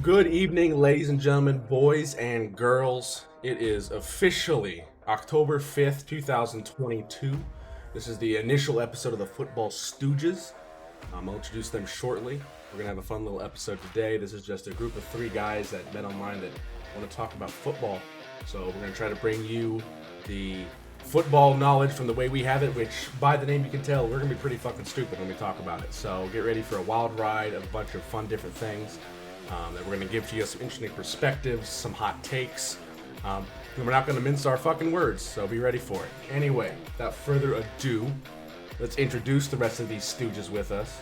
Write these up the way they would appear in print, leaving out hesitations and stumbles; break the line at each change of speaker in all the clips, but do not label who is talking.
Good evening, ladies and gentlemen, boys and girls. It is officially October 5th, 2022. This is the initial episode of the Football Stooges. I'll introduce them shortly. We're going to have a fun little episode today. This is just a group of three guys that met online that want to talk about football. So we're going to try to bring you the football knowledge from the way we have it, which by the name you can tell, we're going to be pretty fucking stupid when we talk about it. So get ready for a wild ride of a bunch of fun different things. That we're going to give to you some interesting perspectives, some hot takes, and we're not going to mince our fucking words, so be ready for it. Anyway, without further ado, let's introduce the rest of these stooges with us.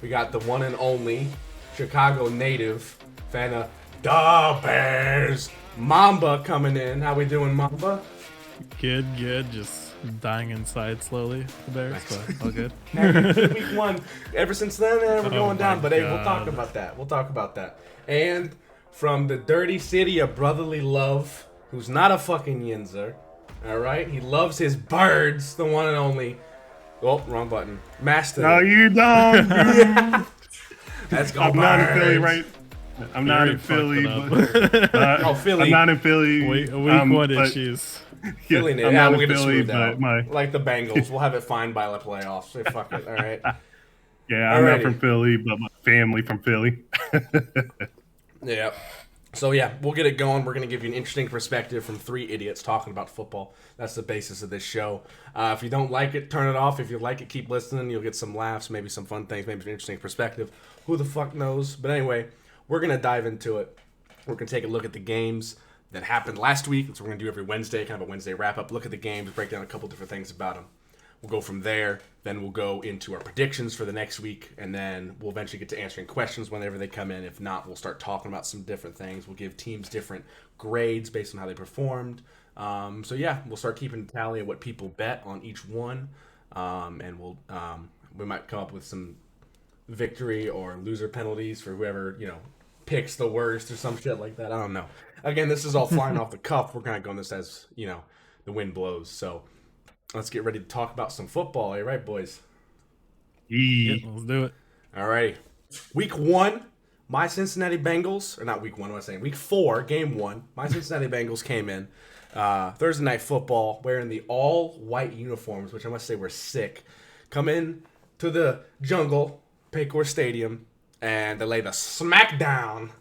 We got the one and only Chicago native, fan of the Bears, Mamba coming in. How we doing, Mamba?
Good. Just dying inside slowly. The Bears,
Nice.
but all good.
Week one. Ever since then, we're going down. But hey, we'll talk about that. And from the dirty city of brotherly love, who's not a fucking yinzer, all right? He loves his birds, the one and only. Oh, wrong button. Master.
No, you don't.
Let's go,
I'm
Birds.
not in Philly, right? I'm not in Philly. But,
Philly.
I'm not in Philly.
Week one
but-
issues.
Philly,
I'm
yeah,
not
we'll
in
get it
Philly,
smoothed out.
but
Like the Bengals. We'll have it fine by the playoffs. So fuck it, all right?
yeah, I'm not
Alrighty.
from Philly, but my family from Philly.
Yeah. So yeah, we'll get it going. We're going to give you an interesting perspective from three idiots talking about football. That's the basis of this show. If you don't like it, turn it off. If you like it, keep listening. You'll get some laughs, maybe some fun things, maybe an interesting perspective. Who the fuck knows? But anyway, we're going to dive into it. We're going to take a look at the games that happened last week. That's what we're going to do every Wednesday, kind of a Wednesday wrap-up. Look at the games, break down a couple different things about them. We'll go from there. Then we'll go into our predictions for the next week, and then we'll eventually get to answering questions whenever they come in. If not, we'll start talking about some different things. We'll give teams different grades based on how they performed. So yeah, we'll start keeping tally of what people bet on each one, and we might come up with some victory or loser penalties for whoever picks the worst or some shit like that. I don't know. Again, this is all flying off the cuff. We're kind of going this as the wind blows. So let's get ready to talk about some football. Are you right, boys?
Yeah, let's do it.
All right. Week 1, my Cincinnati Bengals, or not week 1, what am I saying? Week 4, game 1, my Cincinnati Bengals came in Thursday Night Football wearing the all-white uniforms, which I must say were sick. Come in to the jungle, Paycor Stadium, and they lay the smackdown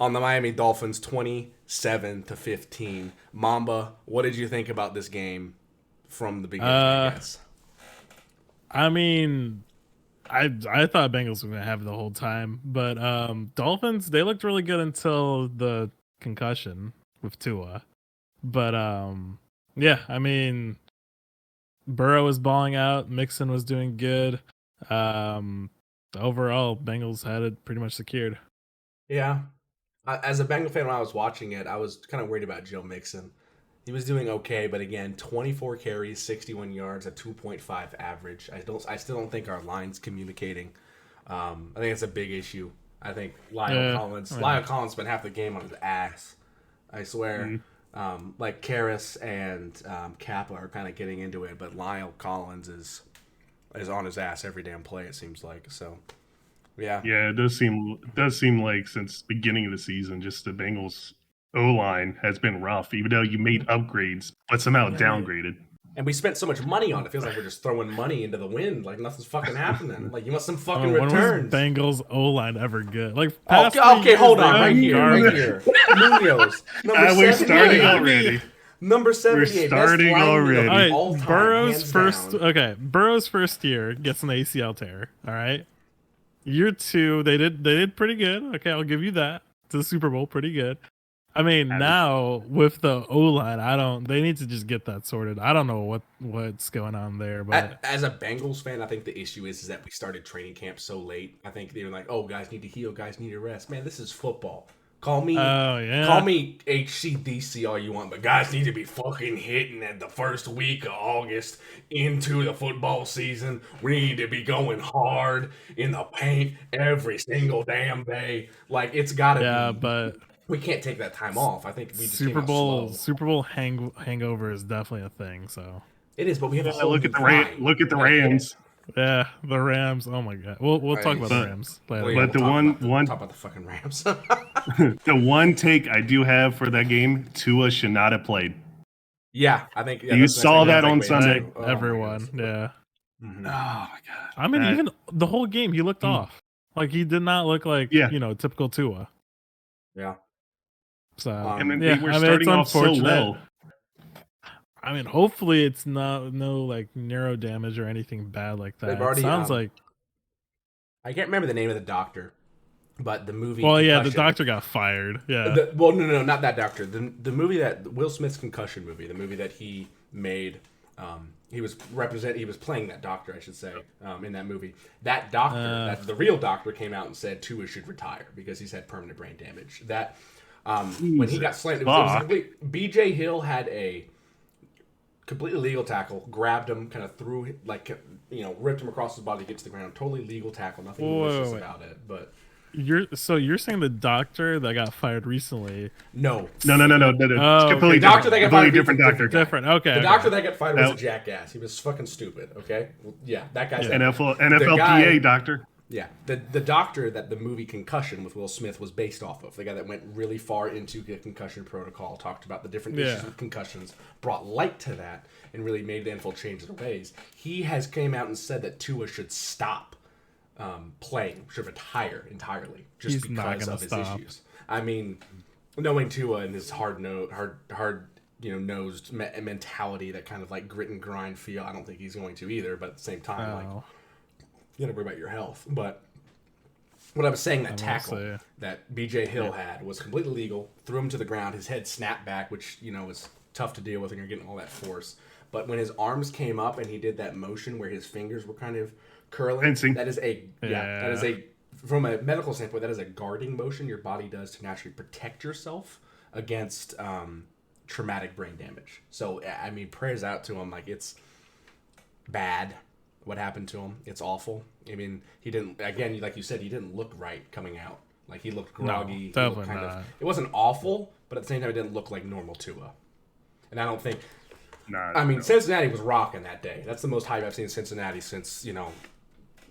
on the Miami Dolphins 27-15. Mamba, what did you think about this game from the beginning, I guess?
I mean, I thought Bengals were gonna have it the whole time, but Dolphins, they looked really good until the concussion with Tua. But yeah, I mean, Burrow was balling out, Mixon was doing good. Overall, Bengals had it pretty much secured.
Yeah. As a Bengal fan, when I was watching it, I was kind of worried about Joe Mixon. He was doing okay, but again, 24 carries, 61 yards, a 2.5 average. I still don't think our line's communicating. I think it's a big issue. I think Lyle Collins spent half the game on his ass. I swear. Like Karras and Kappa are kind of getting into it, but Lyle Collins is on his ass every damn play, it seems like. So, yeah.
Yeah, it does seem like since the beginning of the season, just the Bengals O-line has been rough, even though you made upgrades, but somehow downgraded.
And we spent so much money on it. It feels like we're just throwing money into the wind. Like nothing's fucking happening. Like you want some fucking
When
returns.
was Bengals O-line ever good? Like
Okay, hold on. Right here. Munoz.
We're starting already.
Number 78.
We're starting already.
All right,
All-time,
Burrow's
hands
first.
down.
Okay, Burrow's first year gets an ACL tear. All right, year 2 they did pretty good. Okay, I'll give you that. To the Super Bowl, pretty good. I mean, now with the O-line, they need to just get that sorted. I don't know what's going on there, but
As a Bengals fan, I think the issue is that we started training camp so late. I think they were like, "Oh, guys need to heal, guys need to rest." Man, this is football. Call me HCDC all you want, but guys need to be fucking hitting at the first week of August into the football season. We need to be going hard in the paint every single damn day. Like it's gotta be.
but
We can't take that time off. I think we just
Super
came out
Bowl
slow.
hangover is definitely a thing. So
It is, but we have a whole
Look at
new
the
line.
Look at the Rams.
Yeah, the Rams. Oh my god. We'll talk about the
But-
Rams
Well,
later.
yeah,
But the
we'll
one-
talk about the fucking Rams.
The one take I do have for that game, Tua should not have played.
Yeah, I think
You saw that on Sunday.
Everyone, yeah.
Mhm.
Oh my god!
I mean, even the whole game, he looked
Mm.
off. Like he did not look like
Yeah.
typical Tua.
Yeah.
So
and then
yeah,
they were
I mean,
starting
it's
off so
unfortunate.
well.
I mean, hopefully it's no like neuro damage or anything bad like that.
They've already,
It sounds like.
I can't remember the name of the doctor, but the movie.
Well, yeah, the
Concussion-
doctor got fired. Yeah.
no, not that doctor. The movie that Will Smith's Concussion movie, the movie that he made. He was playing that doctor, I should say, in that movie. That doctor, the real doctor, came out and said Tua should retire because he's had permanent brain damage. That when he got slammed, it was complete. B.J. Hill had a completely legal tackle, grabbed him, kind of threw, ripped him across his body to get to the ground. Totally legal tackle, nothing malicious about it. But
you're saying the doctor that got fired recently?
No.
It's completely
The doctor that got fired,
different doctor.
Different. Okay.
The doctor that got fired was a jackass. He was fucking stupid. Okay. Well, yeah, that guy's
NFLPA doctor.
Yeah, the doctor that the movie Concussion with Will Smith was based off of, the guy that went really far into the concussion protocol, talked about the different issues with concussions, brought light to that, and really made the NFL change their ways. He has came out and said that Tua should stop playing, should retire entirely, just because of his issues. I mean, knowing Tua and his hard nosed mentality, that kind of like grit and grind feel, I don't think he's going to either. But at the same time, you gotta worry about your health. But what I was saying, that tackle that B.J. Hill had was completely legal. Threw him to the ground. His head snapped back, which is tough to deal with when you're getting all that force. But when his arms came up and he did that motion where his fingers were kind of curling, that is from a medical standpoint, that is a guarding motion your body does to naturally protect yourself against traumatic brain damage. So I mean, prayers out to him. Like, it's bad what happened to him. It's awful. I mean, he didn't, again, like you said, he didn't look right coming out. Like, he looked groggy.
No, definitely not.
It wasn't awful, but at the same time, it didn't look like normal Tua. And I don't think... Cincinnati was rocking that day. That's the most hype I've seen Cincinnati since,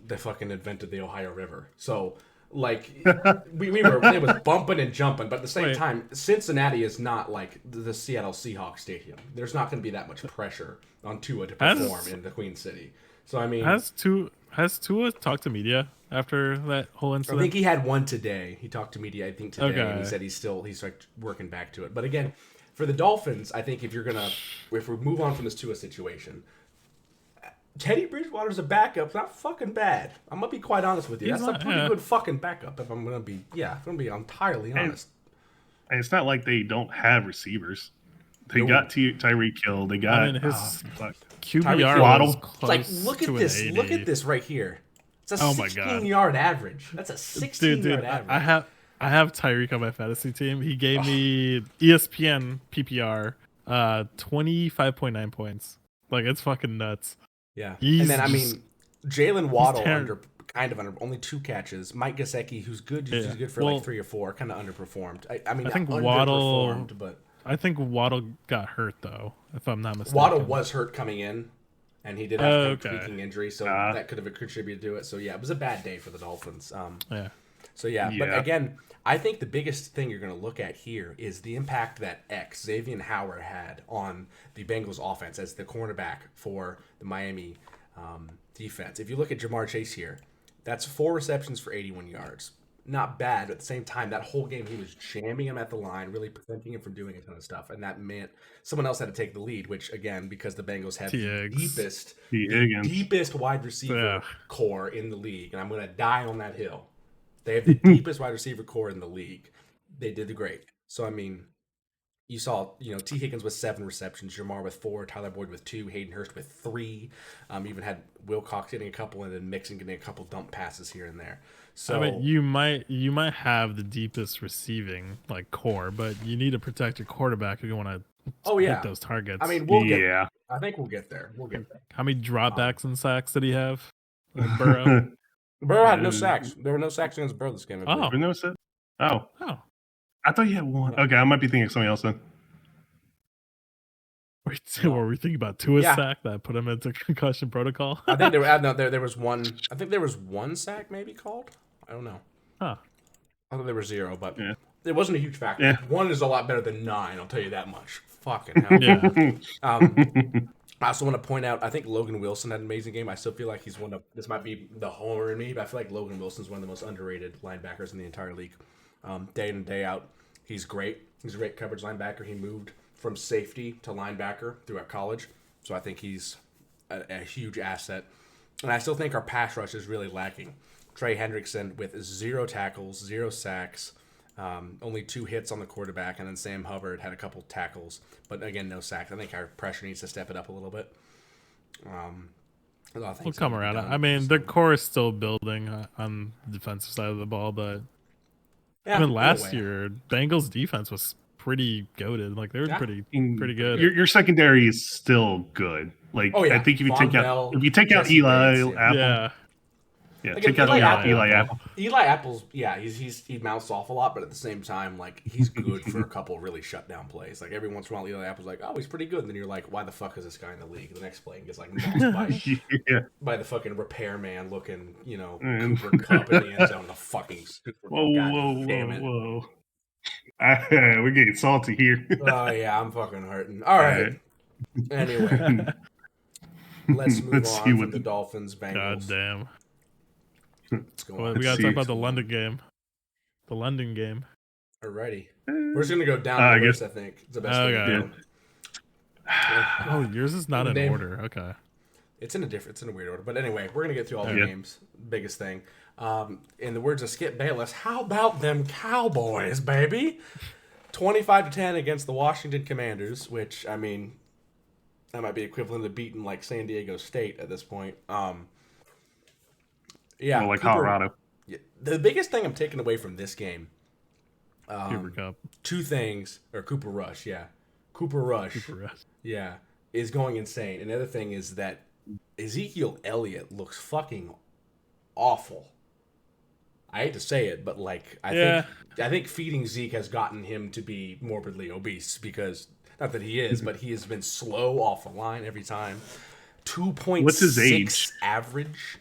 they fucking invented the Ohio River. So, like, it was bumping and jumping, but at the same time, Cincinnati is not like the Seattle Seahawks stadium. There's not going to be that much pressure on Tua to perform in the Queen City. So, I mean...
Has Tua talked to media after that whole incident?
I think he had one today. He talked to media, I think, today, and he said he's like working back to it. But again, for the Dolphins, I think if we move on from this Tua situation, Teddy Bridgewater's a backup, not fucking bad. I'm gonna be quite honest with you. That's a pretty good fucking backup. If I'm gonna be entirely honest.
And it's not like they don't have receivers. They got Tyreek Hill. They got
his QBR
Waddle.
Like,
look at this. Look at this right here. It's a 16-yard average. That's a 16-yard average.
I have Tyreek on my fantasy team. He gave me ESPN PPR 25.9 points. Like, it's fucking nuts.
Yeah. And then, I mean, Jalen Waddle under only 2 catches. Mike Gesicki, who's good, he's good for like 3 or 4, kind of underperformed. I think
Waddle,
but
I think Waddle got hurt though, if I'm not mistaken.
Waddle was hurt coming in, and he did have a tweaking injury, so that could have contributed to it. So yeah, it was a bad day for the Dolphins. But again, I think the biggest thing you're going to look at here is the impact that Xavier Howard had on the Bengals offense as the cornerback for the Miami defense. If you look at Jamar Chase here, that's 4 receptions for 81 yards. Not bad, but at the same time, that whole game he was jamming him at the line, really preventing him from doing a ton of stuff, and that meant someone else had to take the lead, which, again, because the Bengals have the deepest wide receiver core in the league, and I'm going to die on that hill. They have the deepest wide receiver core in the league. They did great. So, I mean, you saw, T. Higgins with 7 receptions, Jamar with 4, Tyler Boyd with 2, Hayden Hurst with 3. Even had Wilcox getting a couple, and then Mixon getting a couple dump passes here and there. So,
I mean, you might have the deepest receiving core, but you need to protect your quarterback if you want to hit those targets.
I mean, I think we'll get there.
How many dropbacks and sacks did he have? Burrow.
Burrow had no sacks. There were no sacks against Burrow this game.
Oh, no sacks. Oh, I thought you had one. Okay, I might be thinking of something else then.
Were we thinking about Tua's
Yeah.
sack that put him into concussion protocol?
I think there was one. I think there was one sack maybe called. I don't know.
Huh.
I thought there was 0, but
Yeah.
it wasn't a huge factor.
Yeah.
1 is a lot better than 9. I'll tell you that much. Fucking hell.
Yeah.
I also want to point out, I think Logan Wilson had an amazing game. I still feel like he's one of, this might be the homer in me, but I feel like Logan Wilson's one of the most underrated linebackers in the entire league. Day in and day out, he's great. He's a great coverage linebacker. He moved from safety to linebacker throughout college, so I think he's a huge asset. And I still think our pass rush is really lacking. Trey Hendrickson with 0 tackles, 0 sacks, only 2 hits on the quarterback, and then Sam Hubbard had a couple tackles, but again, no sacks. I think our pressure needs to step it up a little bit.
We'll come around. I mean, the core is still building on the defensive side of the ball, but
yeah,
I mean, last year Bengals defense was pretty goated. Like they were pretty good.
Your secondary is still good. Like I think if you take out Eli Apple, take out Eli Apple.
Eli Apple's he mounts off a lot, but at the same time, like he's good for a couple really shut down plays. Like every once in a while, Eli Apple's like, oh, he's pretty good, and then you're like, why the fuck is this guy in the league? The next play he gets like mossed by the fucking repairman looking, Cooper Kupp in the end zone. The fucking
whoa. We're getting salty here.
Oh yeah, I'm fucking hurting. All right. Anyway, let's move on from the Dolphins Bengals.
God damn.
What's going on?
We gotta talk about the London game. The London game.
Alrighty. We're just gonna go down the list, I think. It's the best way to do.
Oh, yours is not in order. Okay.
It's in a weird order. But anyway, we're gonna get through all the games. Biggest thing. In the words of Skip Bayless, how about them Cowboys, baby? 25-10 against the Washington Commanders, which I mean that might be equivalent to beating like San Diego State at this point. Yeah,
like Colorado.
The biggest thing I'm taking away from this game,
Cooper Kupp.
2 things, or Cooper Rush, Cooper Rush, is going insane. And the other thing is that Ezekiel Elliott looks fucking awful. I hate to say it, but like I think feeding Zeke has gotten him to be morbidly obese because not that he is, but he has been slow off the line every time. 2.6
What's his age?
Average.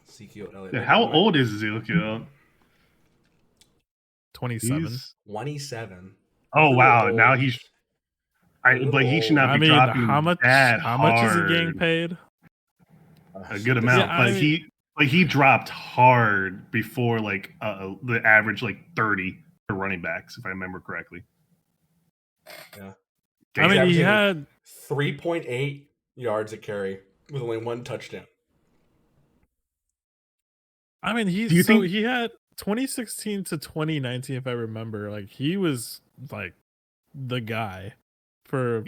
Ezekiel Elliott.
Yeah, how old is Ezekiel?
27.
27.
Oh wow! Now he's. But he should not be dropping
how much is he getting paid?
A good amount. He dropped hard before the average 30 for running backs, if I remember correctly.
Yeah.
I mean, he had
3.8 yards a carry with only 1 touchdown.
I mean, he had 2016 to 2019, if I remember. Like he was like the guy for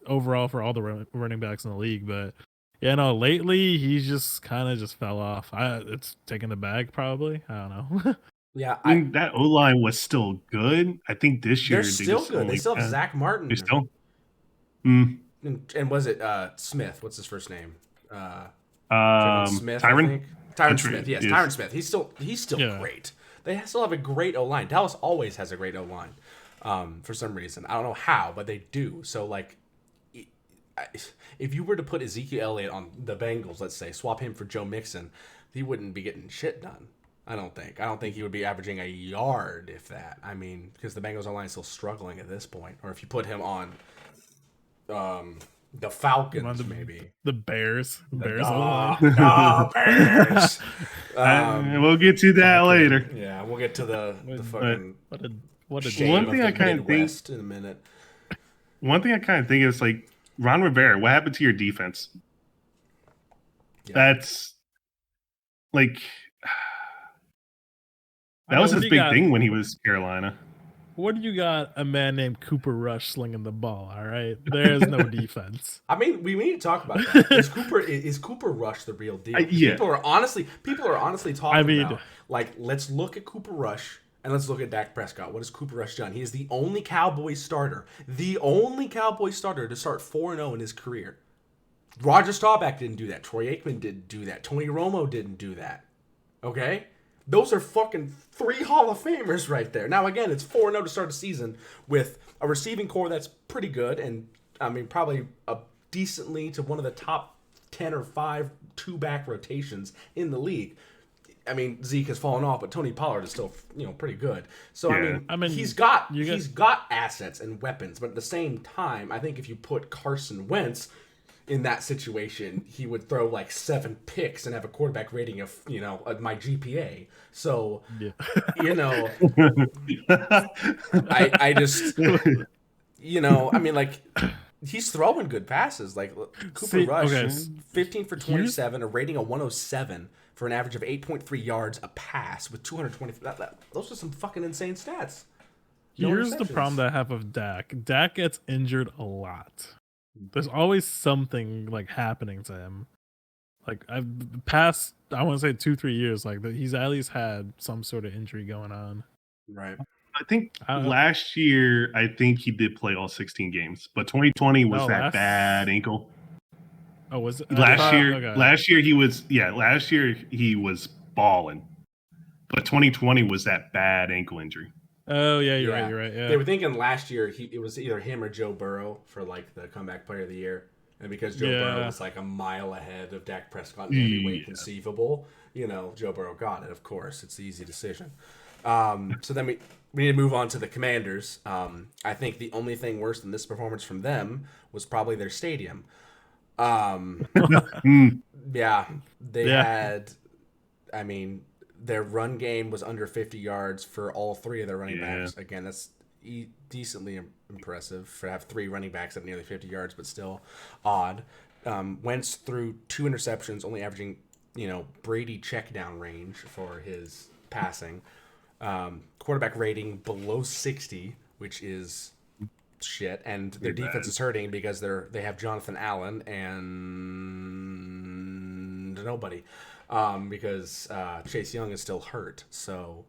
overall for all the running backs in the league. But lately he just kind of just fell off. It's taking the bag probably. I don't know.
Yeah,
I mean, that O line was still good. I think this year
they're still good. They still have Zach Martin.
They still.
And was it Smith? What's his first name? Smith.
Tyron.
Tyron Smith. Yes, Tyron Smith. He's still great. They still have a great O line. Dallas always has a great O line. For some reason, I don't know how, but they do. So if you were to put Ezekiel Elliott on the Bengals, let's say, swap him for Joe Mixon, he wouldn't be getting shit done. I don't think he would be averaging a yard, if that. I mean, because the Bengals line is still struggling at this point. Or if you put him on the Falcons, maybe
the Bears.
Bears.
We'll get to that later.
Yeah, we'll get to the fucking.
What a
one thing I kind of think
in a minute.
One thing I kind of think is Ron Rivera. What happened to your defense? Yeah. That's that was his big thing when he was Carolina.
What do you got? A man named Cooper Rush slinging the ball. All right, there's no defense.
I mean, we need to talk about that. Is Cooper Rush the real deal? People are honestly talking about let's look at Cooper Rush and let's look at Dak Prescott. What has Cooper Rush done? He is the only Cowboys starter to start 4-0 in his career. Roger Staubach didn't do that. Troy Aikman didn't do that. Tony Romo didn't do that. Okay. Those are fucking 3 Hall of Famers right there. Now, again, it's 4-0 to start the season with a receiving core that's pretty good, and I mean, probably a decently to one of the top 10 or 5 two-back rotations in the league. I mean, Zeke has fallen off, but Tony Pollard is still, pretty good. So I mean, he's got assets and weapons, but at the same time, I think if you put Carson Wentz in that situation, he would throw like 7 picks and have a quarterback rating of, my GPA. So, I just, I mean, like, he's throwing good passes. Like Cooper Rush, 15 for 27, a rating of 107 for an average of 8.3 yards a pass with 220. Those are some fucking insane stats.
Here's the problem that I have with Dak. Dak gets injured a lot. There's always something like happening to him. Like I've passed, I want to say 2-3 years, like he's at least had some sort of injury going on.
Right.
I think last year, he did play all 16 games, but 2020 was bad ankle.
Oh, was it?
Last year? Okay. Last year he was balling, but 2020 was that bad ankle injury.
Oh yeah, you're right. Yeah,
they were thinking last year it was either him or Joe Burrow for like the comeback player of the year, and because Joe Burrow was like a mile ahead of Dak Prescott in every way conceivable, Joe Burrow got it. Of course, it's the easy decision. So then we need to move on to the Commanders. I think the only thing worse than this performance from them was probably their stadium. They had, I mean, their run game was under 50 yards for all 3 of their running backs. Again, that's decently impressive to have 3 running backs at nearly 50 yards, but still odd. Wentz threw 2 interceptions, only averaging, Brady check down range for his passing. Quarterback rating below 60, which is shit, and their defense is hurting because they have Jonathan Allen and nobody, because Chase Young is still hurt. So,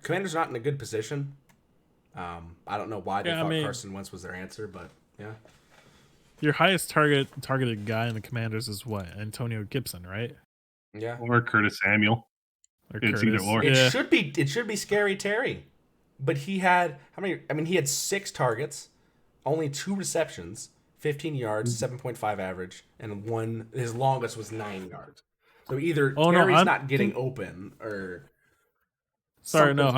Commanders not in a good position. I don't know why they thought Carson Wentz was their answer, but yeah.
Your highest targeted guy in the Commanders is what? Antonio Gibson, right?
Yeah,
or Curtis Samuel. It's either or.
It should be Scary Terry. But he had how many? I mean, he had 6 targets, only 2 receptions, 15 yards, 7.5 average, and his longest was 9 yards. So either Terry's not getting open or.
Sorry, no,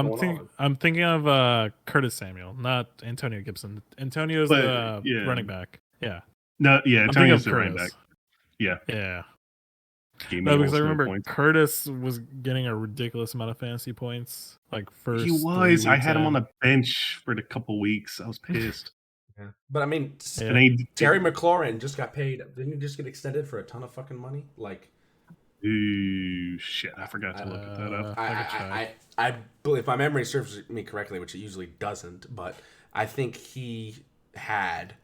I'm thinking of Curtis Samuel, not Antonio Gibson. Antonio's the running back. Yeah.
No, yeah, Antonio's the running back. Yeah.
Yeah. No, because I remember Curtis was getting a ridiculous amount of fantasy points. Like first,
he was. I had him on the bench for a couple weeks. I was pissed.
Yeah. But I mean, Terry McLaurin just got paid. Didn't he just get extended for a ton of fucking money? Like,
ooh, shit! I forgot to look at that up.
I believe, if my memory serves me correctly, which it usually doesn't, but I think he had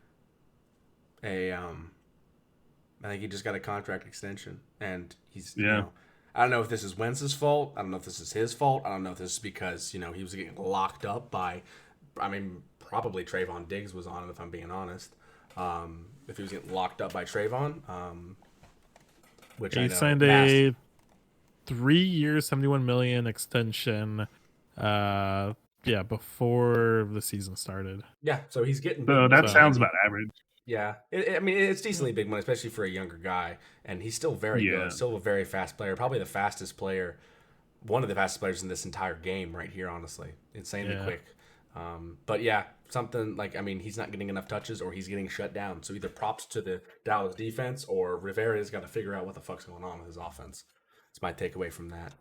I think he just got a contract extension, and he's I don't know if this is Wentz's fault. I don't know if this is his fault. I don't know if this is because he was getting locked up by, probably Trayvon Diggs was on it, if I'm being honest. If he was getting locked up by Trayvon, which he
signed a 3-year, $71 million extension. Before the season started.
Yeah, so he's getting.
So that sounds about average.
Yeah, it's decently big money, especially for a younger guy, and he's still very good, still a very fast player, probably the fastest player, one of the fastest players in this entire game right here, honestly, insanely quick. But yeah, something like, he's not getting enough touches or he's getting shut down, so either props to the Dallas defense or Rivera's got to figure out what the fuck's going on with his offense. It's my takeaway from that.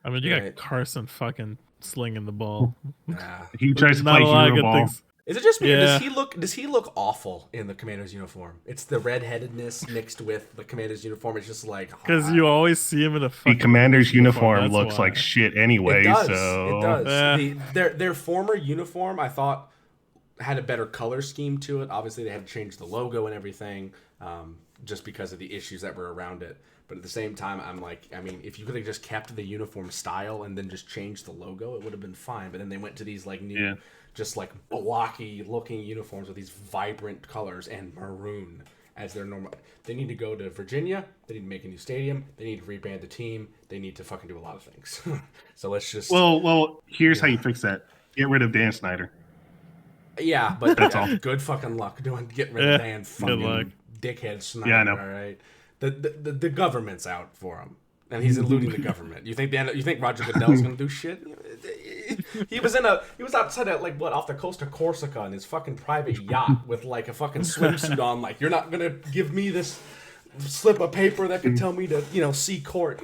You got Carson fucking slinging the ball.
Yeah.
He tries to play hero ball.
Things.
Is it just me? Yeah. Does he look awful in the Commander's uniform? It's the redheadedness mixed with the Commander's uniform. It's just like
because you always see him in a fucking
the Commander's uniform looks like shit anyway.
It does.
So
it does. Their former uniform, I thought, had a better color scheme to it. Obviously, they had to change the logo and everything, just because of the issues that were around it. But at the same time, I'm like, if you could have just kept the uniform style and then just changed the logo, it would have been fine. But then they went to these like new, just like blocky looking uniforms with these vibrant colors and maroon. as their normal. They need to go to Virginia. They need to make a new stadium. They need to rebrand the team. They need to fucking do a lot of things. So let's just.
Well, here's how you fix that. Get rid of Dan Snyder.
Yeah, but
that's all.
Good fucking luck getting rid of Dan fucking dickhead Snyder.
Yeah, I know.
All right, the government's out for him, and he's eluding the government. You think Roger Goodell's gonna do shit? He was outside at off the coast of Corsica in his fucking private yacht with like a fucking swimsuit on. Like, you're not gonna give me this slip of paper that could tell me to see court.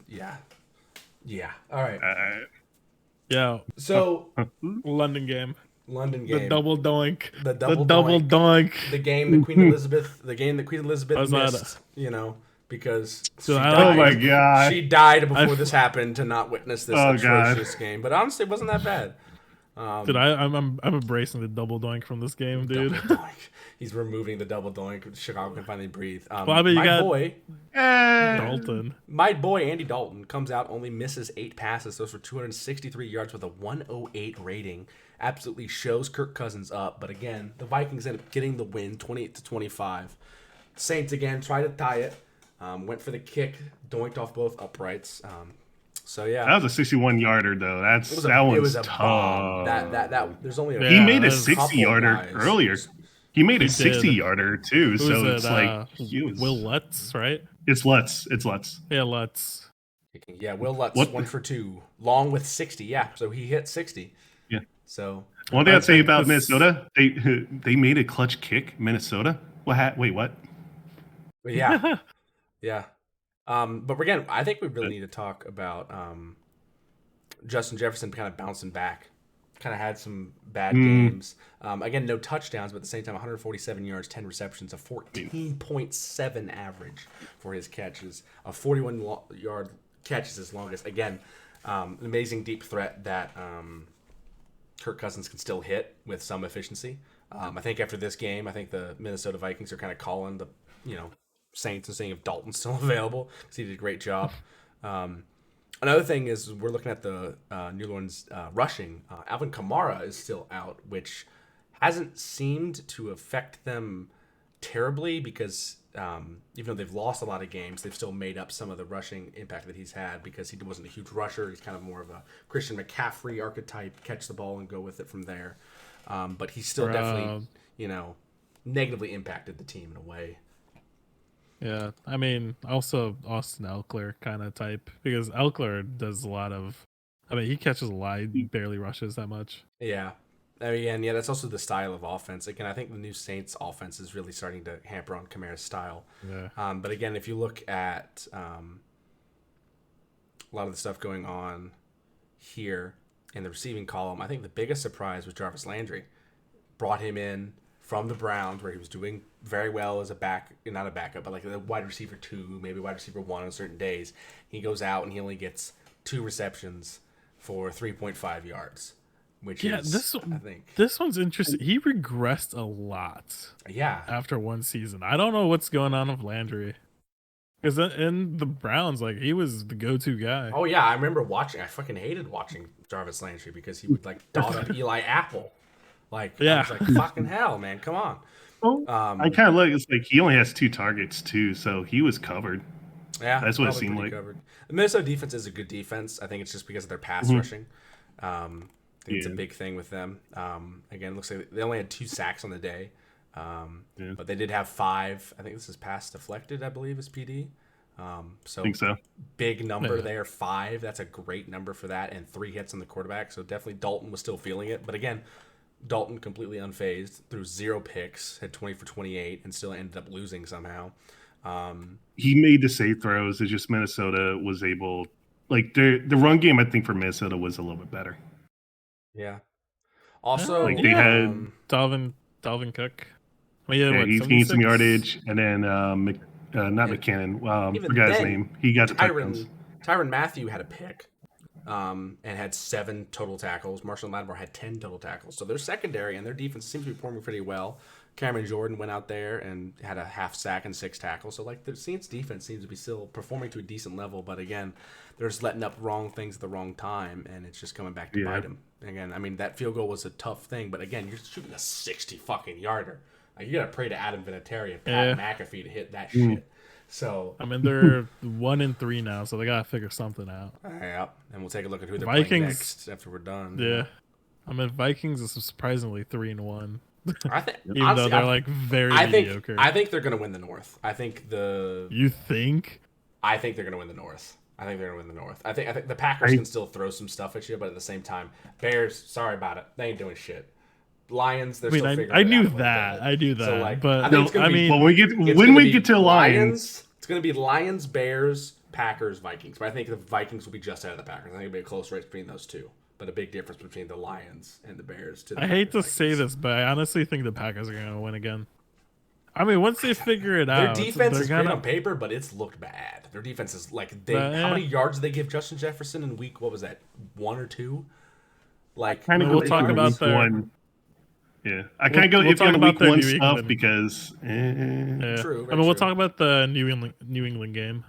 Yeah. All right.
Yeah.
So
London game.
The
double doink.
The double
doink.
The game that Queen Elizabeth missed. Because she died.
Oh my god.
She died before this happened to not witness this atrocious game. But honestly, it wasn't that bad.
Dude, I'm embracing the double doink from this game, dude.
Double doink. He's removing the double doink. Chicago can finally breathe.
Dalton.
My boy Andy Dalton comes out, only misses 8 passes. Those were 263 yards with a 108 rating. Absolutely shows Kirk Cousins up. But again, the Vikings end up getting the win, 28-25. Saints again try to tie it. Went for the kick, doinked off both uprights. So yeah,
that was a 61-yarder though. It was tough.
Bomb. That there's only
he made a 60-yarder earlier. He made a 60-yarder too. So it's
Will Lutz, right?
It's Lutz.
Yeah, Lutz.
Yeah, Will Lutz 1 for 2, long with 60. Yeah, so he hit 60.
Yeah.
So
one thing I'd say about Minnesota, they made a clutch kick. Minnesota. Wait, what?
Yeah. Yeah. But again, I think we really need to talk about Justin Jefferson kind of bouncing back. Kind of had some bad games. Again, no touchdowns, but at the same time, 147 yards, 10 receptions, a 14.7 average for his catches. A 41-yard catch is his longest. Again, an amazing deep threat that Kirk Cousins can still hit with some efficiency. I think after this game, I think the Minnesota Vikings are kind of calling the, Saints and seeing if Dalton's still available because he did a great job. Another thing is we're looking at the New Orleans rushing. Alvin Kamara is still out, which hasn't seemed to affect them terribly because even though they've lost a lot of games, they've still made up some of the rushing impact that he's had because he wasn't a huge rusher. He's kind of more of a Christian McCaffrey archetype, catch the ball and go with it from there. But he's still definitely, negatively impacted the team in a way.
Yeah, I mean, also Austin Eckler kind of type because Eckler does a lot of. He catches a lot. He barely rushes that much.
Yeah, that's also the style of offense. Again, I think the new Saints offense is really starting to hamper on Kamara's style.
Yeah.
But again, if you look at a lot of the stuff going on here in the receiving column, I think the biggest surprise was Jarvis Landry. Brought him in from the Browns, where he was doing very well as not a backup, but like a wide receiver 2, maybe wide receiver 1 on certain days. He goes out and he only gets 2 receptions for 3.5 yards, which is, I think.
This one's interesting. He regressed a lot.
Yeah.
After one season. I don't know what's going on with Landry. Because in the Browns, he was the go-to guy.
Oh, yeah. I remember watching. I fucking hated watching Jarvis Landry because he would, dot up Eli Apple. I was like, fucking hell, man, come on.
I kind of look. It's like he only has 2 targets too, so he was covered.
Yeah,
that's what it seemed like.
Covered. The Minnesota defense is a good defense. I think it's just because of their pass rushing. I think it's a big thing with them. Again, it looks like they only had 2 sacks on the day, but they did have 5. I think this is pass deflected. I believe is PD.
I think so.
Big number there, 5. That's a great number for that, and 3 hits on the quarterback. So definitely Dalton was still feeling it, but again. Dalton completely unfazed, threw 0 picks, had 20 for 28, and still ended up losing somehow.
He made the safe throws. It's just Minnesota was able, the run game. I think for Minnesota was a little bit better.
Yeah. Also,
they had
Dalvin Cook.
He's gained some yardage, and then not McKinnon. Forgot his name. He got the touchdowns.
Tyrann Mathieu had a pick. And had 7 total tackles. Marshall Lattimore had 10 total tackles. So their secondary and their defense seems to be performing pretty well. Cameron Jordan went out there and had a half sack and 6 tackles. So the Saints defense seems to be still performing to a decent level. But again, they're just letting up wrong things at the wrong time, and it's just coming back to bite them. Again, that field goal was a tough thing. But again, you're shooting a 60 fucking yarder. Like, you gotta pray to Adam Vinatieri and Pat McAfee to hit that
Mm.
shit. So
I mean, they're 1-3 now, so they gotta figure something out.
yeah, and we'll take a look at who they're
Vikings,
playing next after we're done.
Yeah, I mean, Vikings is surprisingly 3-1.
I think,
Even
honestly,
though they're like very mediocre.
I think they're gonna win the North.
You think?
I think they're gonna win the North. I think the Packers can still throw some stuff at you, but at the same time, Bears, sorry about it, they ain't doing shit. Lions, they're still figuring it out.
I knew that.
So, like,
but
I think it's gonna be,
when we get to Lions,
it's gonna be Lions, Bears, Packers, Vikings. But I think the Vikings will be just ahead of the Packers. I think it'll be a close race between those two. But a big difference between the Lions and the Bears.
I hate to say this, but I honestly think the Packers are gonna win again. I mean, once they figure it out,
their defense is great on paper, but it's looked bad. Their defense is like how many yards did they give Justin Jefferson in week? What was that? 1 or 2? Like,
we'll talk about their
one. Yeah, I can't go if on week 1 stuff because.
True.
I mean, we'll talk about the New England game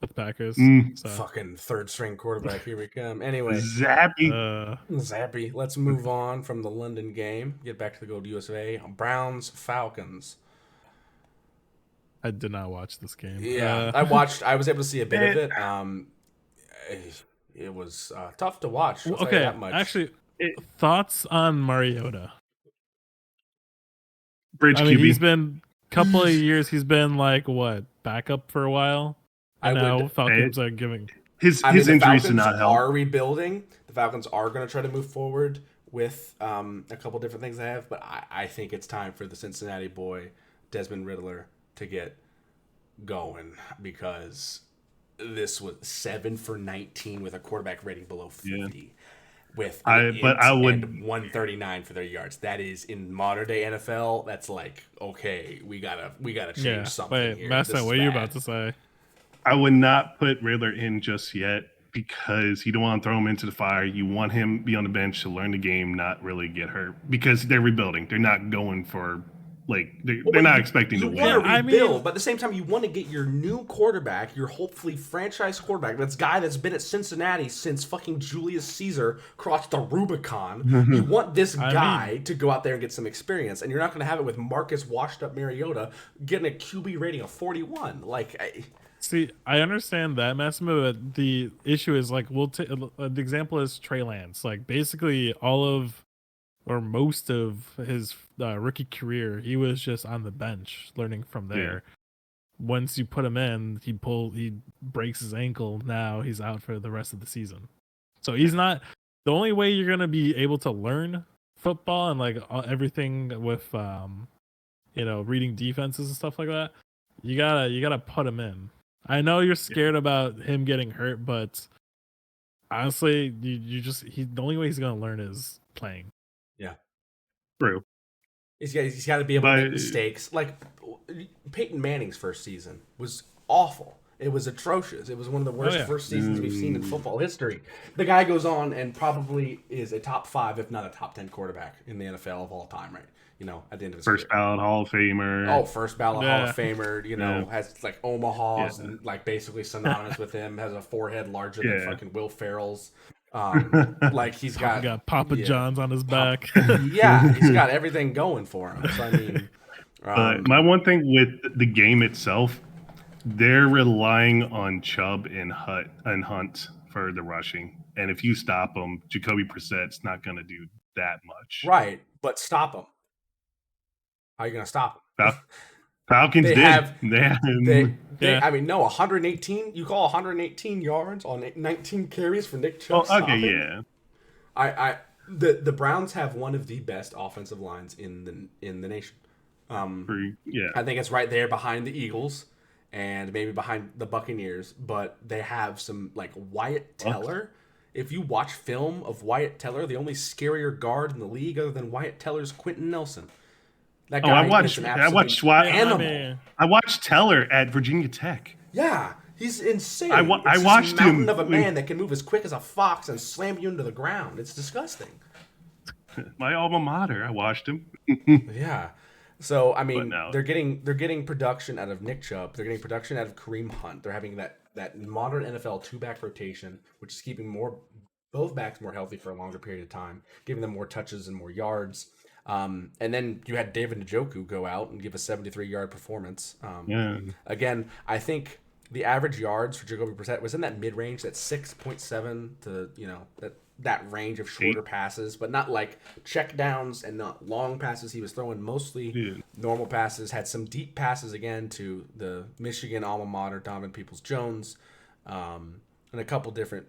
with the Packers.
So. Fucking third string quarterback. Here we come. Anyway,
Zappy.
Let's move on from the London game. Get back to the Gold USA. Browns Falcons.
I did not watch this game.
Yeah, I was able to see a bit of it. It was tough to watch.
Okay, that much. Actually, thoughts on Mariota?
Bridge QB.
He's been a couple of years. He's been like backup for a while. And now Falcons are giving
his injuries do not help.
Are rebuilding. The Falcons are going to try to move forward with a couple different things they have, but I think it's time for the Cincinnati boy Desmond Riddler to get going, because this was 7 for 19 with a quarterback rating below 50. With I would 139 for their yards. That is, in modern day NFL, that's like, okay, we gotta change something.
Wait,
here.
Master, what are you about to say?
I would not put Riddler in just yet, because you don't want to throw him into the fire. You want him to be on the bench to learn the game, not really get hurt, because they're rebuilding. They're not going for they're not expecting to win.
You want to rebuild, but at the same time, you want to get your new quarterback, your hopefully franchise quarterback, that's guy that's been at Cincinnati since fucking Julius Caesar crossed the Rubicon. You want this guy to go out there and get some experience, and you're not going to have it with Marcus washed up Mariota getting a QB rating of 41.
See, I understand that, Massimo, but the issue is the example is Trey Lance. Basically most of his rookie career, he was just on the bench learning from there. Yeah. Once you put him in, he breaks his ankle. Now he's out for the rest of the season. So he's not the only way you're gonna be able to learn football and everything with reading defenses and stuff like that. You gotta put him in. I know you're scared about him getting hurt, but honestly, the only way he's gonna learn is playing.
Yeah,
true.
He's got to be able to make mistakes. Peyton Manning's first season was awful. It was atrocious. It was one of the worst first seasons we've seen in football history. The guy goes on and probably is a top 5, if not a top 10 quarterback in the NFL of all time, right? At the end of his
first
career.
Ballot Hall of Famer.
Oh, first ballot Hall of Famer. Has Omaha's and basically synonymous with him. Has a forehead larger than fucking Will Ferrell's. He's got
Papa John's on his back.
Yeah, he's got everything going for him. So, I mean,
my one thing with the game itself, they're relying on Chubb and Hunt for the rushing, and if you stop them, Jacoby Brissett's not going to do that much.
Right, but stop him. How are you going to stop him?
Falcons
I mean, 118. You call 118 yards on 19 carries for Nick Chubb?
Oh, okay, yeah.
The Browns have one of the best offensive lines in the nation. I think it's right there behind the Eagles and maybe behind the Buccaneers, but they have some Wyatt Teller. If you watch film of Wyatt Teller, the only scarier guard in the league other than Wyatt Teller is Quentin Nelson. That guy
I watched Teller at Virginia Tech.
Yeah, he's insane.
I watched him
of a man that can move as quick as a fox and slam you into the ground. It's disgusting.
My alma mater. I watched him.
Yeah. So I mean, they're getting production out of Nick Chubb. They're getting production out of Kareem Hunt. They're having that modern NFL 2-back rotation, which is keeping both backs more healthy for a longer period of time, giving them more touches and more yards. And then you had David Njoku go out and give a 73-yard performance.
Yeah.
Again, I think the average yards for Jacoby Brissett was in that mid-range, that 6.7 to, that range of shorter passes, but not like check downs and not long passes. He was throwing mostly normal passes, had some deep passes again to the Michigan alma mater, Donovan Peoples-Jones, and a couple different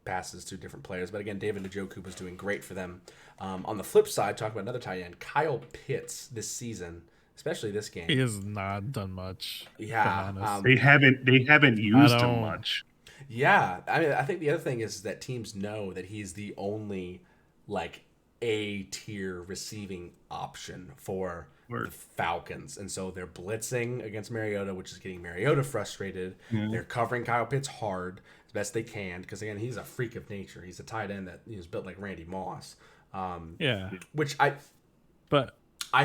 passes to different players. But again, David Njoku was doing great for them. On the flip side, talking about another tight end, Kyle Pitts this season, especially this game.
He has not done much.
Yeah.
They haven't used him much.
Yeah. I mean, I think the other thing is that teams know that he's the only like A-tier receiving option for the Falcons. And so they're blitzing against Mariota, which is getting Mariota frustrated. Yeah. They're covering Kyle Pitts hard as best they can because, again, he's a freak of nature. He's a tight end that is built like Randy Moss. Which I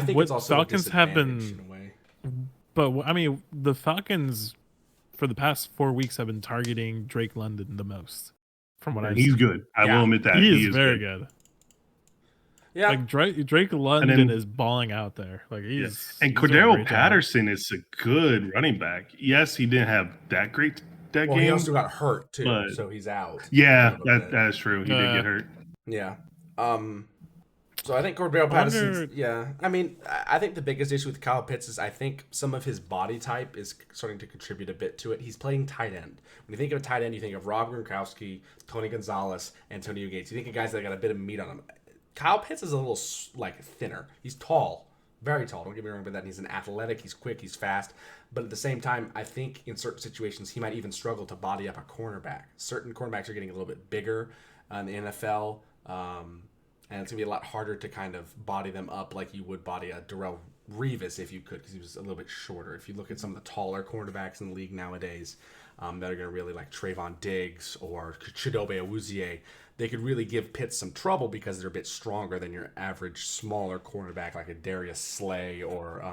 think it's also
Falcons have been
in a way.
But I mean, the Falcons for the past 4 weeks have been targeting Drake London the most. From what I've seen.
He's good. I will admit that
he is very good.
Yeah,
like Drake London is balling out there. Like
and Cordero Patterson is a good running back. Yes, he didn't have that great game.
He also got hurt too, so he's out.
Yeah, that is true. He did get hurt.
Yeah. So I think Cordero Patterson. Yeah, I mean, I think the biggest issue with Kyle Pitts is I think some of his body type is starting to contribute a bit to it. He's playing tight end. When you think of a tight end, you think of Rob Gronkowski, Tony Gonzalez, Antonio Gates. You think of guys that got a bit of meat on them. Kyle Pitts is a little thinner. He's tall, very tall. Don't get me wrong about that. He's an athletic. He's quick. He's fast. But at the same time, I think in certain situations he might even struggle to body up a cornerback. Certain cornerbacks are getting a little bit bigger in the NFL. And it's going to be a lot harder to kind of body them up like you would body a Darrelle Revis if you could, because he was a little bit shorter. If you look at some of the taller cornerbacks in the league nowadays that are going to really like Trayvon Diggs or Chidobe Awuzie, they could really give Pitts some trouble because they're a bit stronger than your average smaller cornerback like a Darius Slay or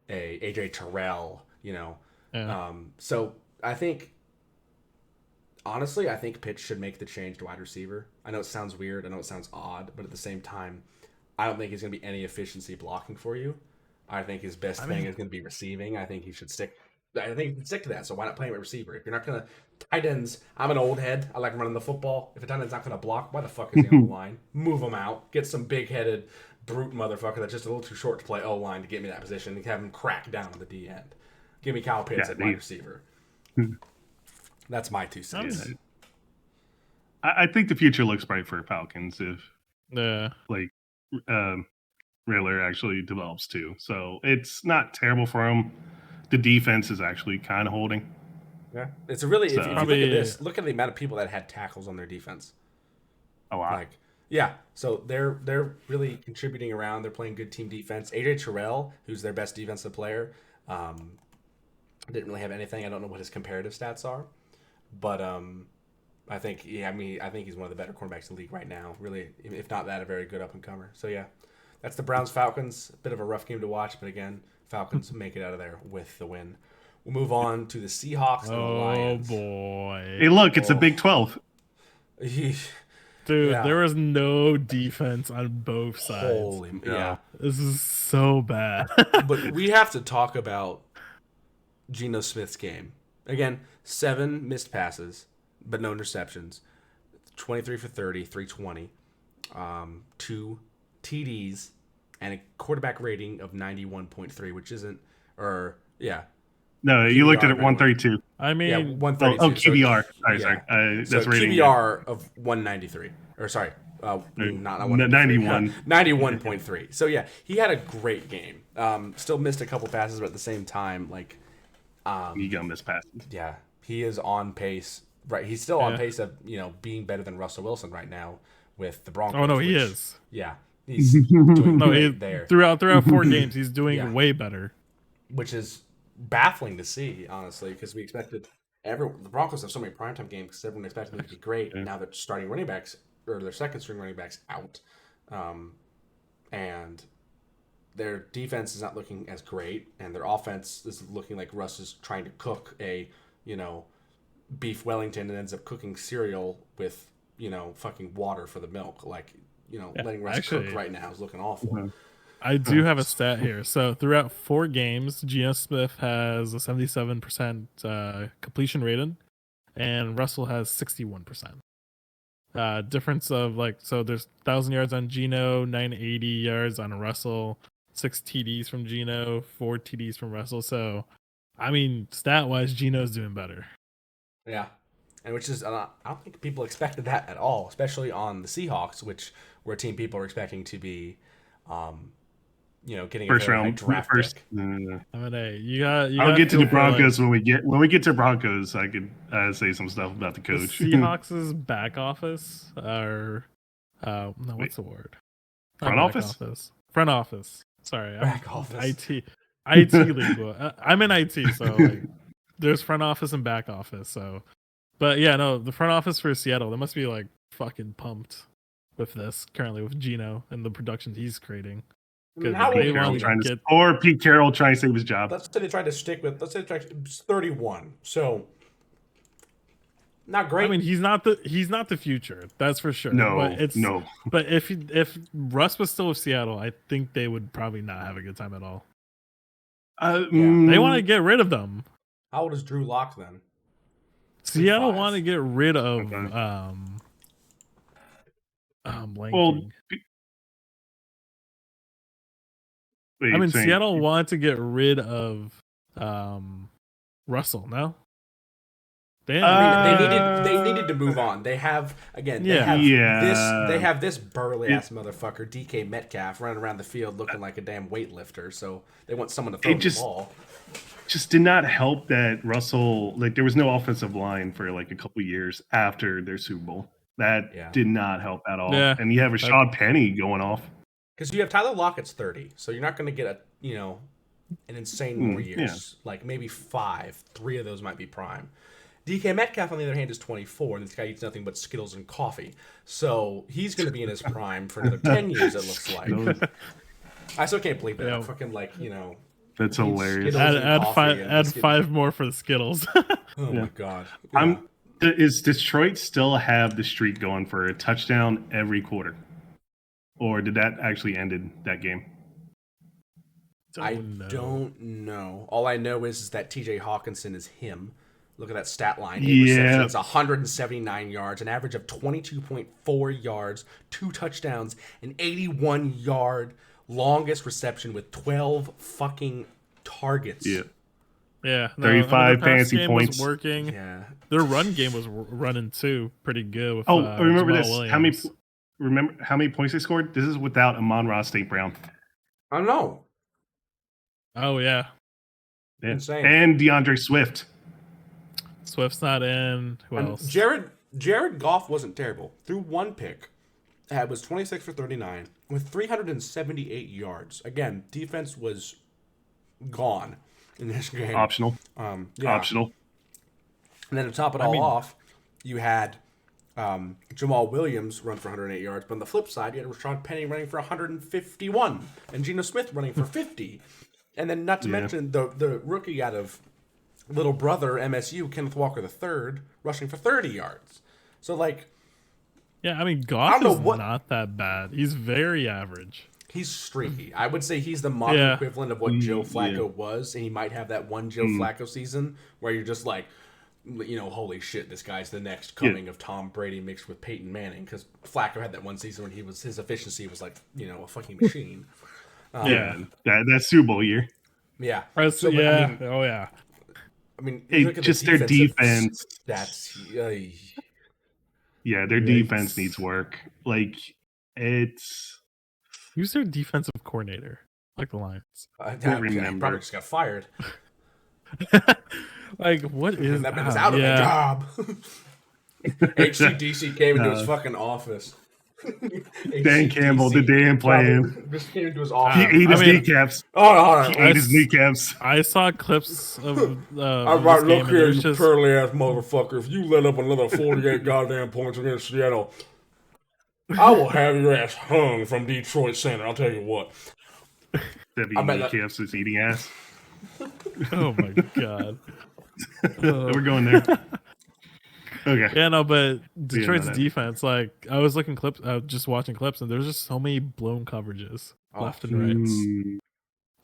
a AJ Terrell, So I think... Honestly, I think Pitts should make the change to wide receiver. I know it sounds weird. I know it sounds odd. But at the same time, I don't think he's going to be any efficiency blocking for you. I think his best thing is going to be receiving. I think he should stick to that. So why not play him at receiver? If you're not going to... Tight ends, I'm an old head. I like running the football. If a tight end's not going to block, why the fuck is he on the line? Move him out. Get some big-headed brute motherfucker that's just a little too short to play O-line to get me that position and have him crack down on the D end. Give me Kyle Pitts at wide receiver. That's my 2 cents.
I think the future looks bright for Falcons if Raylor actually develops too. So it's not terrible for him. The defense is actually kind of holding.
Yeah, it's a really. If you look at this, look at the amount of people that had tackles on their defense.
A lot.
So they're really contributing around. They're playing good team defense. AJ Terrell, who's their best defensive player, didn't really have anything. I don't know what his comparative stats are. But I think he's one of the better cornerbacks in the league right now. Really, if not that, a very good up-and-comer. So, yeah, that's the Browns-Falcons. A bit of a rough game to watch, but again, Falcons make it out of there with the win. We'll move on to the Seahawks and the Lions.
Oh, boy.
Hey, look, it's a Big 12.
Dude, there was no defense on both sides. This is so bad.
But we have to talk about Geno Smith's game. Again, 7 missed passes, but no interceptions. 23 for 30, 320. 2 TDs, and a quarterback rating of 91.3, which isn't, No,
you looked at it 132.
I mean,
132.
Oh, QBR. Sorry. That's rating.
QBR of 193. Or sorry, not
91.
91.3. So, yeah, he had a great game. Still missed a couple passes, but at the same time,
he got missed passes.
Yeah, he is on pace. Right, he's still on pace of being better than Russell Wilson right now with the Broncos.
Oh no, he is.
Yeah, he's doing great there.
Throughout 4 games, he's doing way better.
Which is baffling to see, honestly, because we expected the Broncos have so many primetime games because everyone expected them to be great. Now they're starting running backs or their second string running backs out, and their defense is not looking as great, and their offense is looking like Russ is trying to cook a, beef Wellington and ends up cooking cereal with, fucking water for the milk. Like, letting Russ cook right now is looking awful.
I do have a stat here. So throughout 4 games, Geno Smith has a 77% completion rating, and Russell has 61%. Difference of so there's 1,000 yards on Geno, 980 yards on Russell, 6 TDs from Geno, 4 TDs from Russell. So, I mean, stat wise, Geno's doing better.
Yeah, and which is I don't think people expected that at all, especially on the Seahawks, which were a team people were expecting to be, getting
first
a very
round
high draft pick.
I mean, hey, you got.
I'll get to the Broncos when we get to Broncos. I could say some stuff about the coach.
The Seahawks' back office are, what's the word?
Front office.
Front office. Sorry,
back office.
IT legal. I'm in IT, so there's front office and back office. So, but yeah, no, the front office for Seattle, they must be fucking pumped with this currently with Geno and the production he's creating.
Or Pete Carroll trying to save his job.
Let's say they tried to stick with. Let's say it's 31. So not great.
I mean, he's not the future. That's for sure.
No,
But if Russ was still with Seattle, I think they would probably not have a good time at all. They want to get rid of them.
How old is Drew Lock then?
Seattle want to get rid of blanking. Seattle wanted to get rid of Russell. No,
they needed to move on. They have this burly ass motherfucker DK Metcalf running around the field looking like a damn weightlifter. So they want someone to throw the ball.
Just did not help that Russell there was no offensive line for a couple years after their Super Bowl. That did not help at all. Yeah. And you have Rashad Penny going off.
Because you have Tyler Lockett's 30, so you're not going to get an insane more years. Maybe 5. 3 of those might be prime. DK Metcalf, on the other hand, is 24, and this guy eats nothing but Skittles and coffee. So he's going to be in his prime for another 10 years, it looks like. I still can't believe that. Yeah. Fucking
that's hilarious.
Add 5 more for the Skittles.
Oh my god. Yeah.
Is Detroit still have the streak going for a touchdown every quarter? Or did that actually ended that game?
I don't know. All I know is that TJ Hawkinson is him. Look at that stat line. 8 receptions, 179 yards, an average of 22.4 yards, 2 touchdowns, an 81-yard longest reception with 12 fucking targets.
Yeah.
Yeah.
35 fantasy points.
Was working. Yeah. Their run game was running too pretty good. With,
remember
Jamal
this?
Williams.
Remember how many points they scored? This is without Amon-Ra St. Brown.
I don't know.
Oh, yeah.
Insane.
And DeAndre Swift.
Swift's not in. Who else?
Jared Goff wasn't terrible. Threw 1 pick. Was 26 for 39 with 378 yards. Again, defense was gone in this game.
Optional. Optional.
And then to top it all off, you had Jamal Williams run for 108 yards, but on the flip side, you had Rashad Penny running for 151 and Geno Smith running for 50. And then not to mention the rookie out of little brother MSU, Kenneth Walker III, rushing for 30 yards. So
Goff is not that bad. He's very average.
He's streaky. I would say he's the modern equivalent of what Joe Flacco was, and he might have that one Joe Flacco season where you're just holy shit, this guy's the next coming of Tom Brady mixed with Peyton Manning, because Flacco had that one season when his efficiency was a fucking machine.
That Super Bowl year.
Yeah.
So, I
mean,
just their defense.
That's
their defense needs work.
Who's their defensive coordinator? Like the Lions.
I don't remember. Probably just got fired.
What is
that man was out of a job. HCDC came into his fucking office.
Dan Campbell, the Dan plan.
Just came into his office.
He ate his kneecaps.
He
ate his kneecaps.
I saw clips of.
I'm right. Look here, you curly ass motherfucker. If you let up another 48 goddamn points against Seattle, I will have your ass hung from Detroit Center. I'll tell you what.
Kneecaps is eating ass.
Oh my god.
We're going there. Okay.
Yeah, no, but
know
Detroit's
that.
defense, like I was looking clips, just watching clips, and there's just so many blown coverages
Oh,
left and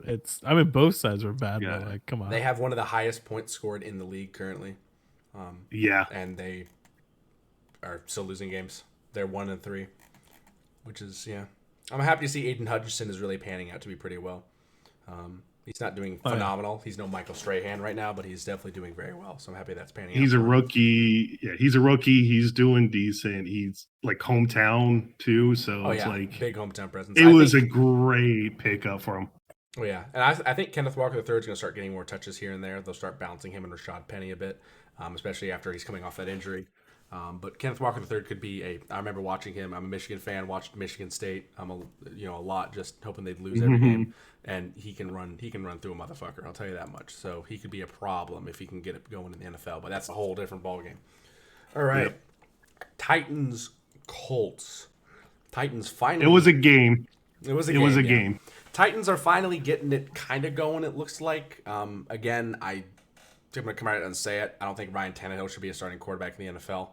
right. I mean, both sides were bad,
Yeah.
but like, come on.
They have one of the highest points scored in the league currently.
Yeah.
And they are still losing games. They're 1-3, which is I'm happy to see Aiden Hutchinson is really panning out to be pretty well. He's not doing phenomenal. He's no Michael Strahan right now, but he's definitely doing very well. So I'm happy that's panning out.
He's a rookie. Yeah, he's a rookie. He's doing decent. He's like hometown too, so it's like
big hometown presence.
It was a great pickup for him.
Oh yeah, and I think Kenneth Walker III is going to start getting more touches here and there. They'll start bouncing him and Rashad Penny a bit, especially after he's coming off that injury. But Kenneth Walker III could be I remember watching him. I'm a Michigan fan. Watched Michigan State. I'm a lot, just hoping they'd lose every game. And he can run through a motherfucker. I'll tell you that much. So he could be a problem if he can get it going in the NFL. But that's a whole different ballgame. All right, yep. Titans Colts. Titans finally.
It was a game.
It was a game. Titans are finally getting it kind of going, it looks like. Again, I'm going to come out and say it. I don't think Ryan Tannehill should be a starting quarterback in the NFL.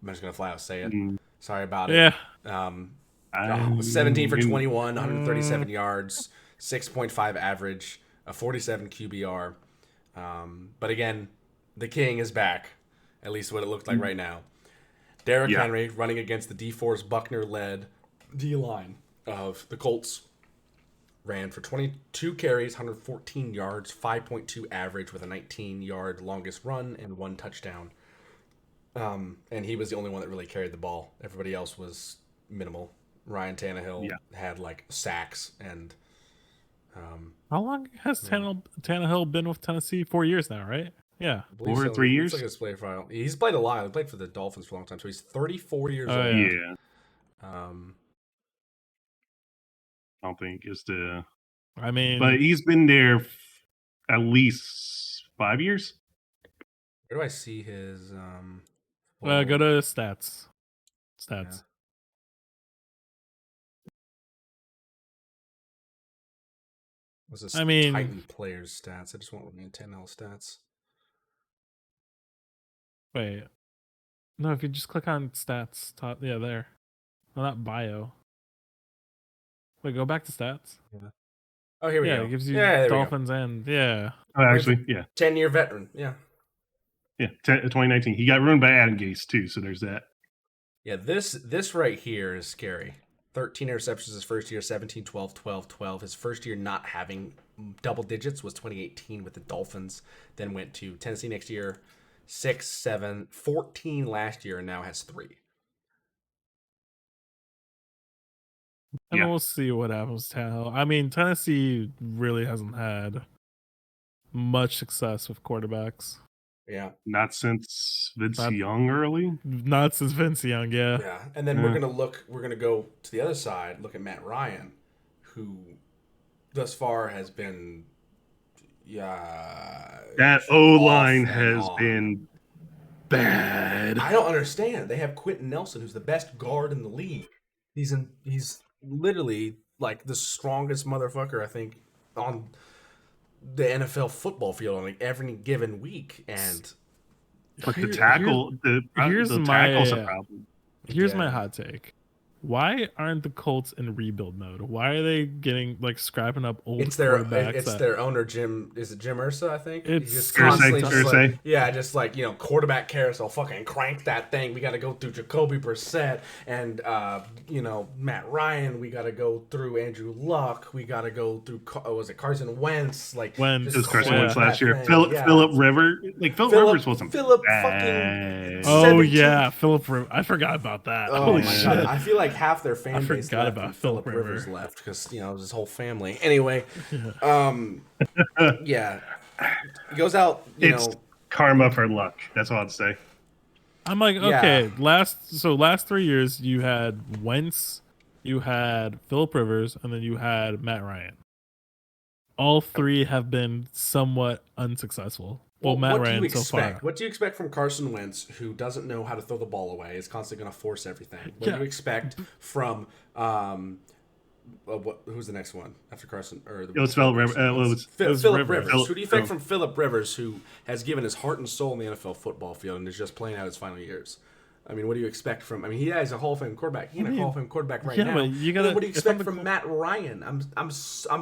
I'm just going to flat out say it. Sorry about it.
Yeah.
17 for 21, 137 yards, 6.5 average, a 47 QBR. But again, the king is back, at least what it looked like right now. Derrick Henry running against the DeForest Buckner-led D-line of the Colts. Ran for 22 carries, 114 yards, 5.2 average with a 19-yard longest run and 1 touchdown. And he was the only one that really carried the ball. Everybody else was minimal. Ryan Tannehill had like sacks and.
How long has Tannehill been with Tennessee? 4 years now, right? Yeah,
4 or 3 years.
Like he's played a lot. He played for the Dolphins for a long time, so he's 34 years old.
Yeah. I don't think it's the.
I mean,
but he's been there at least 5 years.
Where do I see his?
Go to stats.
Yeah. Was this Titan players stats? I just want Ryan Tannehill stats.
Wait, no. If you just click on stats, there. No, not bio. Wait, go back to stats.
Yeah. Oh, here we go.
Yeah, it gives you Dolphins and
Oh, actually,
10-year veteran. Yeah.
Yeah, 2019. He got ruined by Adam Gase too, so there's that.
Yeah, this right here is scary. 13 interceptions his first year, 17, 12, 12, 12. His first year not having double digits was 2018 with the Dolphins. Then went to Tennessee next year, 6, 7, 14 last year, and now has 3.
And we'll see what happens to Tannehill. I mean, Tennessee really hasn't had much success with quarterbacks.
Yeah.
Not since Vince Young early?
Not since Vince Young, yeah.
Yeah. And then we're going to go to the other side, look at Matt Ryan, who thus far has been
that O-line has been bad.
I don't understand. They have Quentin Nelson, who's the best guard in the league. He's literally like the strongest motherfucker, I think, on the NFL football field on like every given week. And
but the tackles a problem.
Here's my hot take. Why aren't the Colts in rebuild mode? Why are they getting scrapping up old quarterbacks?
It's their owner, Jim. Is it Jim Ursa? I think
it's
just
constantly
quarterback carousel. Fucking crank that thing. We got to go through Jacoby Brissett and Matt Ryan. We got to go through Andrew Luck. We got to go through Carson Wentz?
It was Carson Wentz last year. Philip Rivers. Rivers wasn't bad.
Philip Rivers. I forgot about that.
Oh my god! I feel like half their fan base left about Philip Rivers left because it was his whole family. Anyway, he goes out.
It's karma for luck. That's all I'd say.
I'm like, okay, last 3 years you had Wentz, you had Philip Rivers, and then you had Matt Ryan. All 3 have been somewhat unsuccessful. Well, Matt Ryan so far.
What do you expect from Carson Wentz, who doesn't know how to throw the ball away, is constantly going to force everything? What do you expect from Who's the next one after Carson? Or
It was Philip Rivers.
Philip Rivers.
Phillip-
Who do you expect from Philip Rivers, who has given his heart and soul in the NFL football field and is just playing out his final years? I mean, what do you expect from? I mean, he has a Hall of Fame quarterback. He ain't a Hall of Fame quarterback right now.
But you gotta.
What do you expect from Matt Ryan? I'm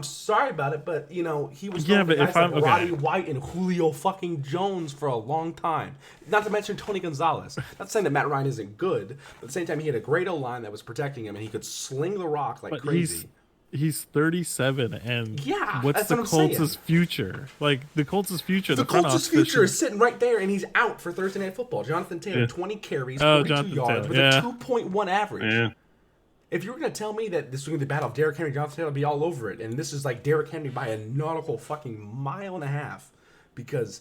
sorry about it, but he was
Yeah,
known for
but
guys
if
like
I'm- okay.
Roddy White and Julio fucking Jones for a long time. Not to mention Tony Gonzalez. Not saying that Matt Ryan isn't good, but at the same time, he had a great O-line that was protecting him, and he could sling the rock like
But
crazy.
he's 37, and
Yeah,
what's
that's
the
what I'm
Colts'
saying.
future? Like the Colts' future.
The
front
Colts'
office
future
should-
is sitting right there, and he's out for Thursday Night Football. Jonathan Taylor,
Yeah.
20 carries,
Oh,
42
Jonathan
yards,
Taylor,
with
yeah.
a 2.1 average.
Yeah.
If you were going to tell me that this was going to be the battle of Derrick Henry, Jonathan Taylor, I'd be all over it. And this is like Derrick Henry by a nautical fucking mile and a half. Because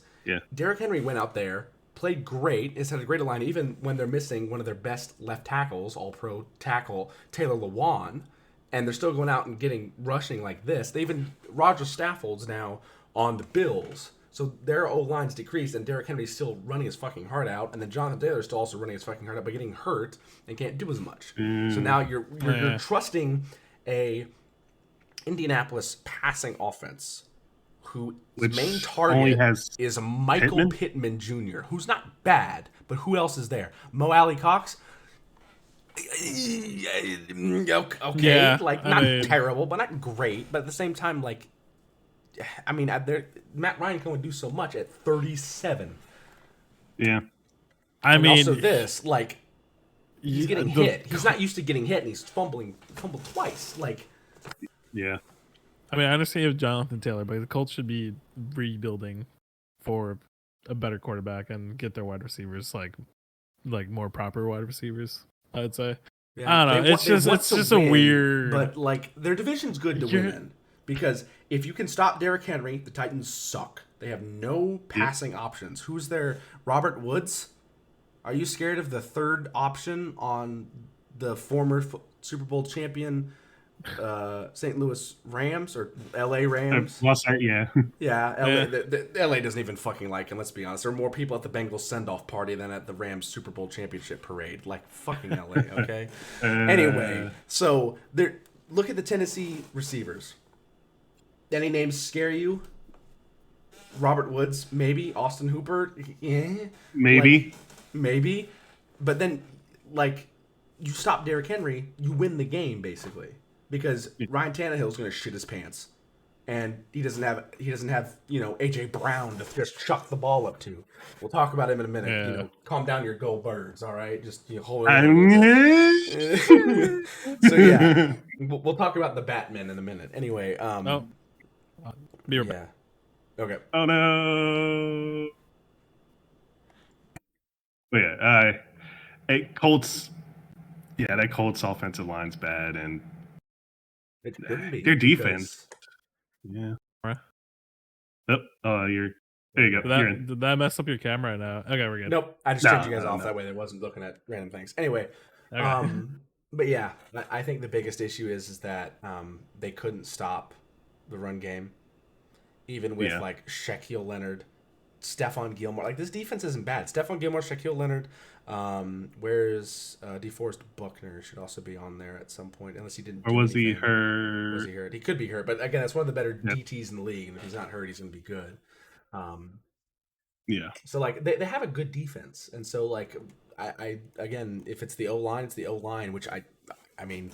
Derrick Henry went out there, played great, has had a great line, even when they're missing one of their best left tackles, all-pro tackle, Taylor Lewan. And they're still going out and getting rushing like this. They even Roger Stafford's now on the Bills, so their O-line's decreased, and Derrick Henry's still running his fucking heart out, and then Jonathan Taylor's still also running his fucking heart out, but getting hurt and can't do as much. So now you're trusting a Indianapolis passing offense, whose main
only
target
has
is Michael Pittman Jr., who's not bad, but who else is there? Mo Alley Cox. Okay,
Yeah,
like
I
not
mean-
terrible, but not great. But at the same time, like, I mean, Matt Ryan can only do so much at 37.
Yeah.
I
And
mean,
also this, like, he's getting
the-
hit. He's not used to getting hit, and he's fumbled twice. Like,
Yeah.
I mean, I understand you have Jonathan Taylor, but the Colts should be rebuilding for a better quarterback and get their wide receivers like more proper wide receivers. I would say. I don't know.
they
It's
want
just
to
a
win,
weird.
But like, their division's good to win in, because if you can stop Derrick Henry, the Titans suck. They have no passing options. Who's there? Robert Woods. Are you scared of the third option on the former Super Bowl champion St. Louis Rams or L.A. Rams?
Yeah.
Yeah, LA, the LA doesn't even fucking like him, let's be honest. There are more people at the Bengals send-off party than at the Rams Super Bowl championship parade. Like, fucking LA, okay? Anyway, so look at the Tennessee receivers. Any names scare you? Robert Woods, maybe. Austin Hooper,
Maybe.
maybe. But then, like, you stop Derrick Henry, you win the game, basically. Because Ryan Tannehill's going to shit his pants. And he doesn't have AJ Brown to just chuck the ball up to. We'll talk about him in a minute.
Yeah.
Calm down your go birds, all right? Just hold it. So yeah, we'll talk about the Batman in a minute. Anyway,
Be right back.
yeah. Okay.
Oh no. But yeah, Colts. Yeah, that Colts offensive line's bad, and
It couldn't be
their
because-
defense. Yeah.
Right.
Yep. Oh, you're. There you go. You're in.
Did that mess up your camera right now? Okay, we're good.
Nope. I just
No,
turned you guys
no,
off
no.
that way. They wasn't looking at random things. Anyway,
Okay.
but yeah, I think the biggest issue is that they couldn't stop the run game, even with like Shaquille Leonard, Stephon Gilmore. Like, this defense isn't bad. Stephon Gilmore, Shaquille Leonard. Where's DeForest Buckner should also be on there at some point, unless he didn't.
Or
do
was he
anything.
hurt?
Was he hurt? He could be hurt, but again, that's one of the better DTs in the league, and if he's not hurt, he's going to be good.
Yeah.
So like they have a good defense, and so like I again, if it's the O line, it's the O line, which I mean,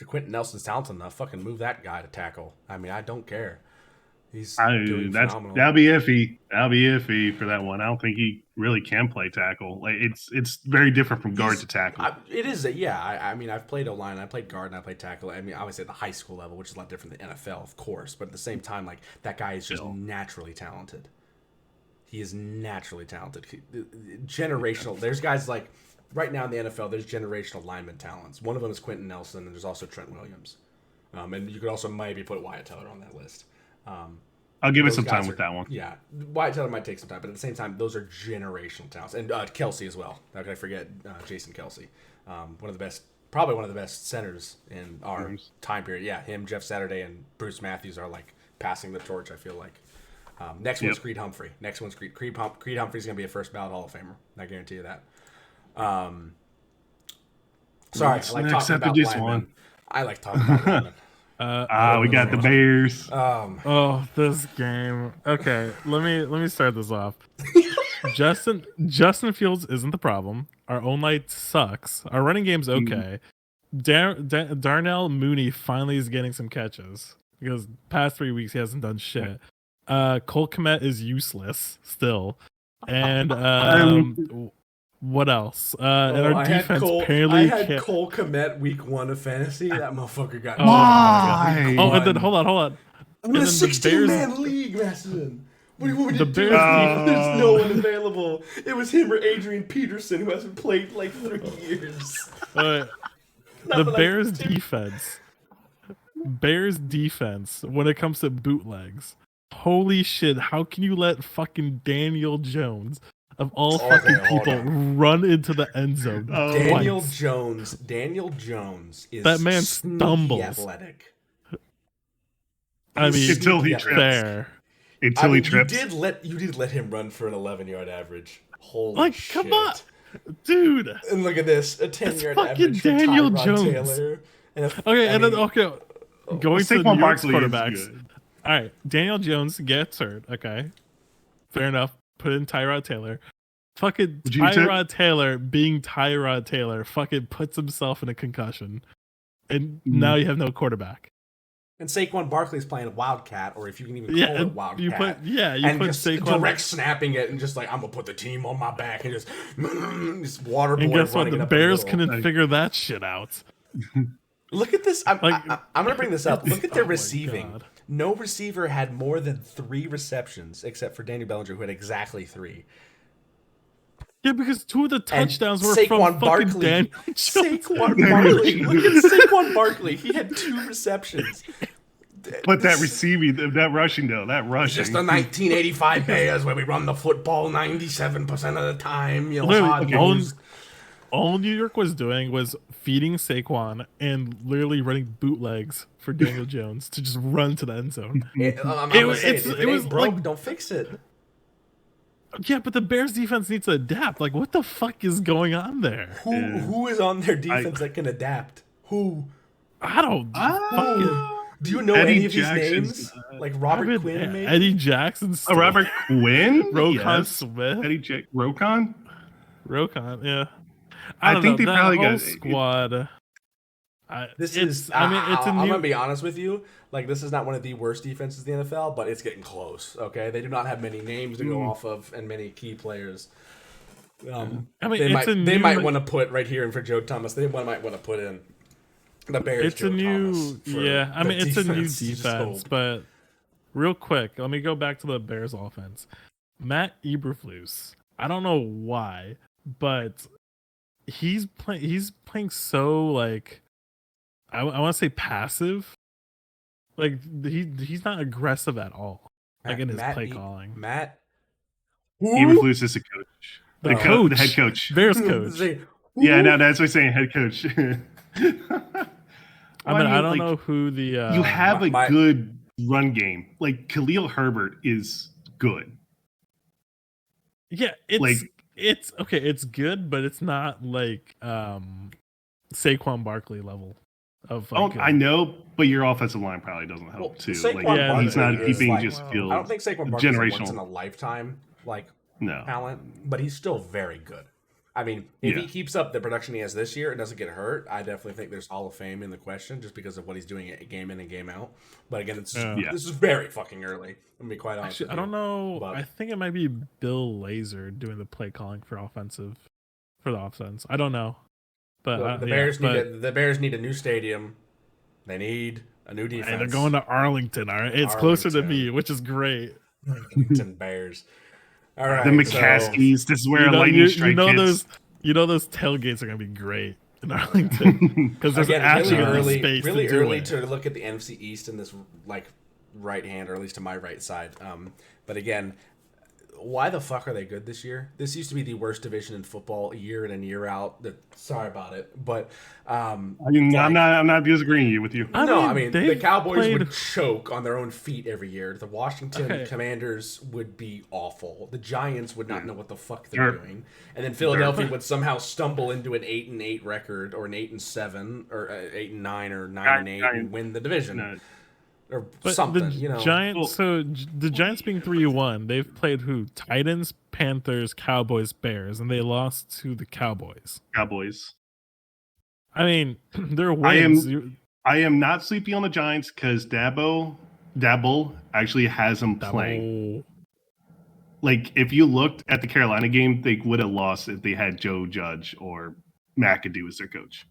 Quentin Nelson's talented enough. Fucking move that guy to tackle. I mean, I don't care. He's doing phenomenal.
That'll be iffy. That'll be iffy for that one. I don't think he really can play tackle. Like, it's very different from guard to tackle.
It is. I mean, I've played O line, I played guard, and I played tackle. I mean, obviously at the high school level, which is a lot different than NFL, of course. But at the same time, like, that guy is just naturally talented. He is naturally talented. Generational. There's guys like right now in the NFL. There's generational lineman talents. One of them is Quentin Nelson, and there's also Trent Williams. And you could also maybe put Wyatt Teller on that list.
I'll give it
Those
some
guys
time with that one.
Yeah, Wyatt Teller might take some time, but at the same time, those are generational talents. And Kelsey as well. How could I forget Jason Kelsey? Probably one of the best centers in our time period. Yeah, him, Jeff Saturday, and Bruce Matthews are like passing the torch, I feel like. Next one's Creed Humphrey. Creed Humphrey's going to be a first ballot Hall of Famer. I guarantee you that. Sorry, I like talking about linemen. I like talking about it.
We got the Bears.
Oh, this game. Okay, let me start this off. Justin Fields isn't the problem. Our O-line sucks. Our running game's okay. Darnell Mooney finally is getting some catches because past 3 weeks he hasn't done shit. Cole Kmet is useless still, and what else? And our defense apparently
I had Cole Kmet week 1 of fantasy. That motherfucker got
Why?
Oh, and then hold on.
I'm in a 16-man league, Masson. What do you want me to do? There's no one available. It was him or Adrian Peterson, who hasn't played like 3 years.
The Bears defense when it comes to bootlegs. Holy shit! How can you let fucking Daniel Jones of all fucking people run into the end zone?
Daniel Jones is
that man stumbles.
Athletic.
I mean,
until he trips.
Fair.
Until he trips.
You did let him run for an 11-yard average. Holy shit.
Come on, dude.
And look at this, a 10-yard average for
Daniel
Tyrod
Jones.
Taylor.
Going to the New York quarterbacks.
Good.
All right, Daniel Jones gets hurt. Okay, fair enough. Put in Tyrod Taylor. Fucking Tyrod Taylor being Tyrod Taylor fucking puts himself in a concussion. And now you have no quarterback.
And Saquon Barkley's playing Wildcat, or if you can even call it Wildcat.
You put
just
Saquon
direct snapping it and just like, I'm going to put the team on my back and just waterboard.
And guess what? The Bears couldn't figure that shit out.
Look at this. I'm going to bring this up. Look at their
Oh
receiving. No receiver had more than 3 receptions except for Daniel Bellinger, who had exactly 3.
Yeah, because 2 of the touchdowns were
Saquon
from
Barkley.
fucking Daniel Jones.
Saquon Barkley. Look at Saquon Barkley. He had 2 receptions.
But that receiving, that rushing though,
It's just the 1985 Bears where we run the football 97% of the time. You know,
all New York was doing was feeding Saquon and literally running bootlegs for Daniel Jones to just run to the end zone.
It was broke. Don't fix it.
Yeah, but the Bears defense needs to adapt. Like, what the fuck is going on there?
Who is on their defense that can adapt? Who?
I don't fucking...
Do you know any of these names? Like Robert Quinn, maybe?
Eddie Jackson.
Robert Quinn?
Rokon Smith.
Eddie Rokon?
Rokon, yeah.
I think they probably got
squad.
I'm gonna be honest with you. Like, this is not one of the worst defenses in the NFL, but it's getting close. Okay, they do not have many names to go off of and many key players. They might want to put right here, and for Joe Thomas, they might want to put in the Bears.
It's a new defense, but real quick, let me go back to the Bears offense. Matt Eberflus. I don't know why, but he's playing so like I want to say passive. Like he's not aggressive at all. Like in his play calling.
Eberflus is a coach. The head coach.
Bears coach.
Yeah, no, that's what I'm saying, head coach.
I don't know who the
you have a good run game. Like Khalil Herbert is good.
Yeah, it's okay, it's good, but it's not like Saquon Barkley level of like,
I know, but your offensive line probably doesn't help too. He's not keeping just skills.
I don't think Saquon Barkley is once in a lifetime talent, but he's still very good. I mean, if he keeps up the production he has this year and doesn't get hurt, I definitely think there's Hall of Fame in the question just because of what he's doing game in and game out. But again, this is very fucking early. I'm going to be quite honest.
Actually, I don't know. But I think it might be Bill Lazor doing the play calling for the offense. I don't know. But
the Bears need a new stadium. They need a new defense.
And they're going to Arlington. All right, it's closer to me, which is great.
Arlington Bears. All right,
the McCaskies. This is where a lightning strike hits.
Those tailgates are gonna be great in Arlington because there's actually
really early to look at the NFC East in this like right hand, or at least to my right side. But again, why the fuck are they good this year? This used to be the worst division in football year in and year out. Sorry about it, but
I'm not disagreeing with you.
I mean the Cowboys would choke on their own feet every year. The Washington Commanders would be awful. The Giants would not know what the fuck they're doing, and then Philadelphia would somehow stumble into an 8-8 record, or an 8-7, or 8-9, or 9-8, and win the division. Or
but
something,
the Giants. So the Giants being 3-1, they've played who? Titans, Panthers, Cowboys, Bears, and they lost to the Cowboys. I mean, they're wins.
I am not sleepy on the Giants because Dabble actually has them playing. Like, if you looked at the Carolina game, they would have lost if they had Joe Judge or McAdoo as their coach.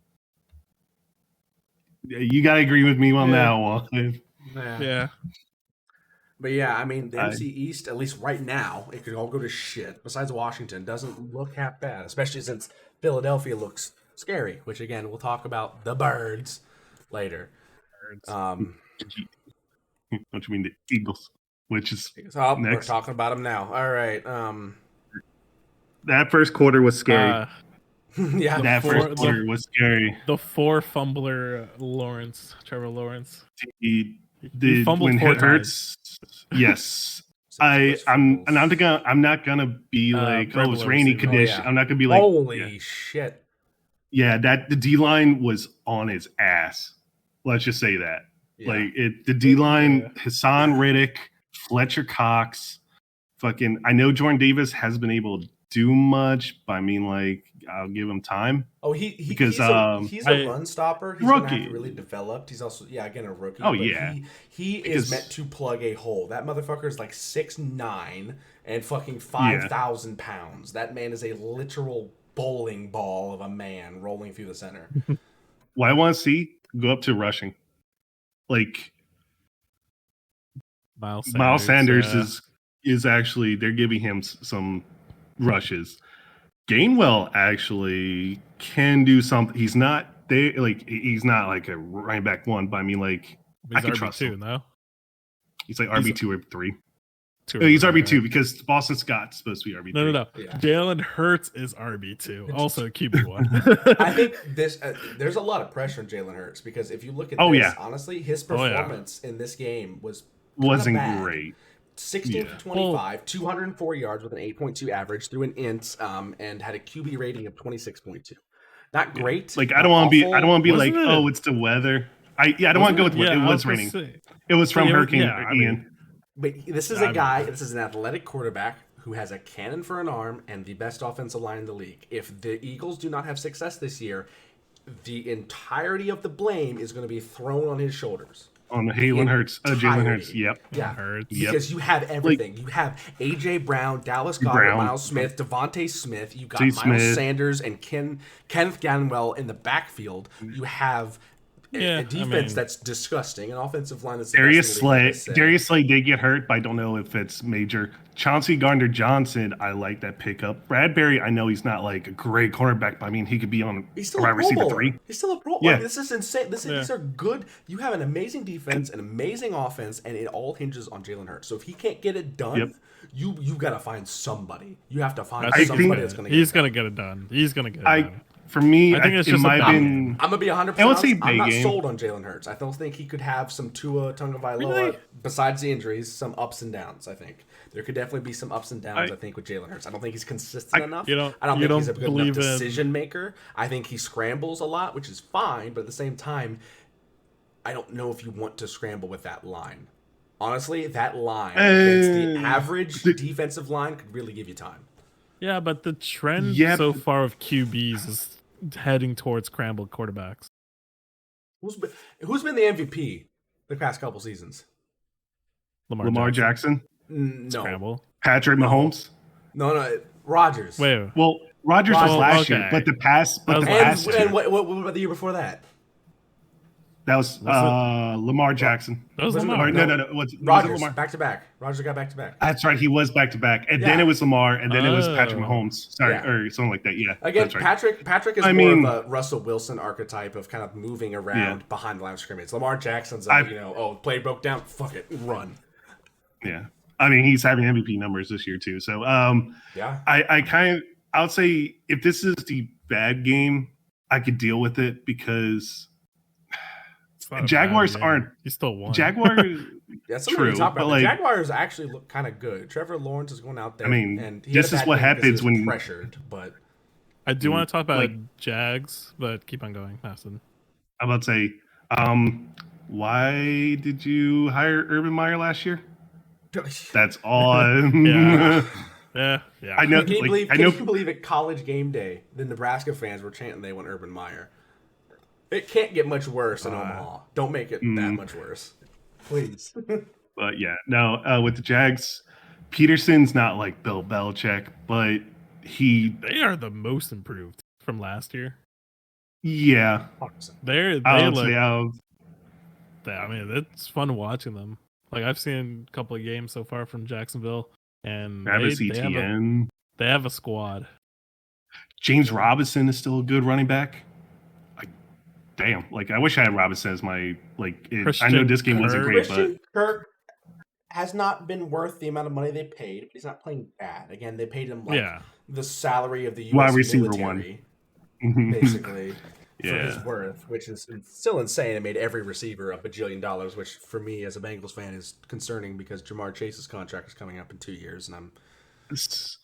You gotta agree with me on that one.
Yeah.
But yeah, I mean, the NFC East, at least right now, it could all go to shit. Besides Washington, doesn't look half bad, especially since Philadelphia looks scary, which again, we'll talk about the Birds later.
What you mean, the Eagles? Which is next.
We're talking about them now. All right.
That first quarter was scary.
Yeah,
that first quarter was scary.
The 4-fumbler Trevor Lawrence.
He
fumbled
when
4
it hurts. Yes. I'm not gonna be like, it's rainy condition.
Yeah.
I'm not gonna be like,
holy shit.
Yeah, the D line was on his ass. Let's just say that. Yeah. The D line, Hassan Riddick, Fletcher Cox, I know Jordan Davis has been able to do much, but I mean, like, I'll give him time.
Oh, he's a run stopper. He's
rookie.
Gonna have to really developed. He's also a rookie.
Oh yeah,
he is meant to plug a hole. That motherfucker is like 6'9" and fucking 5,000 pounds. That man is a literal bowling ball of a man rolling through the center.
What I want to see, go up to rushing. Like Miles Sanders is actually, they're giving him some rushes. Gainwell actually can do something. He's not like a running back one, but I mean, like, I can trust him.
No?
He's like RB2 or 3. He's RB2 because Boston Scott's supposed to be RB2.
No. Yeah. Jalen Hurts is RB2, also QB1.
I think there's a lot of pressure on Jalen Hurts because if you look at honestly, his performance in this game wasn't
great.
16 for 25, 204 yards with an 8.2 average, threw an int, and had a QB rating of 26.2. Not great.
Like, I don't want to be like, oh, it's the weather. I don't want to go with what it was raining. It was from Hurricane Ian.
But this is this is an athletic quarterback who has a cannon for an arm and the best offensive line in the league. If the Eagles do not have success this year, the entirety of the blame is going to be thrown on his shoulders.
On Jalen Hurts. Jalen Hurts, yep.
Yeah, because you have everything. You have A.J. Brown, Dallas Goedert, Miles Smith, Devontae Smith. You got Miles Sanders and Kenneth Gainwell in the backfield. You have a defense that's disgusting, an offensive line that's
Darius Slay did get hurt, but I don't know if it's major. Chauncey Gardner-Johnson, I like that pickup. Bradbury, I know he's not like a great cornerback, but I mean, he could be on wide receiver 3.
He's still a pro. Yeah. Like, this is insane. These are good. You have an amazing defense, an amazing offense, and it all hinges on Jalen Hurts. So if he can't get it done, you've got to find somebody. You have to find somebody that's going to get it done.
He's going to get it done. He's going to get it done.
For me, I think it's just I'm
going to be 100% honest. I'm not sold on Jalen Hurts. I don't think he could have some Tua Tagovailoa, besides the injuries, some ups and downs, I think. There could definitely be some ups and downs, I think, with Jalen Hurts. I don't think he's consistent enough. I don't think he's a good enough decision maker. I think he scrambles a lot, which is fine, but at the same time, I don't know if you want to scramble with that line. Honestly, that line against the average defensive line could really give you time.
Yeah, but the trend so far of QBs is heading towards scrambled quarterbacks.
Who's been the MVP the past couple seasons?
Lamar Jackson?
No.
Scramble.
Patrick Mahomes?
No. Rodgers.
Wait.
Well, Rodgers was last year, but the past.
And what about the year before that?
That was Lamar Jackson.
That was Lamar.
No.
Rodgers, back-to-back. Rodgers got back-to-back.
That's right. He was back-to-back. And then it was Lamar, and then it was Patrick Mahomes. Sorry, or something like that. Yeah.
Again, right. Patrick is more of a Russell Wilson archetype of kind of moving around behind the line of scrimmage. Lamar Jackson's, play broke down. Fuck it. Run.
Yeah. I mean, he's having MVP numbers this year too. So
Yeah.
I would say if this is the bad game, I could deal with it because
It's not a
Jaguars
bad game.
aren't
You still won.
Jaguars.
That's something to
True,
talk
but
about.
like,
The Jaguars actually look kind of good. Trevor Lawrence is going out there,
I mean,
and he
this
had a
is
bad
what
game because he
happens
was
when
pressured. But
I do want to talk about
like,
Jags, but keep on going, Maston.
I'm about to say, why did you hire Urban Meyer last year? That's all.
Yeah. Yeah.
I know.
Can you
Like,
believe? Can you believe at College Game Day, the Nebraska fans were chanting they want Urban Meyer. It can't get much worse in Omaha. Don't make it that much worse, please.
But yeah, no. With the Jags, Peterson's not like Bill Belichick, but
They are the most improved from last year.
Yeah,
They
I would
look.
say
I mean, it's fun watching them. Like I've seen a couple of games so far from Jacksonville, and
Travis Etienne.
they have a squad.
James Robinson is still a good running back. Damn, like I wish I had Robinson as my I know this game wasn't great,
Christian Kirk has not been worth the amount of money they paid. But he's not playing bad. Again, they paid him the salary of the U.S.
wide receiver
military,
one,
basically. For
Yeah.
his worth, which is still insane. It made every receiver $1 bajillion, which for me as a Bengals fan is concerning because Jamar Chase's contract is coming up in 2 years, and I'm.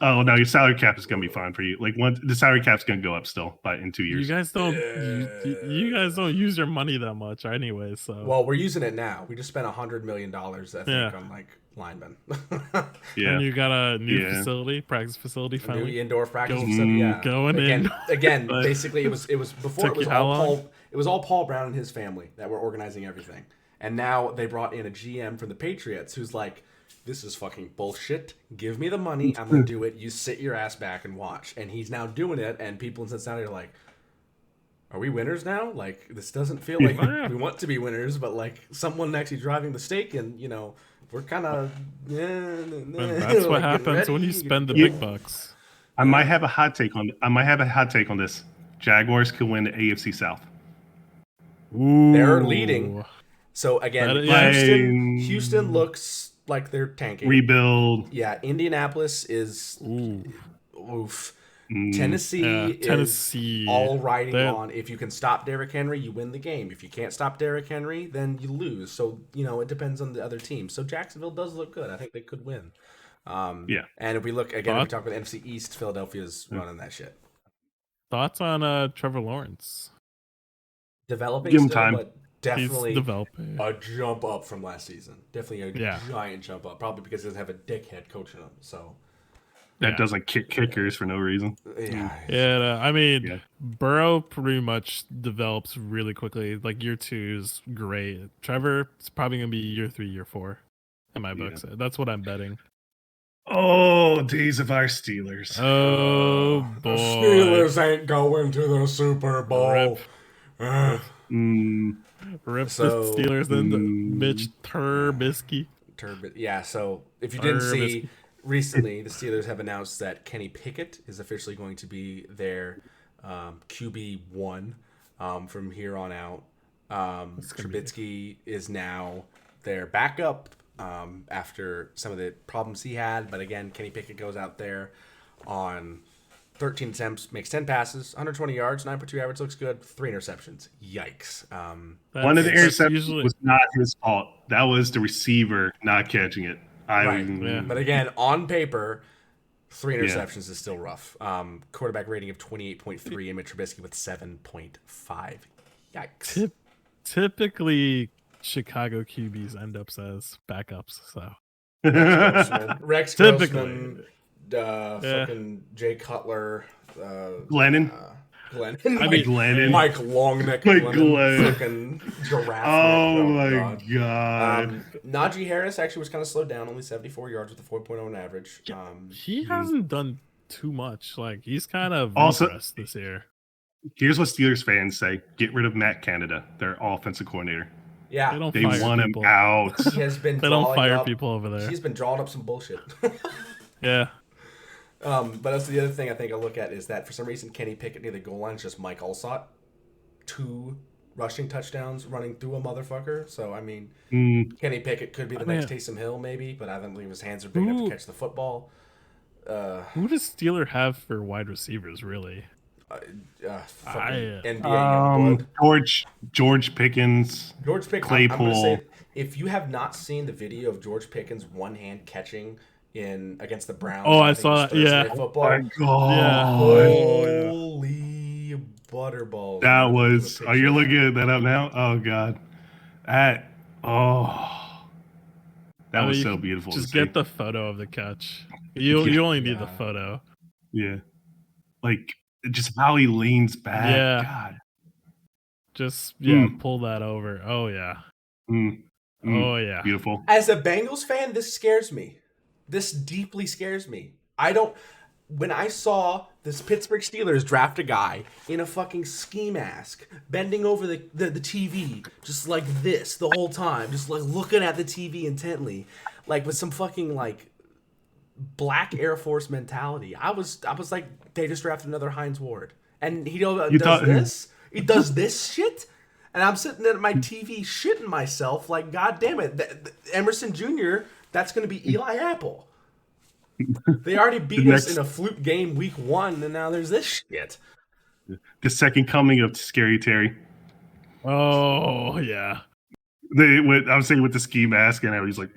Oh no, your salary cap is gonna be fine for you. Like the salary cap's gonna go up still, but in 2 years.
You guys don't. You guys don't use your money that much, anyway. So
Well, we're using it now. We just spent $100 million, I think, on like linemen.
Yeah,
and you got a new facility, practice facility,
A
finally.
new indoor practice facility. Yeah,
going
again.
But
Basically, it was before
took
it was
you how
all
long?
Paul. It was all Paul Brown and his family that were organizing everything, and now they brought in a GM from the Patriots who's like, "This is fucking bullshit. Give me the money. I'm gonna do it. You sit your ass back and watch." And he's now doing it, and people in Cincinnati are like, "Are we winners now? Like this doesn't feel like we want to be winners, but like someone actually driving the stake, and we're kind of."
That's what happens when you spend the big bucks.
I might have a hot take on this. Jaguars could win the AFC South.
Ooh.
They're leading. So again, Houston looks like they're tanking.
Rebuild.
Yeah, Indianapolis is oof. Tennessee
Tennessee
is all riding on. If you can stop Derrick Henry, you win the game. If you can't stop Derrick Henry, then you lose. So it depends on the other team. So Jacksonville does look good. I think they could win.
Yeah.
And if we look again, if we talk about the NFC East, Philadelphia's running that shit.
Thoughts on Trevor Lawrence?
Developing
Give him
still,
time.
but definitely
He's developing.
a jump up from last season. Definitely a giant jump up. Probably because he doesn't have a dickhead coaching him. So
that doesn't kick kickers for no reason.
Yeah.
I mean, Burrow pretty much develops really quickly. Like year 2 is great. Trevor is probably gonna be year 3, year 4 in my books. That's what I'm betting.
Oh, days of our Steelers.
Oh boy,
the Steelers ain't going to the Super Bowl.
Rip.
Rip
the Steelers and Mitch Trubisky.
Yeah, so if you didn't see, recently the Steelers have announced that Kenny Pickett is officially going to be their QB1 from here on out. Trubisky is now their backup after some of the problems he had. But again, Kenny Pickett goes out there on 13 attempts, makes 10 passes, 120 yards, 9.2 average, looks good, 3 interceptions. Yikes.
One of the interceptions was not his fault. That was the receiver not catching it.
But again, on paper, 3 interceptions is still rough. Quarterback rating of 28.3 and Mitch Trubisky with 7.5. Yikes.
Typically, Chicago QBs end up as backups. So
Rex Grossman, fucking Jay Cutler,
Glennon.
Glennon. Mike Longneck.
Glennon.
Fucking giraffe.
Oh my god.
Najee Harris actually was kind of slowed down, only 74 yards with a 4.0 average.
He hasn't done too much. Like he's kind of
also
this year.
Here's what Steelers fans say: get rid of Matt Canada, their offensive coordinator.
Yeah,
they want him out.
He has been.
They don't fire people over there.
He's been drawing up some bullshit.
Yeah.
But that's the other thing I think I look at is that for some reason Kenny Pickett near the goal line is just Mike Allstott. 2 rushing touchdowns running through a motherfucker. So, I mean, Kenny Pickett could be the next Taysom Hill, maybe, but I don't believe his hands are big enough to catch the football.
Who does Steeler have for wide receivers, really?
Fucking NBA Youngblood.
George Pickens.
George Pickens.
Claypool.
I'm gonna say, if you have not seen the video of George Pickens one-hand catching against the Browns,
I saw that. Yeah.
Football.
Oh my God.
Yeah.
Holy butterballs!
That was. Are you looking that up now? Oh God. That was so beautiful.
Just get the photo of the catch. You only need the photo.
Yeah. Like just how he leans back.
Yeah.
God.
Just pull that over. Oh yeah. Oh yeah.
Beautiful.
As a Bengals fan, this scares me. This deeply scares me. When I saw this Pittsburgh Steelers draft a guy in a fucking ski mask, bending over the TV, just like this the whole time, just like looking at the TV intently, like with some fucking like black Air Force mentality. I was like, they just drafted another Hines Ward, and he does this shit, and I'm sitting at my TV shitting myself like, God damn it, Emerson Jr. That's going to be Eli Apple. They already beat us in a fluke game week 1, and now there's this shit.
The second coming of Scary Terry.
Oh yeah.
I'm saying with the ski mask, and he's like,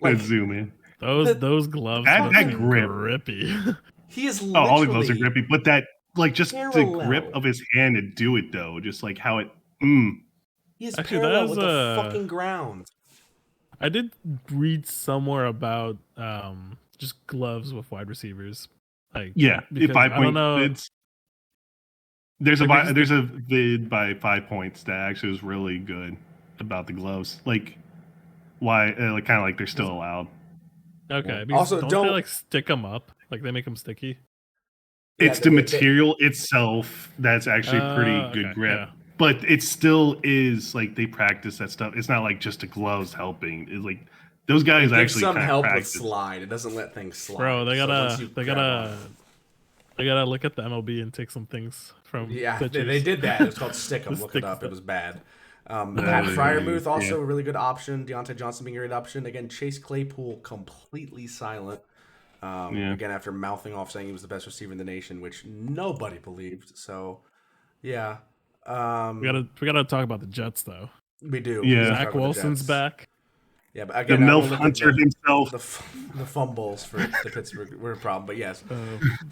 Let's zoom in.
Those gloves
that grip,
grippy.
He is literally
all the gloves are grippy, but that just
parallel.
the grip of his hand to do it though, just like how it.
He is parallel with the fucking ground.
I did read somewhere about just gloves with wide receivers. Like
I don't know. There's a vid by 5 points that actually was really good about the gloves. Like why, kind of like they're still allowed.
Okay. Also, don't they like stick them up? Like they make them sticky.
It's the material itself that's actually pretty good grip. Yeah. But it still is like they practice that stuff. It's not like just the gloves helping. It's like those guys actually
some help
practice.
With slide. It doesn't let things slide.
Bro, they gotta look at the MLB and take some things from.
Yeah, they did that. It's called stick 'em. Look it up. It was bad. Pat Freiermuth also a really good option. Deontay Johnson being a great option. Again, Chase Claypool completely silent. Again, after mouthing off saying he was the best receiver in the nation, which nobody believed. So, yeah.
We gotta talk about the Jets though.
We do.
Yeah.
Zach Wilson's back.
Yeah, but again,
the MILF Hunter himself.
The fumbles for the Pittsburgh were a problem, but yes,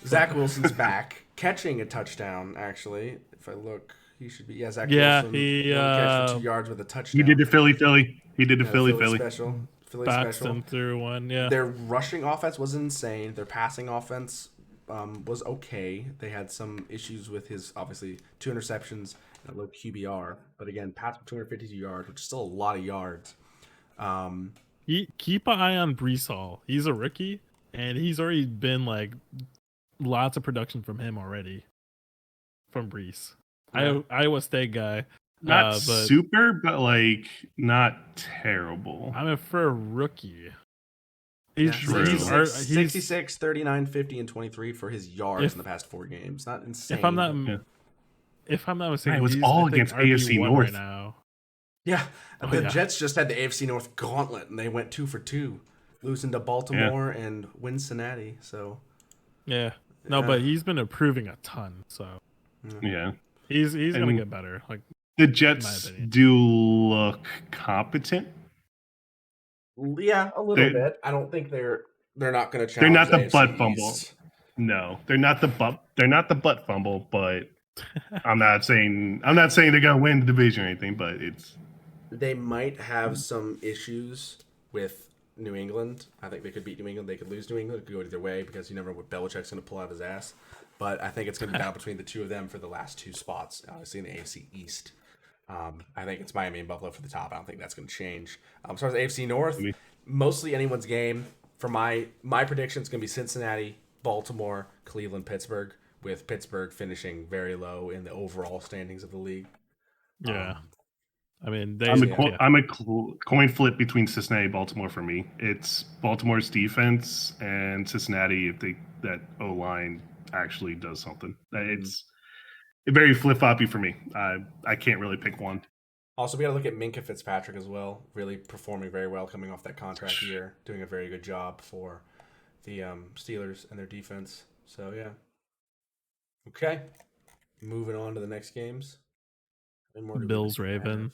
Zach Wilson's back, catching a touchdown. Actually, if I look, he should be. Yeah, Zach Wilson.
He
catch for 2 yards with a touchdown.
He did the Philly. He did the Philly
special. Philly
special. Through one. Yeah.
Their rushing offense was insane. Their passing offense was okay. They had some issues with his, obviously, 2 interceptions and a low QBR. But again, passed for 252 yards, which is still a lot of yards.
Keep an eye on Brees Hall. He's a rookie, and he's already been like lots of production from him already. From Brees. Yeah. Iowa State guy.
Not super, but like not terrible.
I mean, for a rookie. He's
66, 39, 50, and 23 for his yards in the past 4 games. Not insane.
If I'm not mistaken,
it was all against AFC North
right now.
Yeah, the Jets just had the AFC North gauntlet, and they went 2 for 2, losing to Baltimore and Cincinnati. So,
but he's been improving a ton. So, he's gonna get better. Like
the Jets do look competent.
Yeah, a little bit. I don't think they're not going to challenge.
They're not the
AFC
butt fumble.
East.
No, they're not the butt fumble. But I'm not saying they're going to win the division or anything. But
they might have some issues with New England. I think they could beat New England. They could lose New England. It could go either way because you never know what Belichick's going to pull out his ass. But I think it's going to be down between the 2 of them for the last 2 spots, obviously in the AFC East. I think it's Miami and Buffalo for the top. I don't think that's going to change. As far as AFC North, mostly anyone's game. For my prediction, it's going to be Cincinnati, Baltimore, Cleveland, Pittsburgh, with Pittsburgh finishing very low in the overall standings of the league.
Yeah. I mean,
I'm a coin flip between Cincinnati and Baltimore for me. It's Baltimore's defense and Cincinnati if that O-line actually does something. very flip-floppy for me. I can't really pick one.
Also, we got to look at Minkah Fitzpatrick as well. Really performing very well coming off that contract year. Doing a very good job for the Steelers and their defense. So, yeah. Okay. Moving on to the next games.
Bills Ravens.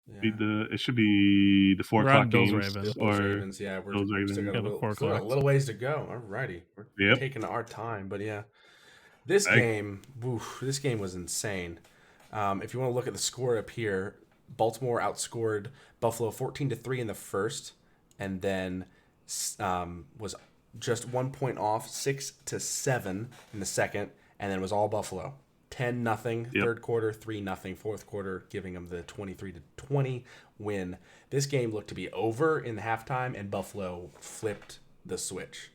Yeah.
It should be the 4 o'clock
Bills
games.
Ravens.
Bills Ravens. Yeah, we're
Bills Ravens.
still got a little ways to go. Alrighty. We're taking our time. But, yeah. This game was insane. If you want to look at the score up here, Baltimore outscored Buffalo 14-3 in the first, and then was just 1 point off, 6-7 in the second, and then it was all Buffalo. 10-0 third quarter, 3-0 fourth quarter, giving them the 23-20 win. This game looked to be over in the halftime, and Buffalo flipped the switch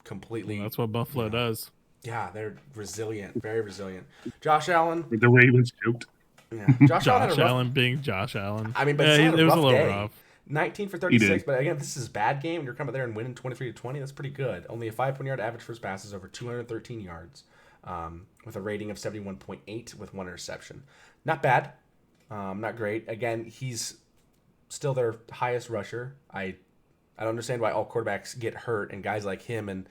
completely.
Well, that's what Buffalo does.
Yeah, they're resilient, very resilient. Josh Allen.
The Ravens choked.
Yeah, Josh
Allen being Josh Allen.
I mean, but
it was a little
day.
rough.
19 for 36, but again, this is a bad game. You're coming there and winning 23-20. That's pretty good. Only a 5-point-yard average for his passes, over 213 yards, with a rating of 71.8 with 1 interception. Not bad, not great. Again, he's still their highest rusher. I don't understand why all quarterbacks get hurt, and guys like him and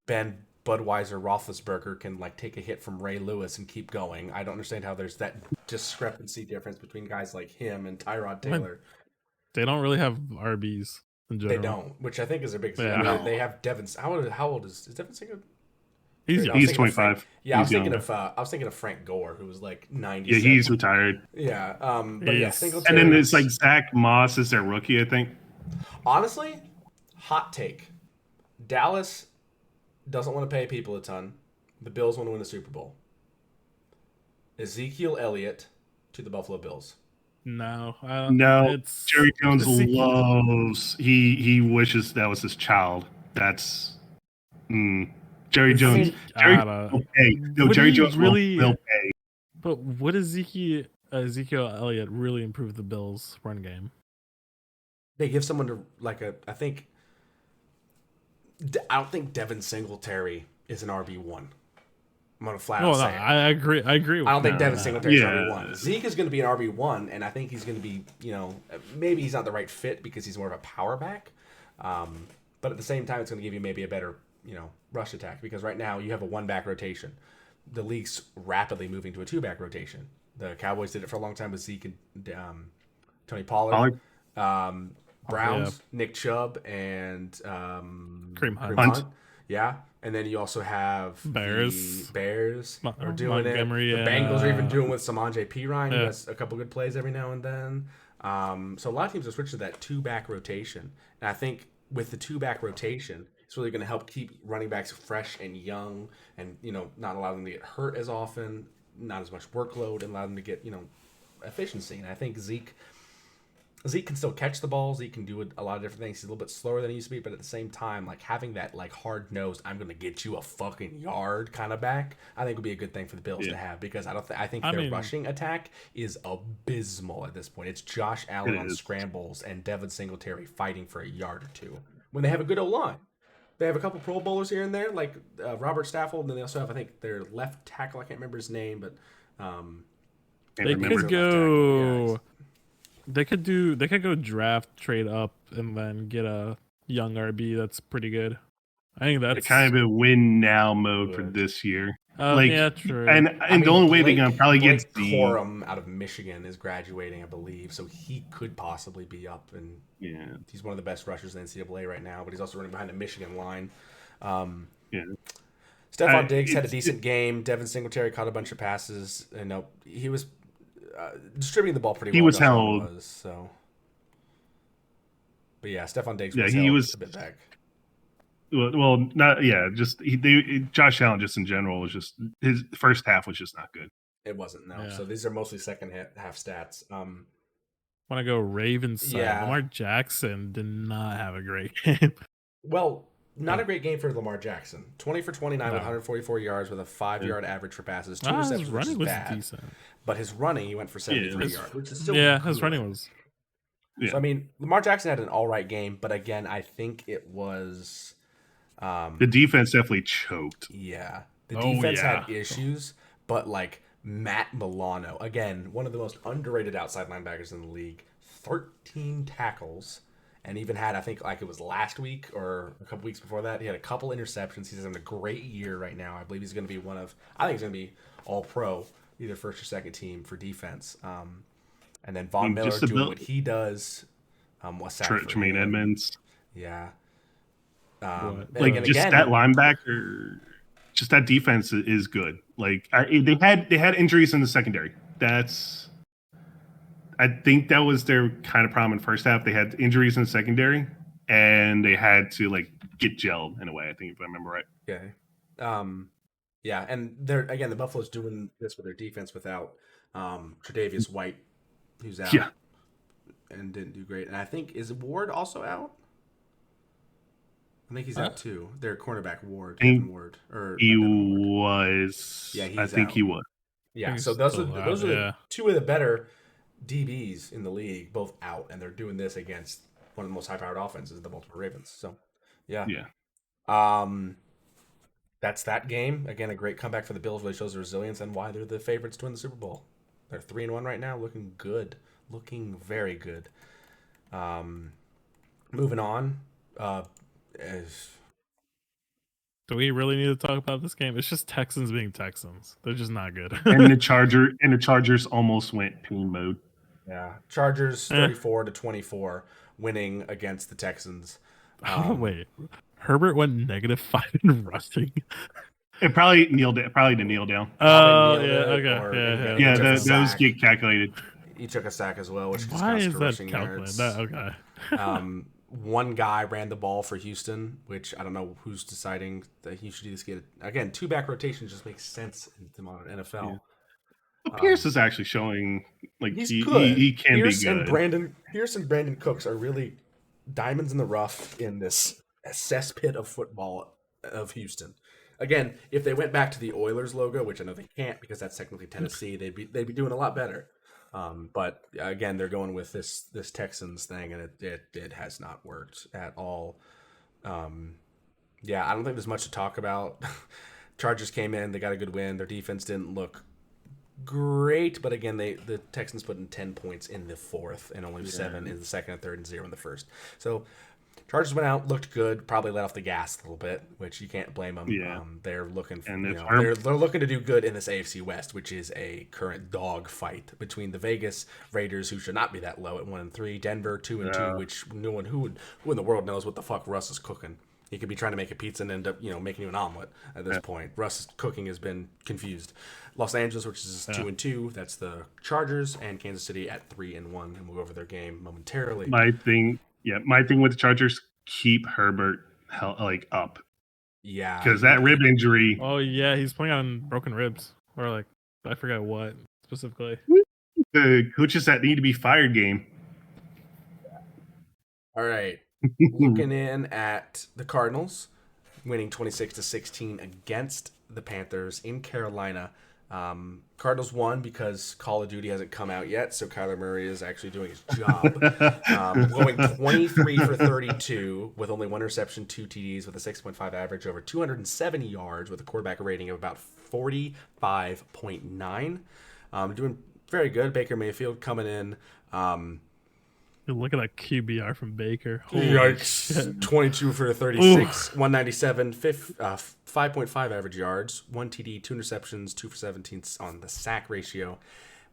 Ben Budweiser Roethlisberger can take a hit from Ray Lewis and keep going. I don't understand how there's that discrepancy difference between guys like him and Tyrod Taylor.
They don't really have RBs in general.
They don't, which I think is their biggest thing.
Yeah.
They have Devin. How old is Devin Singer?
He's 25.
Yeah, I was thinking of Frank Gore, who was 90.
Yeah, he's retired.
Yeah, but yeah,
and then it's Zach Moss is their rookie, I think.
Honestly, hot take: Dallas doesn't want to pay people a ton. The Bills want to win the Super Bowl. Ezekiel Elliott to the Buffalo Bills.
No.
Jerry Jones loves. He wishes that was his child. That's Jerry Jones. Jerry Jones will pay.
But what Ezekiel Elliott really improved the Bills' run game?
They give someone to I don't think Devin Singletary is an RB1. I'm gonna flat out say it.
I agree. I don't
think Devin Singletary is RB1. Zeke is going to be an RB1, and I think he's going to be, maybe he's not the right fit because he's more of a power back. But at the same time, it's going to give you maybe a better, rush attack because right now you have a 1-back rotation. The league's rapidly moving to a 2-back rotation. The Cowboys did it for a long time with Zeke and Tony Pollard. Browns, Nick Chubb, and
Kareem Hunt.
Yeah, and then you also have
Bears.
The Bears are doing
Montgomery,
it. The Bengals are even doing with Samaje Perine. He has a couple good plays every now and then. So a lot of teams are switching to that 2-back rotation, and I think with the 2-back rotation, it's really going to help keep running backs fresh and young, and not allow them to get hurt as often, not as much workload, and allow them to get efficiency. And I think Zeke can still catch the ball. Zeke can do a lot of different things. He's a little bit slower than he used to be, but at the same time, having that hard-nosed, I'm going to get you a fucking yard kind of back, I think would be a good thing for the Bills to have because I think their rushing attack is abysmal at this point. It's Josh Allen on scrambles and Devin Singletary fighting for a yard or two when they have a good O-line. They have a couple Pro Bowlers here and there, like Robert Stafford, and then they also have, I think, their left tackle. I can't remember his name, but
they could go. They could go draft, trade up, and then get a young RB that's pretty good. I think that's
kind of a win now mode for this year.
Yeah, true.
And the only way they're gonna probably get
Corum out of Michigan is graduating, I believe, so he could possibly be up. And he's one of the best rushers in the NCAA right now, but he's also running behind the Michigan line. Stephon Diggs had a decent game. Devin Singletary caught a bunch of passes. And he was distributing the ball pretty well.
He was held.
But yeah, Stephon Diggs was a bit back.
Well, not just Josh Allen just in general was just his first half was just not good.
It wasn't So these are mostly second half stats.
Want to go Ravens side? Yeah. Lamar Jackson did not have a great game.
Well, not a great game for Lamar Jackson. 20 for 29 with 144 yards with a 5-yard average for passes. 2 receptions, his running was bad. Decent. But his running, he went for 73 yards, which is still good.
His running was.
Yeah. So Lamar Jackson had an all right game, but again, I think it was.
The defense definitely choked.
Yeah, the defense had issues, but like Matt Milano, again, one of the most underrated outside linebackers in the league, 13 tackles, and even had, I think, like it was last week or a couple weeks before that, he had a couple interceptions. He's having a great year right now. I believe he's going to be I think he's going to be all pro, either first or second team for defense. And then Von Miller doing what he does. What's that for
Tremaine
him?
Edmonds.
Yeah.
Like just again, that linebacker, just that defense is good. Like they had injuries in the secondary. I think that was their kind of problem in the first half. They had injuries in the secondary, and they had to like get gelled in a way. I think if I remember right.
Okay. Yeah, and the Buffalo's doing this with their defense without Tre'Davious White, who's out.
Yeah.
And didn't do great. And I think, is Ward also out? I think he's out too. Their cornerback Ward, Kevin Ward, or
he was.
Yeah,
I think he was.
Yeah, so those are the two of the better DBs in the league, both out, and they're doing this against one of the most high-powered offenses, the Baltimore Ravens. So, yeah. That's that game. Again, a great comeback for the Bills. Really shows the resilience and why they're the favorites to win the Super Bowl. They're 3-1 right now, looking good, looking very good. Moving on.
Do we really need to talk about this game? It's just Texans being Texans. They're just not good.
and the Chargers almost went pain mode.
Yeah, Chargers 34-24, winning against the Texans.
Wait, Herbert went -5 in rushing.
It probably kneeled it. Probably the kneel down.
Oh yeah,
yeah. Those get calculated.
He took a sack as well, which
why is that
calculated?
Okay.
One guy ran the ball for Houston, which I don't know who's deciding that he should do this. Again, two back rotations just makes sense in the modern NFL.
Yeah. Well, Pierce is actually showing like
he's
good. He can
Pierce
be good.
Pierce and Brandon Cooks are really diamonds in the rough in this cesspit of football of Houston. Again, if they went back to the Oilers logo, which I know they can't because that's technically Tennessee, they'd be doing a lot better. But again, they're going with this Texans thing, and it has not worked at all. I don't think there's much to talk about. Chargers came in, they got a good win. Their defense didn't look great, but again, the Texans put in 10 points in the fourth and only 7 in the second and third and 0 in the first. So Chargers went out, looked good, probably let off the gas a little bit, which you can't blame them.
Yeah.
They're looking for,
and
they're looking to do good in this AFC West, which is a current dog fight between the Vegas Raiders, who should not be that low at 1-3, Denver 2-2, which who in the world knows what the fuck Russ is cooking. He could be trying to make a pizza and end up, making you an omelet at this point. Russ cooking has been confused. Los Angeles, which is 2-2, that's the Chargers, and Kansas City at 3-1, and we'll go over their game momentarily.
My thing with the Chargers, keep Herbert up.
Yeah,
because that rib injury.
Oh yeah, he's playing on broken ribs, or like I forgot what specifically.
The coaches that need to be fired game.
All right. Looking in at the Cardinals, winning 26-16 against the Panthers in Carolina. Cardinals won because Call of Duty hasn't come out yet, so Kyler Murray is actually doing his job. Going 23 for 32 with only 1 reception, 2 TDs with a 6.5 average, over 270 yards with a quarterback rating of about 45.9. Doing very good. Baker Mayfield coming in.
Look at that QBR from Baker.
Yikes. 22 for 36, 197, 5.5 average yards, 1 TD, 2 interceptions, 2 for 17 on the sack ratio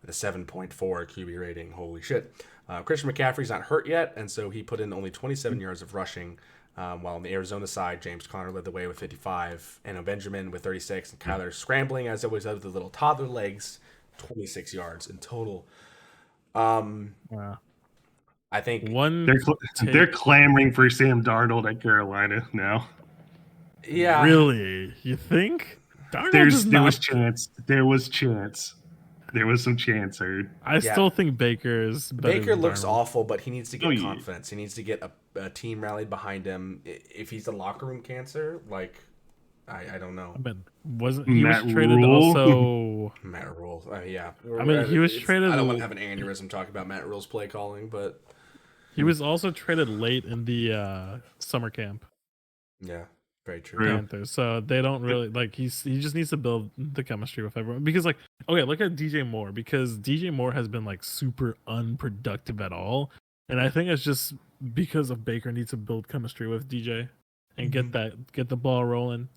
with a 7.4 QB rating. Holy shit. Christian McCaffrey's not hurt yet, and so he put in only 27 yards of rushing, while on the Arizona side, James Conner led the way with 55, and Benjamin with 36, and Kyler scrambling, as always, with the little toddler legs, 26 yards in total.
Wow.
I think
they're clamoring for Sam Darnold at Carolina now.
Yeah,
really? You think?
There was chance. There was some chance.
I still think Baker is better.
Baker looks awful, but he needs to get confidence. He needs to get a team rallied behind him. If he's a locker room cancer, I don't know.
But he was traded also?
Matt Rule. Yeah.
I mean, he was traded.
I don't want to have an aneurysm talking about Matt Rule's play calling, but
he was also traded late in the summer camp.
Yeah. Very true.
True.
Panthers. So they don't really like he just needs to build the chemistry with everyone because like okay, look at DJ Moore because DJ Moore has been like super unproductive at all. And I think it's just because of Baker needs to build chemistry with DJ and get the ball rolling.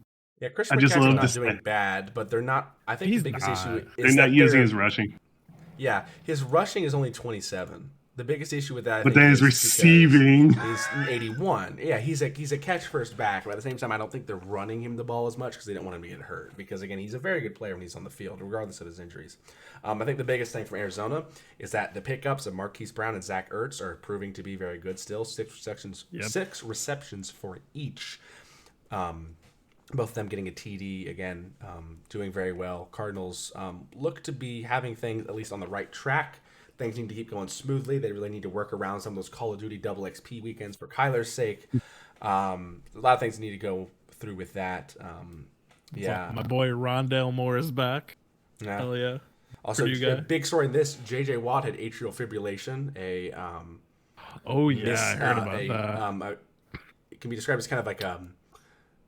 Yeah, Chris
I just
McCaffrey's
love
not
this.
doing bad, but they're not. I think
He's
the biggest issue
not.
They're
is
not
that
using
they're-
his rushing,
Yeah, his rushing is only 27. The biggest issue with that,
but then his receiving.
is 81. Yeah, he's a catch first back, but at the same time, I don't think they're running him the ball as much because they don't want him to get hurt. Because again, he's a very good player when he's on the field, regardless of his injuries. I think the biggest thing from Arizona is that the pickups of Marquise Brown and Zach Ertz are proving to be very good still. 6 receptions for each. Both of them getting a TD again, doing very well. Cardinals look to be having things at least on the right track. Things need to keep going smoothly. They really need to work around some of those Call of Duty double XP weekends for Kyler's sake. A lot of things need to go through with that. Yeah,
My boy Rondale Moore is back.
yeah.
Hell yeah.
Also,
Purdue guy.
big story in this: JJ Watt had atrial fibrillation.
Oh yeah, I heard about that.
It can be described as kind of like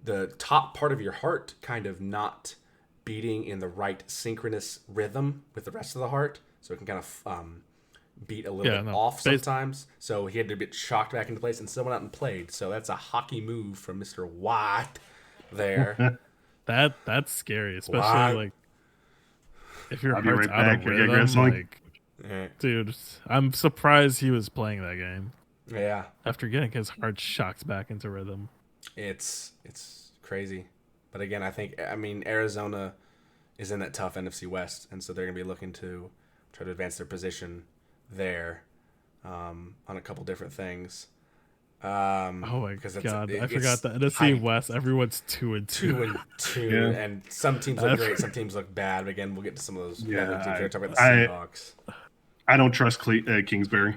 the top part of your heart kind of not beating in the right synchronous rhythm with the rest of the heart, so it can kind of beat a little bit off sometimes. So he had to get shocked back into place, and still went out and played. So that's a hockey move from Mr. Watt there.
That's scary, especially
Wow.
like if your
I'll be
heart's
right
out
back.
of
Here we go,
rhythm.
wrestling.
Like,
Yeah.
dude, I'm surprised he was playing that game
Yeah.
after getting his heart shocked back into rhythm.
It's crazy, but again, I mean Arizona is in that tough NFC West, and so they're gonna be looking to try to advance their position there on a couple different things.
Oh my
because
god, I forgot the NFC West. Everyone's 2-2.
2-2,
Yeah.
and some teams look great, some teams look bad. But again, we'll get to some of those.
Yeah,
other teams. We're talking about the Seahawks.
I don't trust Kingsbury.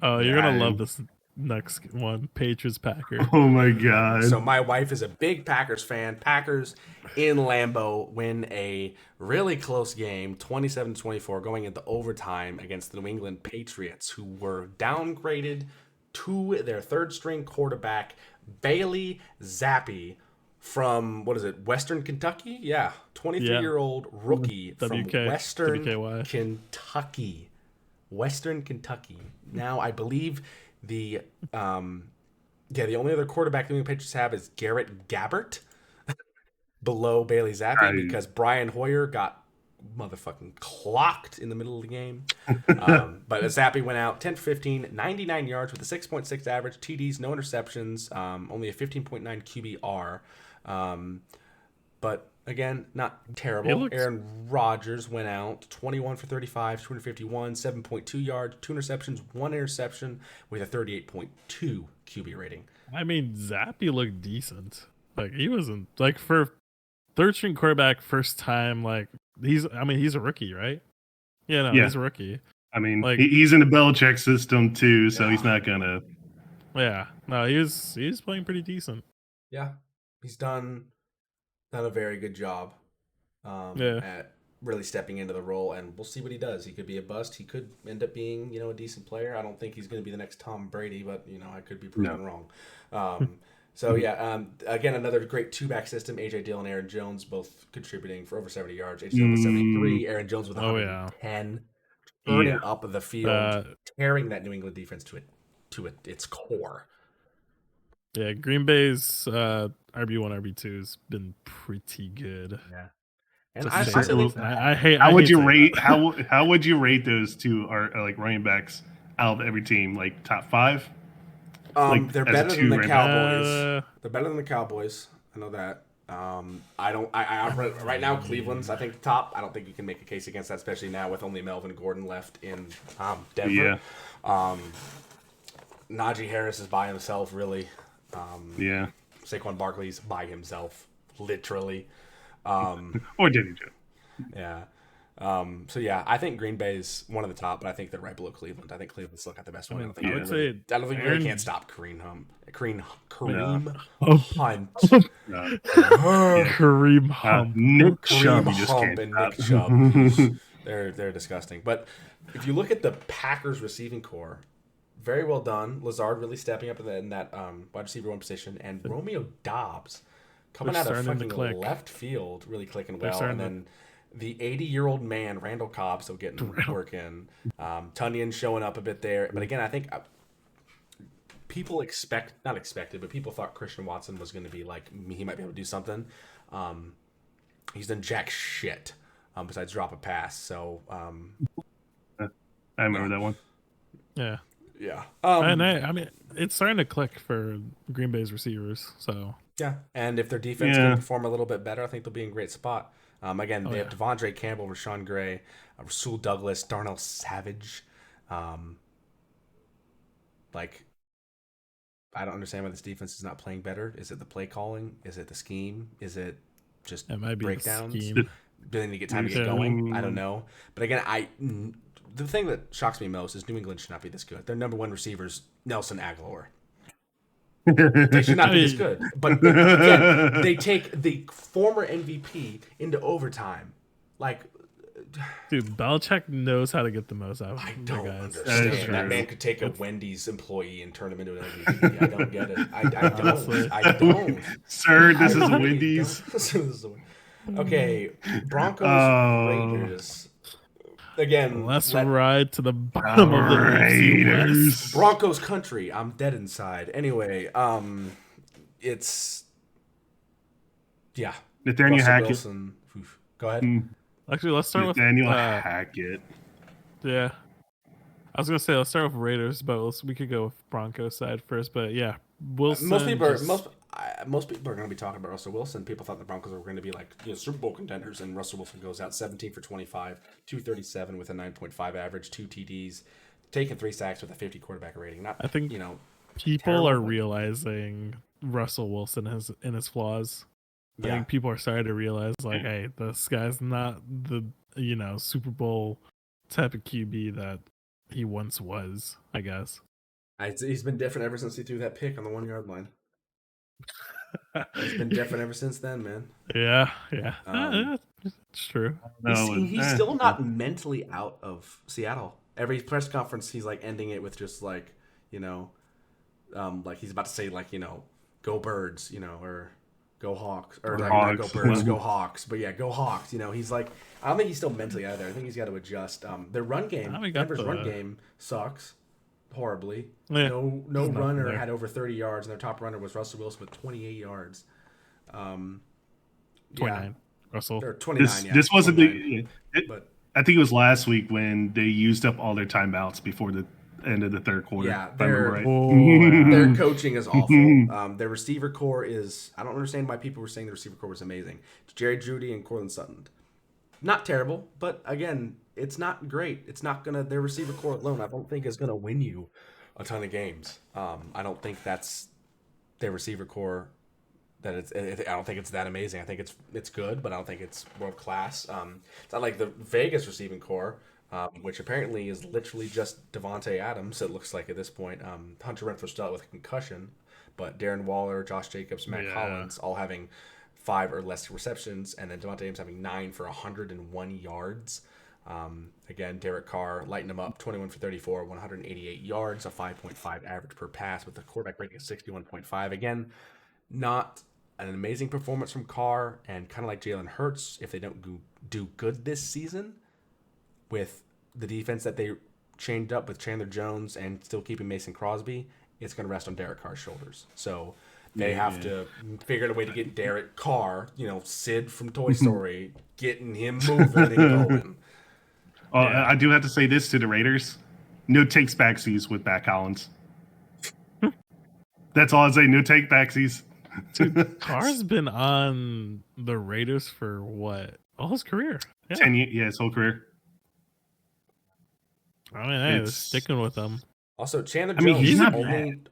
Oh, you're
Yeah,
gonna love this next one, Patriots Packers.
Oh my god.
So my wife is a big Packers fan. Packers in Lambeau win a really close game, 27-24, going into overtime against the New England Patriots, who were downgraded to their third-string quarterback, Bailey Zappi, from, Western Kentucky? Yeah, 23-year-old rookie from Western
WKY.
Kentucky. Western Kentucky. Now, I believe the only other quarterback the New England Patriots have is Garrett Gabbert below Bailey Zappi because Brian Hoyer got motherfucking clocked in the middle of the game. But Zappi went out 10 for 15, 99 yards with a 6.6 average, TDs, no interceptions, only a 15.9 QBR. But again, not terrible. Aaron Rodgers went out 21 for 35, 251, 7.2 yards, 2 interceptions, 1 interception with a 38.2 QB rating.
I mean, Zappi looked decent. Like he wasn't like for third string quarterback first time. Like he's a rookie, right? Yeah, he's a rookie.
I mean,
like
he's in the Belichick system too, so he's not gonna.
Yeah, no, he's playing pretty decent.
Yeah, he's done a very good job at really stepping into the role, and we'll see what he does. He could be a bust. He could end up being, a decent player. I don't think he's going to be the next Tom Brady, but I could be proven wrong. Again, another great two-back system. AJ Dillon, Aaron Jones, both contributing for over 70 yards. AJ Dillon with 73, Aaron Jones with 110, turning up the field, tearing that New England defense to its core.
Yeah, Green Bay's RB1, RB2 has been pretty good.
Yeah, and
I hate.
How would you rate? How would you rate those two are like running backs out of every team? Like top 5?
They're better than the Cowboys. They're better than the Cowboys. I know that. Right now, Cleveland's I think top. I don't think you can make a case against that, especially now with only Melvin Gordon left in Denver.
Yeah.
Najee Harris is by himself, really.
Yeah.
Saquon Barkley's by himself, literally.
Or Danny Jones.
Yeah. I think Green Bay's one of the top, but I think they're right below Cleveland. I think Cleveland's still got the best one. I don't think you really can't stop Kareem Hunt.
Kareem Hunt.
Nick Chubb.
Nick Chubb. They're disgusting. But if you look at the Packers receiving core, very well done. Lazard really stepping up in that wide receiver 1 position, and Romeo Doubs coming out of fucking left field, really clicking well. And then the 80-year-old man, Randall Cobb, still getting work in. Tunyon showing up a bit there. But again, I think people not expected, but people thought Christian Watson was going to be like, he might be able to do something. He's done jack shit besides drop a pass. So
I remember that one.
Yeah.
Yeah.
And I mean, it's starting to click for Green Bay's receivers. So
yeah, and if their defense can perform a little bit better, I think they'll be in a great spot. Again, they have Devondre Campbell, Rashawn Gray, Rasul Douglas, Darnell Savage. Like, I don't understand why this defense is not playing better. Is it the play calling? Is it the scheme? Is it just breakdowns? Do they need to get time to get going? I don't know. But again, the thing that shocks me most is New England should not be this good. Their number one receivers, Nelson Aguilar. They should not be this good. But again, they take the former MVP into overtime. Like,
dude, Belichick knows how to get the most out of
I
guys.
don't understand. That man could take a Wendy's employee and turn him into an MVP. I don't get it. I don't.
Sir, this is Wendy's.
Okay, Broncos, Raiders. Again,
let's ride to the bottom of the Raiders.
Broncos country. I'm dead inside. Anyway, it's
Nathaniel Hackett.
Wilson. Go ahead.
Actually, let's start with
Nathaniel Hackett.
Yeah, I was gonna say let's start with Raiders, but we could go with Broncos side first. But yeah, Wilson.
Most people are going to be talking about Russell Wilson. People thought the Broncos were going to be like Super Bowl contenders, and Russell Wilson goes out 17 for 25, 237 with a 9.5 average, 2 TDs, taking 3 sacks with a 50 quarterback rating.
I think people
terrible,
are realizing Russell Wilson in his flaws. I think people are starting to realize, like, hey, this guy's not the Super Bowl type of QB that he once was. I guess
he's been different ever since he threw that pick on the 1-yard line. He's been different ever since then, man.
Yeah. It's true.
He's still not mentally out of Seattle. Every press conference, he's like ending it with just like, like he's about to say like, go Birds, or go Hawks, or like not go Birds, go Hawks. But yeah, go Hawks. He's like, I don't think he's still mentally out of there. I think he's got to adjust. Their run game, Denver's run game sucks horribly. Yeah, no runner had over 30 yards, and their top runner was Russell Wilson with 28 yards.
29. Russell.
Or 29.
This wasn't but I think it was last week when they used up all their timeouts before the end of the third quarter.
Yeah, their coaching is awful. Their receiver core is, I don't understand why people were saying the receiver core was amazing. It's Jerry Jeudy and Cortland Sutton. Not terrible, but again, it's not great. It's not their receiver core alone, I don't think is gonna win you a ton of games. I don't think that's their receiver core. I don't think it's that amazing. I think it's good, but I don't think it's world class. It's not like the Vegas receiving core, which apparently is literally just Devontae Adams. It looks like at this point. Hunter Renfrow still out with a concussion, but Darren Waller, Josh Jacobs, Matt Collins all having 5 or less receptions, and then Devontae Adams having 9 for 101 yards. Again, Derek Carr lighting him up, 21 for 34, 188 yards, a 5.5 average per pass with a quarterback rating of 61.5. Again, not an amazing performance from Carr, and kind of like Jalen Hurts, if they don't do good this season with the defense that they chained up with Chandler Jones and still keeping Mason Crosby, it's going to rest on Derek Carr's shoulders. So they have to figure out a way to get Derek Carr, Sid from Toy Story, getting him moving and going.
I do have to say this to the Raiders. No takes backsies with Matt Collins. That's all I say. No take backsies.
Dude, Carr's been on the Raiders for what? All his career.
10 years, his whole career.
I mean, hey, they're sticking with him.
Also, Chandler Jones,
he's not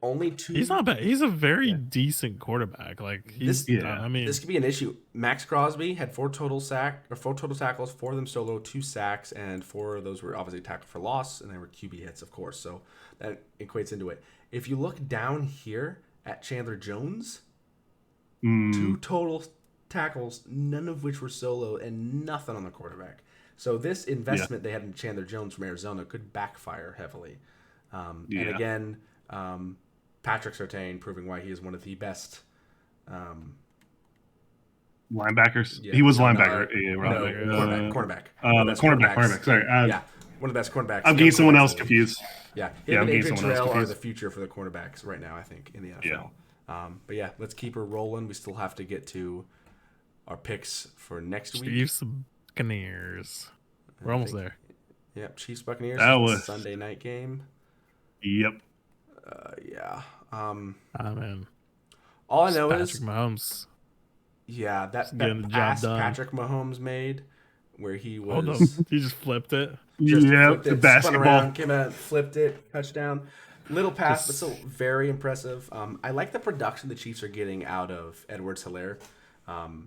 only 2.
He's not bad. He's a very decent quarterback. Like this could
be an issue. Max Crosby had 4 total tackles, 4 of them solo, 2 sacks, and 4 of those were obviously tackled for loss, and they were QB hits, of course. So that equates into it. If you look down here at Chandler Jones, 2 total tackles, none of which were solo, and nothing on the quarterback. So this investment they had in Chandler Jones from Arizona could backfire heavily. And again, Patrick Surtain proving why he is one of the best
Linebackers.
Yeah.
He was
No,
linebacker.
cornerback.
Cornerback. Sorry.
Yeah, one of the best cornerbacks.
I'm getting someone else confused.
Yeah,
Yeah, I'm
and
getting
Adrian
someone else
Terrell are
confused.
the future for the cornerbacks right now, I think, in the NFL.
Yeah.
But yeah, let's keep her rolling. We still have to get to our picks for next week.
Chiefs Buccaneers. We're almost there.
Yep, Chiefs Buccaneers.
That
is
was
the Sunday night game.
Yep.
Yeah.
Man.
All I know
Patrick
is
Mahomes.
Yeah, that
getting the
pass
job done.
Patrick Mahomes made, where he was.
Oh no, he just flipped it.
The basketball.
Spun around, came out, flipped it, touchdown. Little pass, but still very impressive. I like the production the Chiefs are getting out of Edwards-Helaire.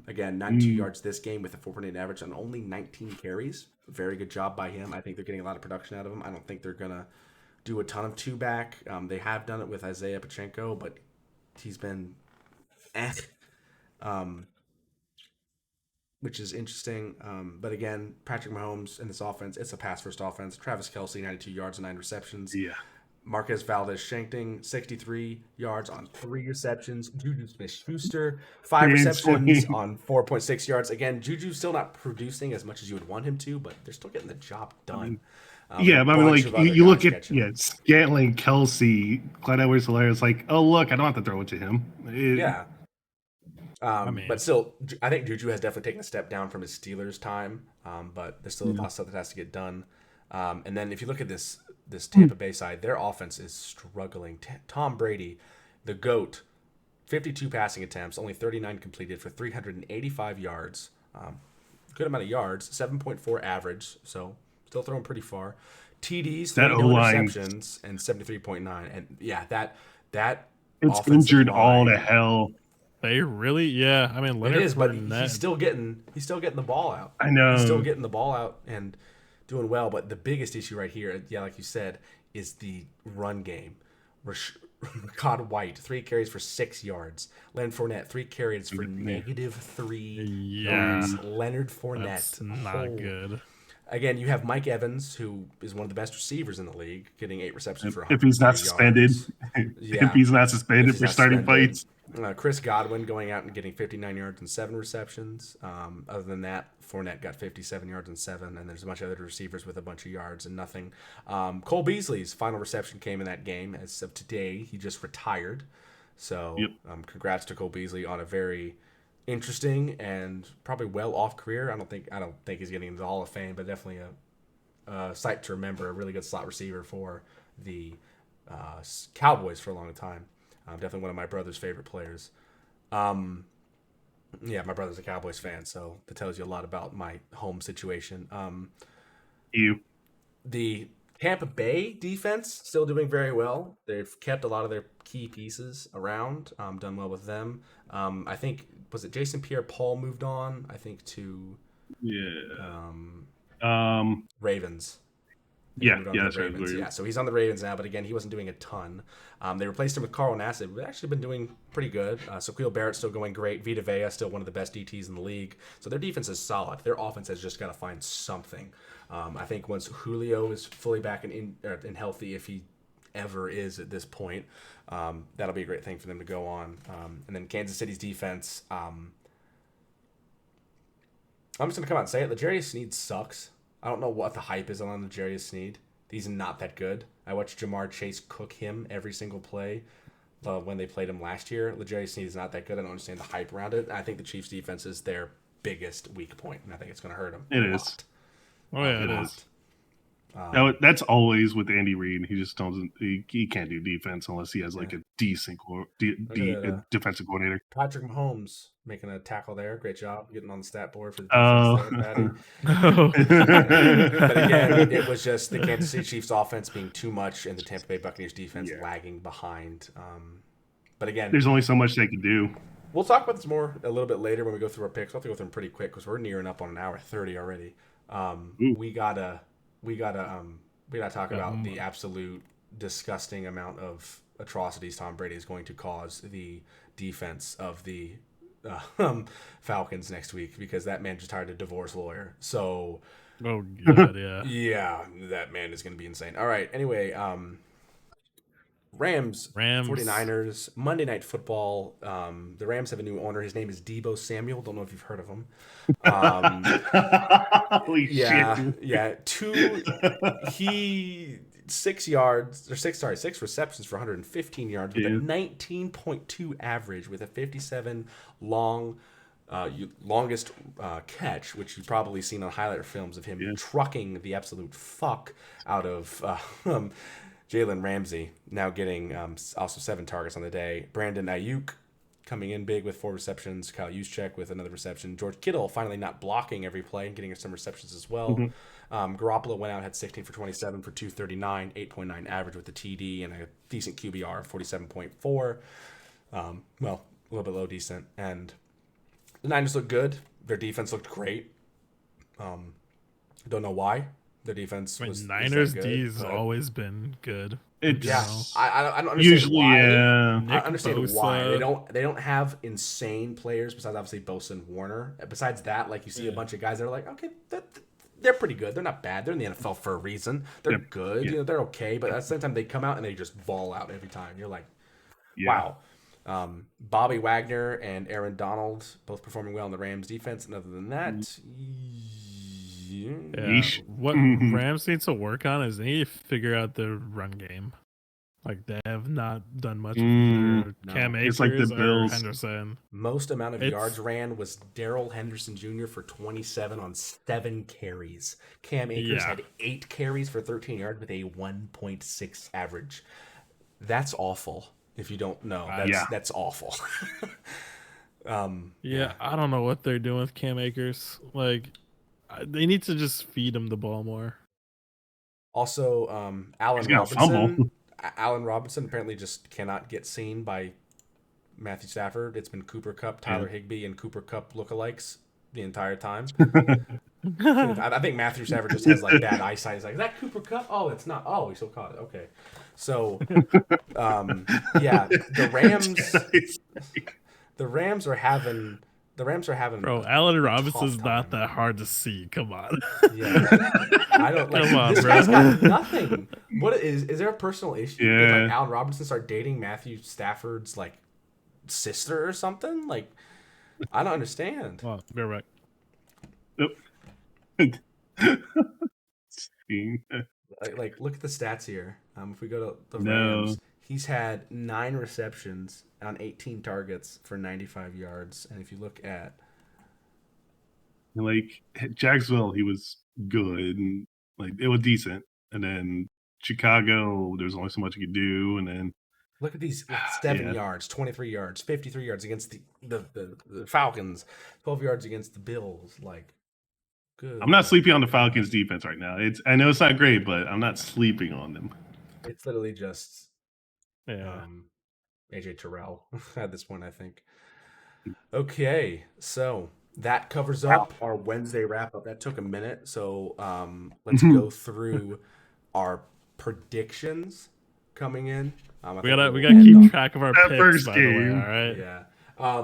Again, 92 yards this game with a 4.8 average on only 19 carries. Very good job by him. I think they're getting a lot of production out of him. I don't think they're going to do a ton of two-back. They have done it with Isaiah Pacheco, but he's been which is interesting. But again, Patrick Mahomes in this offense, it's a pass-first offense. Travis Kelce, 92 yards and 9 receptions.
Yeah.
Marquez Valdez-Schenking, 63 yards on 3 receptions. Juju Smith-Schuster, 5 receptions on 4.6 yards. Again, Juju's still not producing as much as you would want him to, but they're still getting the job done.
But you look at Scantling, Kelce, Clyde Edwards-Helaire. It's like, oh look, I don't have to throw it to him.
But still, I think Juju has definitely taken a step down from his Steelers time. But there's still a lot of stuff that has to get done. And then if you look at this Tampa Bay side, their offense is struggling. Tom Brady, the GOAT, 52 passing attempts, only 39 completed for 385 yards. Good amount of yards, 7.4 average, so still throwing pretty far. TDs, 30 interceptions, and 73.9. And yeah, that
it's injured all to hell.
They really, yeah. I mean, Leonard
it is, but he's still getting the ball out.
I know.
He's still getting the ball out and doing well. But the biggest issue right here, yeah, like you said, is the run game. Rashad White, 3 carries for 6 yards. Leonard Fournette, 3 carries for -3 yards. Leonard Fournette.
That's not good.
Again, you have Mike Evans, who is one of the best receivers in the league, getting 8 receptions for 100
if he's not suspended. If he's not suspended for starting fights.
Chris Godwin going out and getting 59 yards and 7 receptions. Other than that, Fournette got 57 yards and 7, and there's a bunch of other receivers with a bunch of yards and nothing. Cole Beasley's final reception came in that game. As of today, he just retired. So congrats to Cole Beasley on a very interesting and probably well-off career. I don't think he's getting into the Hall of Fame, but definitely a sight to remember. A really good slot receiver for the Cowboys for a long time. Definitely one of my brother's favorite players. Yeah, my brother's a Cowboys fan, so that tells you a lot about my home situation. The Tampa Bay defense still doing very well. They've kept a lot of their key pieces around, done well with them. I think, was it Jason Pierre-Paul moved on, I think, to Ravens.
Ravens.
Yeah, so he's on the Ravens now, but again, he wasn't doing a ton. They replaced him with Carl Nassib, who's actually been doing pretty good. Shaquille Barrett's still going great. Vita Vea still one of the best DTs in the league. So their defense is solid. Their offense has just got to find something. I think once Julio is fully back and healthy, if he ever is at this point, that'll be a great thing for them to go on. And then Kansas City's defense, I'm just going to come out and say it. L'Jarius Sneed sucks. I don't know what the hype is on L'Jarius Sneed. He's not that good. I watched Jamar Chase cook him every single play when they played him last year. L'Jarius Sneed is not that good. I don't understand the hype around it. I think the Chiefs' defense is their biggest weak point, and I think it's going to hurt them.
It is.
Oh, yeah, it is.
That's always with Andy Reid. He just doesn't. He can't do defense unless he has like a decent defensive coordinator.
Patrick Mahomes making a tackle there. Great job getting on the stat board for the defense. But again, it was just the Kansas City Chiefs offense being too much and the Tampa Bay Buccaneers defense lagging behind. But again,
there's only so much they can do.
We'll talk about this more a little bit later when we go through our picks. I'll have to go through them pretty quick because we're nearing up on an hour 30 already. We gotta talk about the absolute disgusting amount of atrocities Tom Brady is going to cause the defense of the Falcons next week, because that man just hired a divorce lawyer. So,
oh god, yeah,
yeah, that man is going to be insane. All right, anyway, Rams, 49ers, Monday Night Football. The Rams have a new owner. His name is Deebo Samuel. Don't know if you've heard of him.
Holy shit.
Yeah. He 6 receptions for 115 yards with a 19.2 average with a 57 longest catch, which you've probably seen on highlight films of him trucking the absolute fuck out of Jalen Ramsey, now getting also 7 targets on the day. Brandon Ayuk coming in big with 4 receptions. Kyle Juszczyk with another reception. George Kittle finally not blocking every play and getting some receptions as well. Garoppolo went out, had 16 for 27 for 239, 8.9 average with the TD and a decent QBR of 47.4. Well, a little bit low decent. And the Niners looked good. Their defense looked great. Don't know why. Their defense was
Niners D's always been good.
I don't understand
Usually,
why.
yeah.
I don't understand why they don't have insane players besides obviously Bosa and Warner. Besides that, like you see a bunch of guys that are like, okay, they're pretty good. They're not bad. They're in the NFL for a reason. They're good.
Yeah.
You know, they're okay. But at the same time, they come out and they just ball out every time. You're like, wow. Bobby Wagner and Aaron Donald both performing well in the Rams defense. And other than that,
what Rams need to work on is they need to figure out their run game. Like they have not done much with Cam Akers
like the
or Henderson.
Most amount of yards ran was Darrell Henderson Jr. for 27 on 7 carries. Cam Akers had 8 carries for 13 yards with a 1.6 average. That's awful. If you don't know, that's awful.
I don't know what they're doing with Cam Akers. Like, they need to just feed him the ball more.
Also, Allen Robinson apparently just cannot get seen by Matthew Stafford. It's been Cooper Kupp, Tyler Higbee, and Cooper Kupp lookalikes the entire time. I think Matthew Stafford just has like bad eyesight. He's like, is that Cooper Kupp? Oh, it's not. Oh, he still caught it. Okay. So, the Rams are having.
Bro, Allen Robinson's not that hard to see. Come on.
I don't like. Come on, this guy's got nothing. What is there a personal issue? Did like Allen Robinson start dating Matthew Stafford's like sister or something? Like, I don't understand.
Well, be right back.
Like, look at the stats here. If we go to the Rams, he's had 9 receptions on 18 targets for 95 yards. And if you look at
like Jacksonville, he was good and like it was decent. And then Chicago, there's only so much you could do. And then
look at these 7 yards, 23 yards, 53 yards against the Falcons, 12 yards against the Bills. Like, good.
I'm not sleeping on the Falcons defense right now. I know it's not great, but I'm not sleeping on them.
It's literally just AJ Terrell at this point, I think. Okay, so that covers up our Wednesday wrap up. That took a minute, so let's go through our predictions coming in.
We gotta keep track of our picks.
First
by
game.
the way, all right.
Yeah.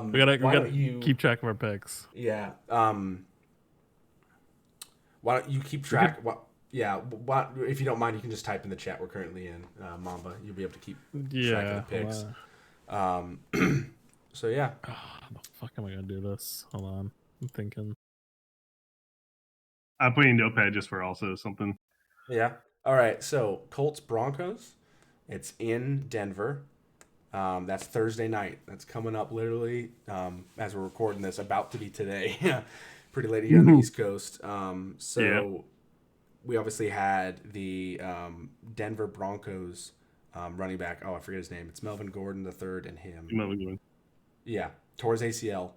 We gotta keep track of our picks.
Yeah. Why don't you keep track? If you don't mind, you can just type in the chat we're currently in, Mamba. You'll be able to keep track of the picks. So yeah.
How the fuck am I gonna do this? Hold on, I'm thinking.
I'm putting Notepad just for also something.
Yeah. All right. So Colts Broncos. It's in Denver. That's Thursday night. That's coming up literally as we're recording this, about to be today. Pretty late here on the East Coast. We obviously had the Denver Broncos running back. Oh, I forget his name. It's Melvin Gordon III and him.
Melvin Gordon.
Yeah, tore his ACL.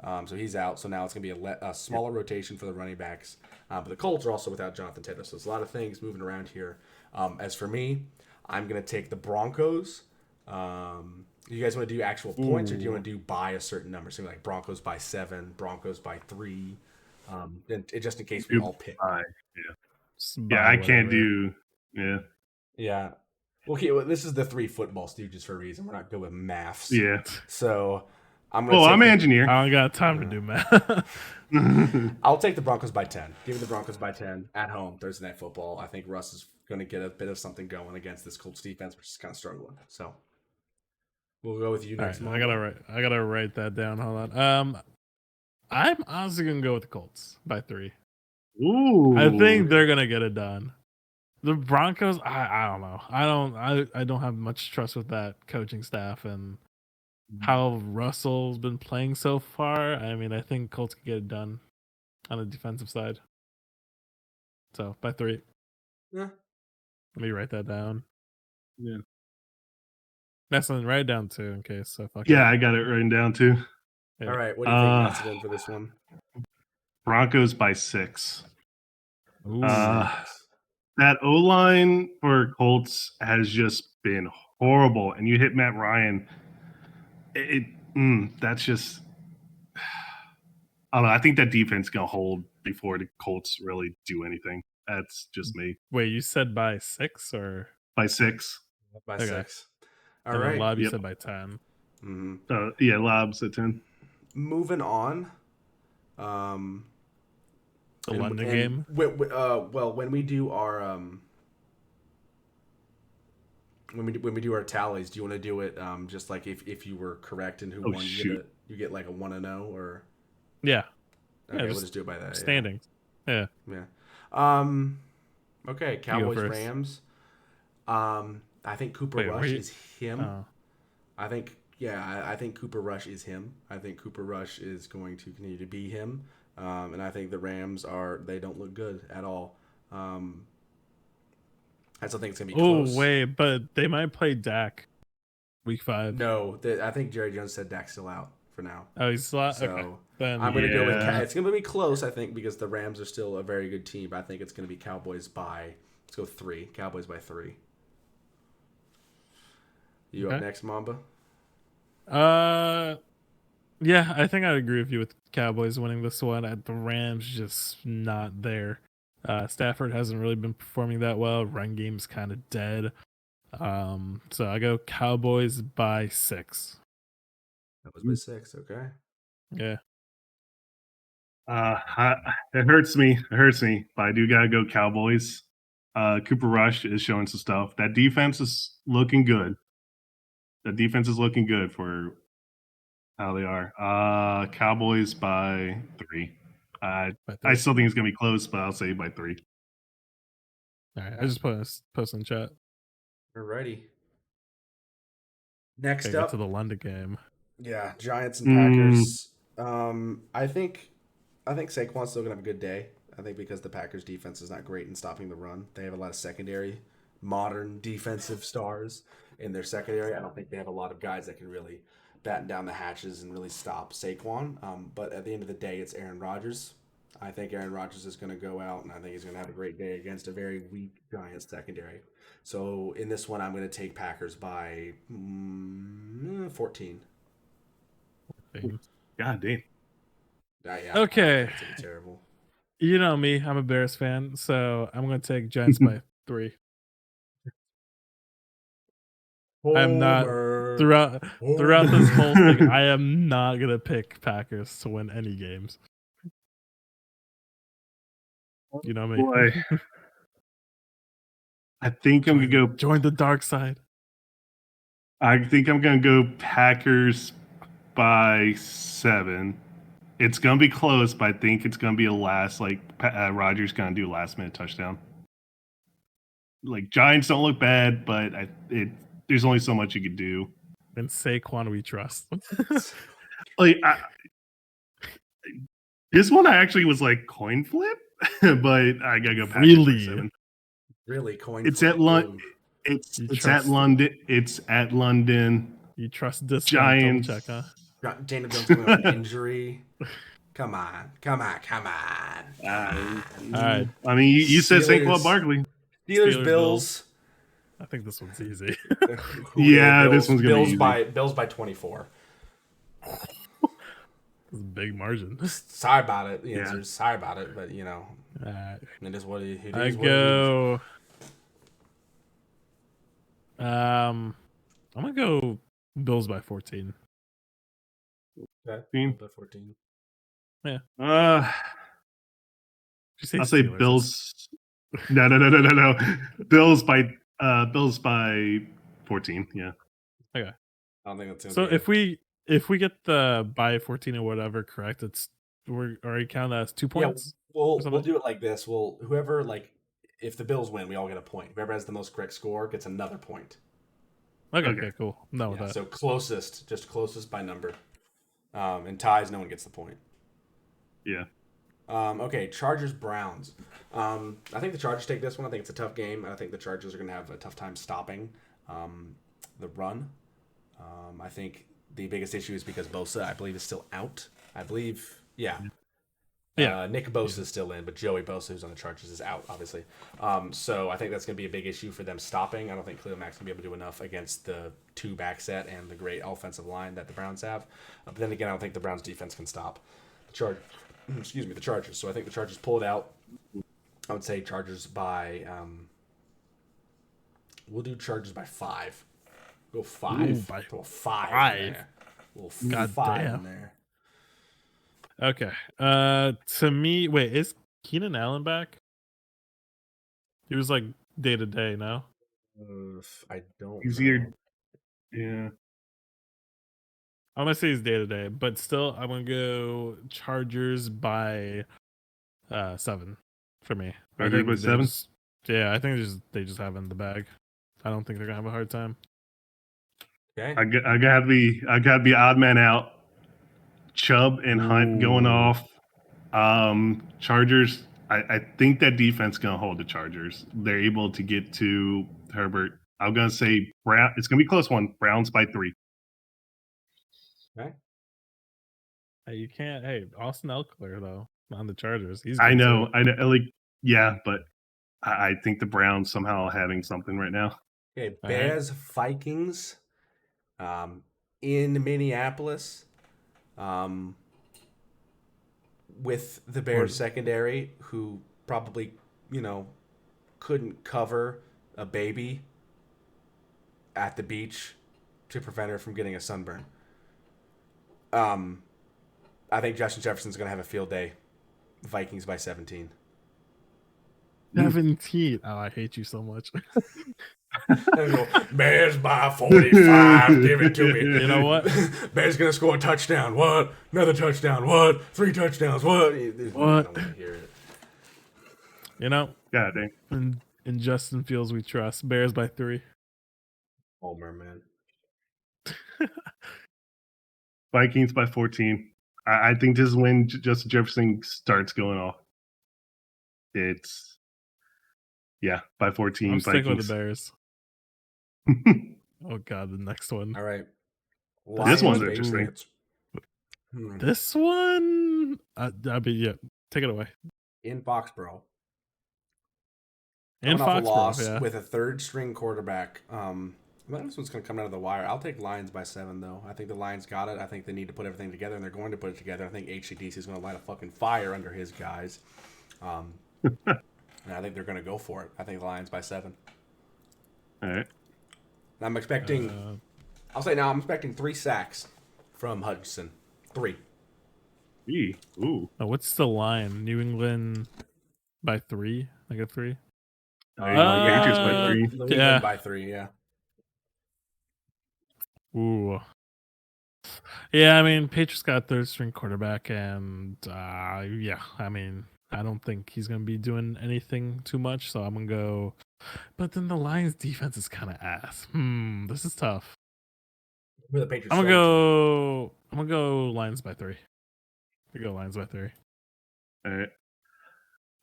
So he's out. So now it's going to be a smaller rotation for the running backs. But the Colts are also without Jonathan Taylor. So there's a lot of things moving around here. As for me, I'm going to take the Broncos. You guys want to do actual points, or do you want to do by a certain number? So like Broncos by 7, Broncos by 3. Just in case we all pick.
I can't do.
Yeah. Okay, well, this is the 3 football Stooges for a reason. We're not good with maths.
Yeah.
So I'm gonna
Oh,
take
I'm an engineer.
I don't got time to do math.
I'll take the Broncos by 10. Give me the Broncos by 10 at home Thursday Night Football. I think Russ is going to get a bit of something going against this Colts defense, which is kind of struggling. So we'll go with you
All
next.
right, I gotta write that down. Hold on. I'm honestly gonna go with the Colts by 3.
Ooh.
I think they're gonna get it done. The Broncos, I don't know. I don't have much trust with that coaching staff and how Russell's been playing so far. I mean, I think Colts can get it done on the defensive side. So by 3.
Yeah.
Let me write that down.
Yeah.
Nestlin, write it down too in case I fuck
Yeah,
up.
I got it written down too.
Yeah.
All right. What do you think, Nestlin, for this one?
Broncos by 6.
Ooh.
That O line for Colts has just been horrible, and you hit Matt Ryan. That's just. I don't know. I think that defense gonna hold before the Colts really do anything. That's just me.
Wait, you said by 6 or
By 6.
By
Okay.
6. All
and then
right.
Lob, you
Yep.
said by 10.
Yeah, Lobs at 10.
Moving on.
The London game.
Well, when we do our when we do our tallies, do you want to do it just like if you were correct and who
Oh,
won,
shoot.
you get like a 1-0 or
Yeah.
okay, we'll
just
just do it by that.
Standings. Yeah.
Yeah. Okay, Cowboys
first.
Rams. I think Cooper
Wait,
Rush is him.
Oh.
I think Cooper Rush is him. I think Cooper Rush is going to continue to be him. And I think the Rams they don't look good at all. I still think it's gonna be close.
Oh wait, but they might play Dak week 5.
No, I think Jerry Jones said Dak's still out for now.
Oh, he's still out?
So
Okay. Then
I'm gonna go with
Yeah.
it's gonna be close. I think because the Rams are still a very good team. But I think it's gonna be Cowboys by let's go 3. Cowboys by 3. You up
Okay.
next, Mamba?
Yeah, I think I'd agree with you with Cowboys winning this one. The Rams just not there. Stafford hasn't really been performing that well. Run game's kind of dead. So I go Cowboys by 6.
Cowboys by 6. Okay.
Yeah.
It hurts me. It hurts me. But I do gotta go Cowboys. Cooper Rush is showing some stuff. That defense is looking good. The defense is looking good for how they are. Cowboys by 3.
By 3.
I still think it's gonna be close, but I'll say by 3.
All right. I just post in the chat.
Alrighty. Next
Okay,
up,
get to the London game.
yeah, Giants and Packers. I think Saquon's still gonna have a good day. I think because the Packers defense is not great in stopping the run. They have a lot of secondary, modern defensive stars in their secondary. I don't think they have a lot of guys that can really batten down the hatches and really stop Saquon. But at the end of the day, it's Aaron Rodgers. I think Aaron Rodgers is going to go out, and I think he's going to have a great day against a very weak Giants secondary. So in this one, I'm going to take Packers by 14.
God damn.
Yeah,
Okay.
It's gonna be terrible.
You know me, I'm a Bears fan, so I'm going to take Giants by 3. I am not throughout this whole thing. I am not gonna pick Packers to win any games. You know me.
Boy. I think I'm gonna go.
Join the dark side.
I think I'm gonna go Packers by 7. It's gonna be close, but I think it's gonna be a last. Rodgers gonna do a last minute touchdown. Like Giants don't look bad, but there's only so much you could do.
And Saquon we trust.
This one I actually was like coin flip, but I gotta go Packers by 7.
Really, coin.
It's at London. It's at London. It's at London.
You trust this
Giants.
Double check, huh?
Daniel Jones going with an injury. Come on.
All right.
I mean, you said
Steelers.
Saquon Barkley.
Steelers, Bills.
I think this one's easy.
Yeah, this one's gonna be easy.
Bills by 24.
It's a big margin.
Sorry about it. The
Yeah.
answer is sorry about it, but you know,
Alright.
it is what it is.
I go. I'm gonna go Bills by 14.
Okay.
14.
By 14.
Uh,
You say
I'll say
Steelers.
Bills. No. Bills by 14. Yeah.
Okay.
I don't think that's gonna
So
be
if we get the by 14 or whatever correct, we're already counting that as 2
Yeah,
points or
we'll
something.
do it like this. Whoever if the Bills win, we all get a point. Whoever has the most correct score gets another point.
Okay.
Okay, cool. I'm done with
Yeah,
that.
so just closest by number. And ties, no one gets the point.
Yeah.
Okay, Chargers Browns. I think the Chargers take this one. I think it's a tough game. I think the Chargers are going to have a tough time stopping the run. I think the biggest issue is because Bosa, I believe, is still out. I believe, yeah.
Yeah.
Nick Bosa is still in, but Joey Bosa, who's on the Chargers, is out, obviously. So I think that's going to be a big issue for them stopping. I don't think Khalil Mack's going to be able to do enough against the two back set and the great offensive line that the Browns have. But then again, I don't think the Browns defense can stop the Chargers. So I think the Chargers pull it out. I would say Chargers by. We'll do Chargers by 5. Go 5.
Ooh, by
Go 5.
5.
In there.
God
5
damn.
in there.
Okay. To me, wait, is Keenan Allen back? He was like day to day, no?
I don't
Easier.
know.
Yeah.
I'm gonna say he's day to day, but still, I'm gonna go Chargers by 7 for me.
Chargers by 7?
I think they just have it in the bag. I don't think they're gonna have a hard time.
Okay.
I gotta be odd man out. Chubb and Hunt going
Ooh.
off. Chargers. I think that defense gonna hold the Chargers. They're able to get to Herbert. I'm gonna say Brown. It's gonna be a close one. Browns by 3.
Okay.
Hey, you can't. Hey, Austin Eckler though on the Chargers. He's.
I
good,
know.
too.
Yeah, but I think the Browns somehow having something right now.
Okay.
All
Bears, Vikings, in Minneapolis, with the Bears secondary, who probably, couldn't cover a baby at the beach to prevent her from getting a sunburn. I think Justin Jefferson's going to have a field day. Vikings by 17.
17. Oh, I hate you so much.
Bears by 45. Give it to me.
You know what?
Bears going to score a touchdown. What? Another touchdown. What? 3 touchdowns. What?
What?
Hear it.
You know,
God dang.
in Justin Fields we trust. Bears by 3.
Homer, man.
Vikings by 14. I think this is when Justin Jefferson starts going off. It's by 14.
I'm sticking with
Vikings.
the Bears. Oh God, the next one.
All right.
This one's
Lions,
interesting.
Patriots.
This one, take it away.
In Foxborough.
In
Coming off a loss
Foxborough, yeah.
with a third string quarterback. I think this one's going to come out of the wire. I'll take Lions by 7, though. I think the Lions got it. I think they need to put everything together, and they're going to put it together. I think HCDC is going to light a fucking fire under his guys. And I think they're going to go for it. I think the Lions by 7.
All right.
And I'm expecting, I'm expecting 3 sacks from Hudson. 3.
Ooh.
Oh, what's the line? New England by 3? I got 3.
Patriots by 3.
New England by 3, yeah.
Ooh. Yeah, I mean, Patriots got a third string quarterback, and I don't think he's going to be doing anything too much, so I'm going to go. But then the Lions defense is kind of ass. This is tough.
Who are the Patriots
I'm gonna go Lions by 3. We go Lions by 3.
All right.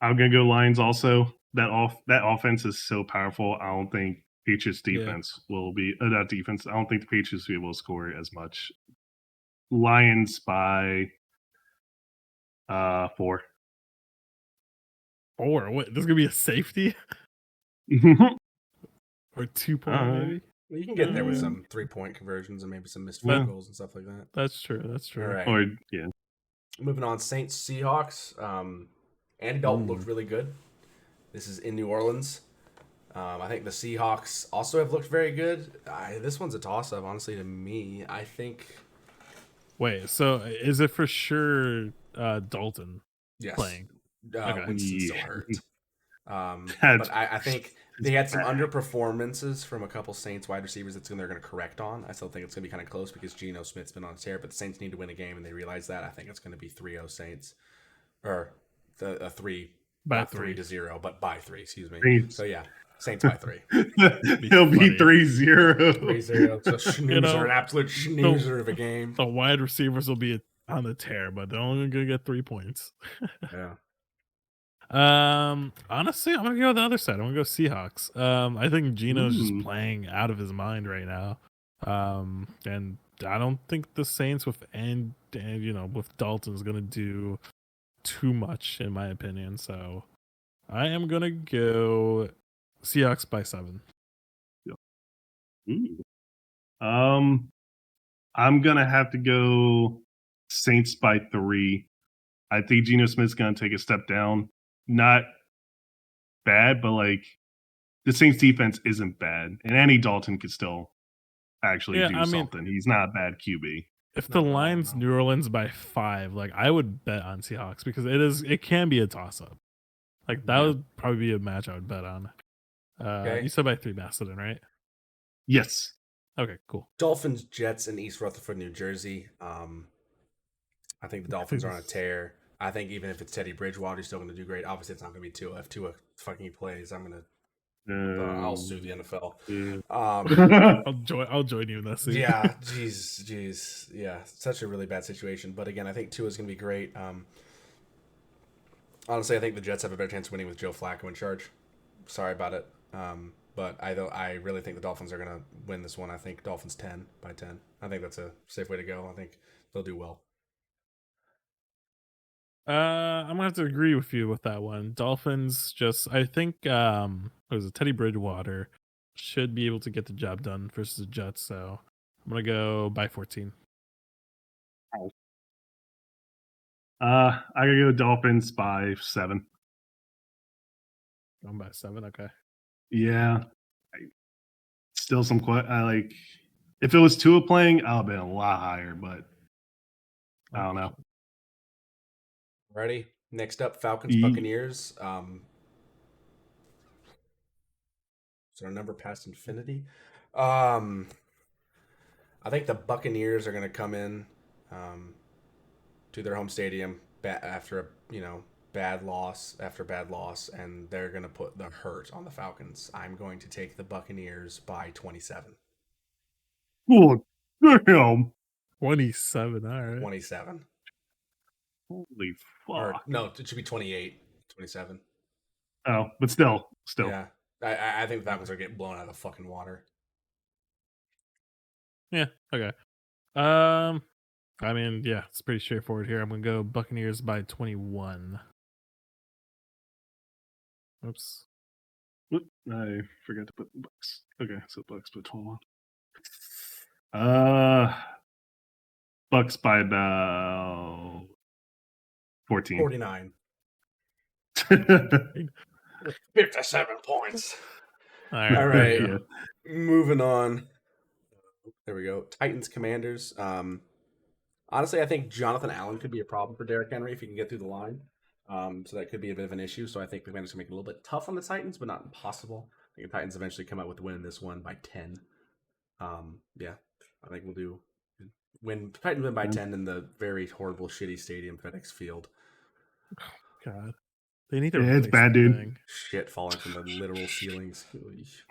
I'm gonna go Lions also. That offense is so powerful. I don't think Patriots defense will be not defense. I don't think the Patriots will be able to score as much. Lions by 4.
4. What? This is gonna be a safety or 2 point maybe.
Well, you can get there with some 3-point conversions and maybe some missed field goals and stuff like that.
That's true.
All right.
Or yeah.
Moving on, Saints Seahawks. Andy Dalton looked really good. This is in New Orleans. I think the Seahawks also have looked very good. This one's a toss-up, honestly, to me. I think
Wait, so is it for sure Dalton
Yes.
playing? Okay.
Winston's still
Yeah.
hurt.
That's
But I think
it's
they had some
bad.
underperformances from a couple Saints wide receivers they're going to correct on. I still think it's going to be kind of close because Geno Smith's been on a tear, but the Saints need to win a game, and they realize that. I think it's going to be 3-0 Saints. Or a 3,
By
not
3.
3-0, but by 3, excuse me.
Saints.
So, yeah, Saints by 3.
It'll be
funny.
3-0.
3-0. It's a snoozer, an absolute snoozer of a game.
The wide receivers will be on the tear, but they're only gonna get 3 points.
Yeah.
Honestly, I'm gonna go the other side. I'm gonna go Seahawks. I think Geno's just
Ooh.
playing out of his mind right now. And I don't think the Saints with with Dalton's gonna do too much in my opinion. So I am gonna go Seahawks by 7.
Ooh. I'm gonna have to go Saints by 3. I think Geno Smith's gonna take a step down. Not bad, but like the Saints defense isn't bad, and Andy Dalton could still actually
Yeah,
do
I mean,
something. He's not a bad QB.
if
Not
the
at all,
line's
no.
New Orleans by 5, like I would bet on Seahawks because it can be a toss up. Like that
Yeah.
would probably be a match I would bet on.
Okay.
You said by 3 Macedon, right?
Yes.
Okay, cool.
Dolphins, Jets, and East Rutherford, New Jersey. I think the Dolphins are on a tear. I think even if it's Teddy Bridgewater, he's still going to do great. Obviously, it's not going to be Tua. If Tua fucking plays, I'm going to I'll sue the NFL.
I'll join you in that scene.
Yeah, jeez, yeah, such a really bad situation. But again, I think Tua's going to be great. Honestly, I think the Jets have a better chance of winning with Joe Flacco in charge. Sorry about it, but I really think the Dolphins are going to win this one. I think Dolphins 10 by 10. I think that's a safe way to go. I think they'll do well.
I'm gonna have to agree with you with that one. Dolphins I think what was it, Teddy Bridgewater should be able to get the job done versus the Jets, so I'm gonna go by 14.
I gotta go Dolphins by 7.
Going by 7, okay.
Yeah. Still some I like if it was Tua playing, I'll have been a lot higher, but I don't know.
Ready? Next up, Falcons,
Ye-
Buccaneers. Is our number past infinity? I think the Buccaneers are going to come in to their home stadium after a bad loss after bad loss, and they're going to put the hurt on the Falcons. I'm going to take the Buccaneers by 27.
Oh, damn.
27, all right.
27.
Holy
Or,
fuck.
no, it should be 28. 27.
Oh, but still.
Yeah. I think the Falcons are getting blown out of the fucking water.
Yeah, okay. I mean, yeah, it's pretty straightforward here. I'm gonna go Buccaneers by 21. Oops.
Oop, I forgot to put Bucks. Okay, so Bucks by 21. Bucks by about 14.
49. 57 points.
All right.
All right.
Yeah.
Moving on. There we go. Titans, Commanders. Honestly, I think Jonathan Allen could be a problem for Derrick Henry if he can get through the line. So that could be a bit of an issue. So I think the Commanders can make it a little bit tough on the Titans, but not impossible. I think the Titans eventually come out with the win in this one by 10. Yeah, I think we'll do Titans win by 10 in the very horrible, shitty stadium, FedEx Field.
God. They need to
Yeah, it's
replace
bad,
that
dude.
thing.
Shit falling from the literal ceilings.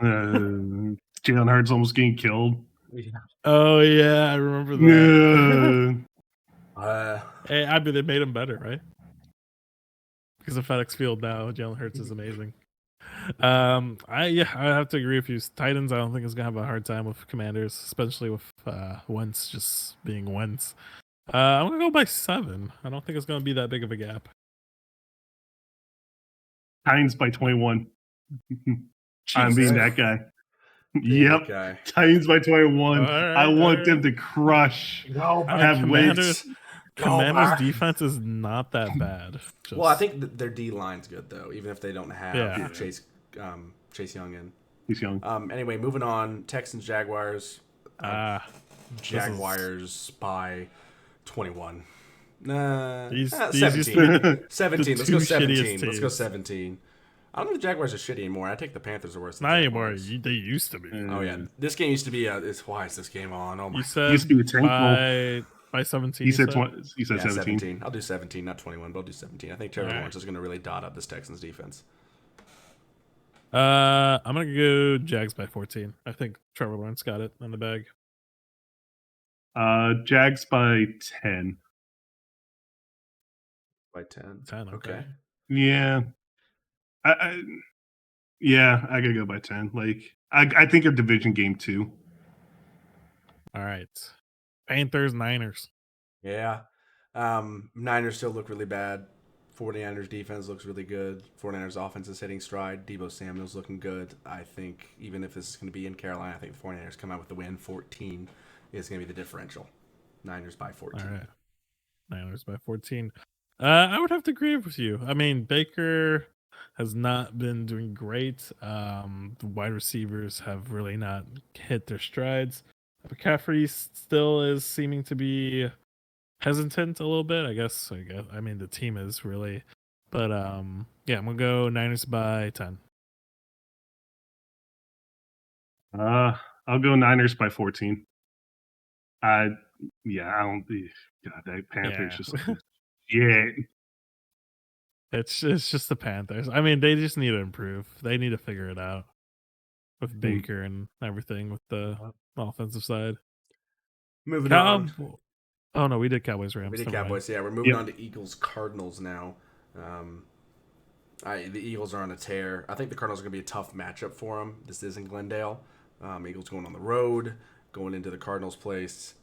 Jalen Hurts almost getting killed.
Yeah.
Oh yeah, I remember that. Hey, I mean they made him better, right? Because of FedEx Field now, Jalen Hurts is amazing. I have to agree with you. Titans, I don't think is gonna have a hard time with Commanders, especially with Wentz just being Wentz. I'm gonna go by 7. I don't think it's gonna be that big of a gap.
Titans by 21. I'm being that guy. Yep.
Guy.
Titans by 21.
All
I want
right.
them to crush.
No,
Have
Commanders,
wins.
Commanders defense is not that bad.
Well, I think their D line's good though, even if they don't have
Yeah.
Chase Young in.
He's young.
Anyway, moving on. Texans, Jaguars.
Ah,
Jaguars by 21. Nah,
These used to
17.
be the
17. Let's
two
go
shittiest
17. Let's go
teams.
17. I don't think the Jaguars are shitty anymore. I think the Panthers are worse than
Not
the
anymore.
Jaguars.
They used to be.
Oh yeah, this game used to be. Why is this game on? Oh my
You
god.
Used
said
to be a tank roll.
by 17.
He
You
said
said.
he said
Yeah,
17.
17. I'll do 17, not 21, but I'll do 17. I think Trevor
All right.
Lawrence is going to really dot up this Texans defense.
I'm gonna go Jags by 14. I think Trevor Lawrence got it in the bag.
Jags by 10.
By 10.
10. Okay.
Yeah. I yeah, I gotta go by 10. Like I think a division game too.
All right. Panthers, Niners.
Yeah. Niners still look really bad. 49ers defense looks really good. 49ers offense is hitting stride. Debo Samuel's looking good. I think even if this is going to be in Carolina, I think the 49ers come out with the win. 14 is going to be the differential. Niners by 14.
All right. Niners by 14. I would have to agree with you. I mean, Baker has not been doing great. The wide receivers have really not hit their strides. McCaffrey still is seeming to be hesitant a little bit. I guess. I mean, the team is really, but yeah, I'm gonna go Niners by 10.
I'll go Niners by 14. I don't. God, that Panthers
Yeah,
just yeah.
it's just the Panthers. I mean, they just need to improve. They need to figure it out with Baker and everything with the offensive side.
Moving on.
Oh no, we did Cowboys Rams.
We did
Never mind.
Cowboys. Yeah, we're moving on to Eagles Cardinals now. The Eagles are on a tear. I think the Cardinals are going to be a tough matchup for them. This is in Glendale. Eagles going on the road, going into the Cardinals' place.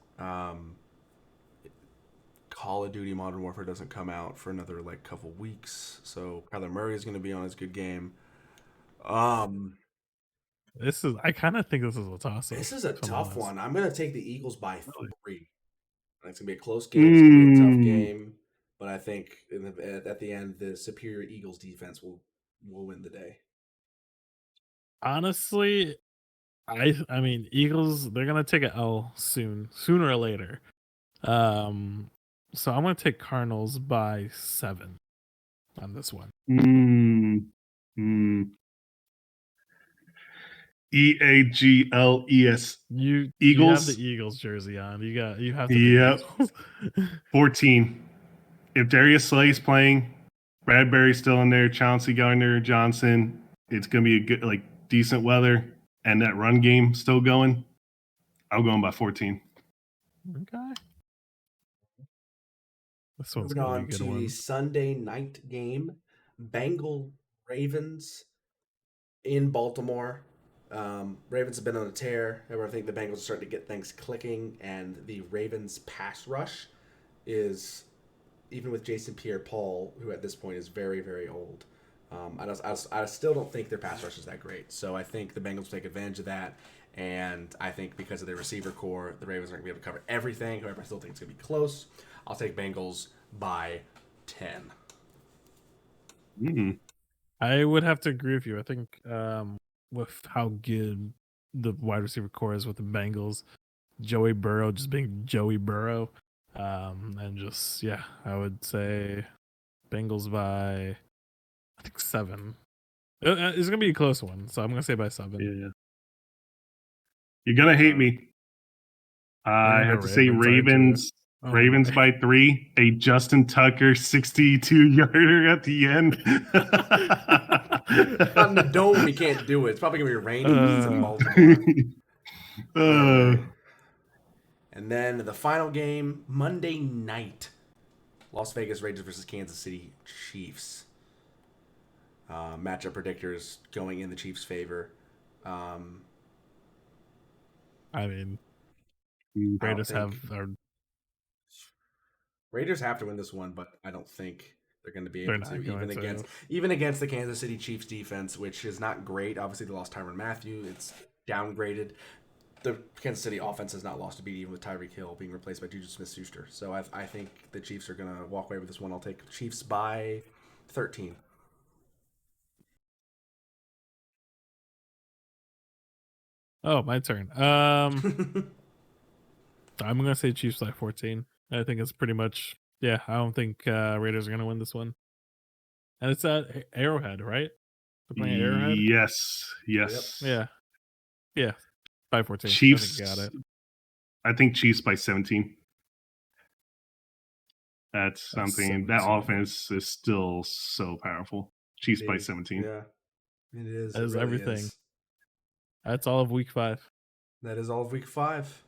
Call of Duty Modern Warfare doesn't come out for another couple weeks, so Kyler Murray is going to be on his good game.
I kind of think this is a toss up.
This is a tough one. I'm going to take the Eagles by 3. It's going to be a close game. It's going to be a tough game, but I think at the end, the superior Eagles defense will win the day.
Honestly, I mean, Eagles, they're gonna take an L sooner or later. So I'm gonna take Cardinals by 7 on this one.
EAGLES.
You
Eagles.
have the Eagles jersey on. You have to.
Yep. 14. If Darius Slay's playing, Bradbury's still in there, Chauncey Gardner Johnson, it's gonna be a good decent weather, and that run game still going. I'm going by 14.
Okay. This one's
Moving
gonna
on
be a good
to
one.
the Sunday night game, Bengal Ravens in Baltimore. Ravens have been on a tear. However, I think the Bengals are starting to get things clicking, and the Ravens pass rush is, even with Jason Pierre-Paul, who at this point is very, very old, I still don't think their pass rush is that great. So I think the Bengals will take advantage of that, and I think because of their receiver core, the Ravens aren't going to be able to cover everything. However, I still think it's going to be close. I'll take Bengals by 10.
Mm-hmm.
I would have to agree with you. I think with how good the wide receiver core is with the Bengals, Joey Burrow just being Joey Burrow, and just I would say Bengals by I think 7. It's gonna be a close one, so I'm gonna say by 7.
Yeah. You're gonna hate me. I have to say Ravens. Ravens by 3. A Justin Tucker 62-yarder at the end.
On the dome, we can't do it. It's probably gonna be raining in Baltimore. And then the final game, Monday night, Las Vegas Raiders versus Kansas City Chiefs. Matchup predictors going in the Chiefs' favor.
I mean, Raiders
have to win this one, but I don't think they're going to be able to, even against the Kansas City Chiefs defense, which is not great. Obviously, they lost Tyrann Mathieu. It's downgraded. The Kansas City offense has not lost a beat, even with Tyreek Hill being replaced by Juju Smith-Schuster. So I think the Chiefs are going to walk away with this one. I'll take Chiefs by 13.
Oh, my turn. I'm gonna say Chiefs by 14. I think it's pretty much. Yeah, I don't think Raiders are gonna win this one. And it's at Arrowhead, right? They're playing at Arrowhead.
Yes,
Yep.
yes.
Yeah. 5-14. I think you got
Chiefs.
it.
I think Chiefs by 17. That's something. That
17.
offense is still so powerful. Chiefs by
Big.
17.
Yeah, it is.
That
It
is
really
everything.
is.
That's all of week 5.
That is all of week 5.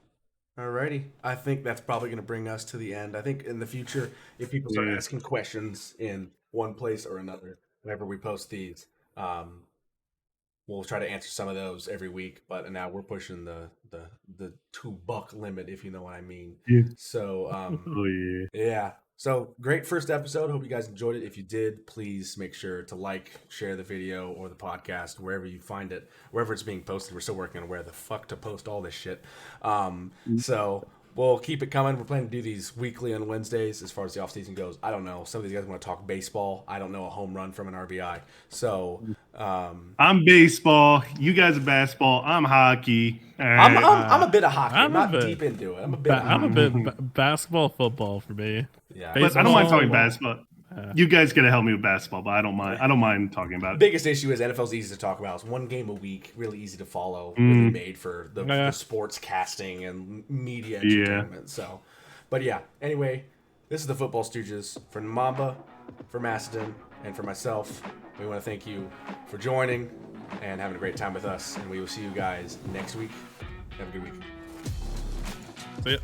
Alrighty. I think that's probably going to bring us to the end. I think in the future, if people start
Yeah.
asking questions in one place or another, whenever we post these, we'll try to answer some of those every week. But now we're pushing the $2 limit, if you know what I mean.
Yeah.
So
Oh yeah.
yeah. So great first episode. Hope you guys enjoyed it. If you did, please make sure to like, share the video or the podcast wherever you find it, wherever it's being posted. We're still working on where the fuck to post all this shit. So we'll keep it coming. We're planning to do these weekly on Wednesdays as far as the off season goes. I don't know. Some of these guys want to talk baseball. I don't know a home run from an RBI. So
I'm baseball. You guys are basketball. I'm hockey. All
I'm
right.
a bit of hockey. I'm
I'm a
not
bit-
deep into it. I'm a bit. Of
I'm a
hockey.
bit basketball, football for me.
Yeah.
But I don't mind talking
Baseball.
basketball. You guys gotta help me with basketball, but I don't mind. I don't mind talking about it.
Biggest issue is NFL's easy to talk about. It's one game a week, really easy to follow, really made for the sports casting and media entertainment. So, but yeah. Anyway, this is the Football Stooges for Mamba, for Macedon, and for myself. We want to thank you for joining and having a great time with us. And we will see you guys next week. Have a good week.
See ya.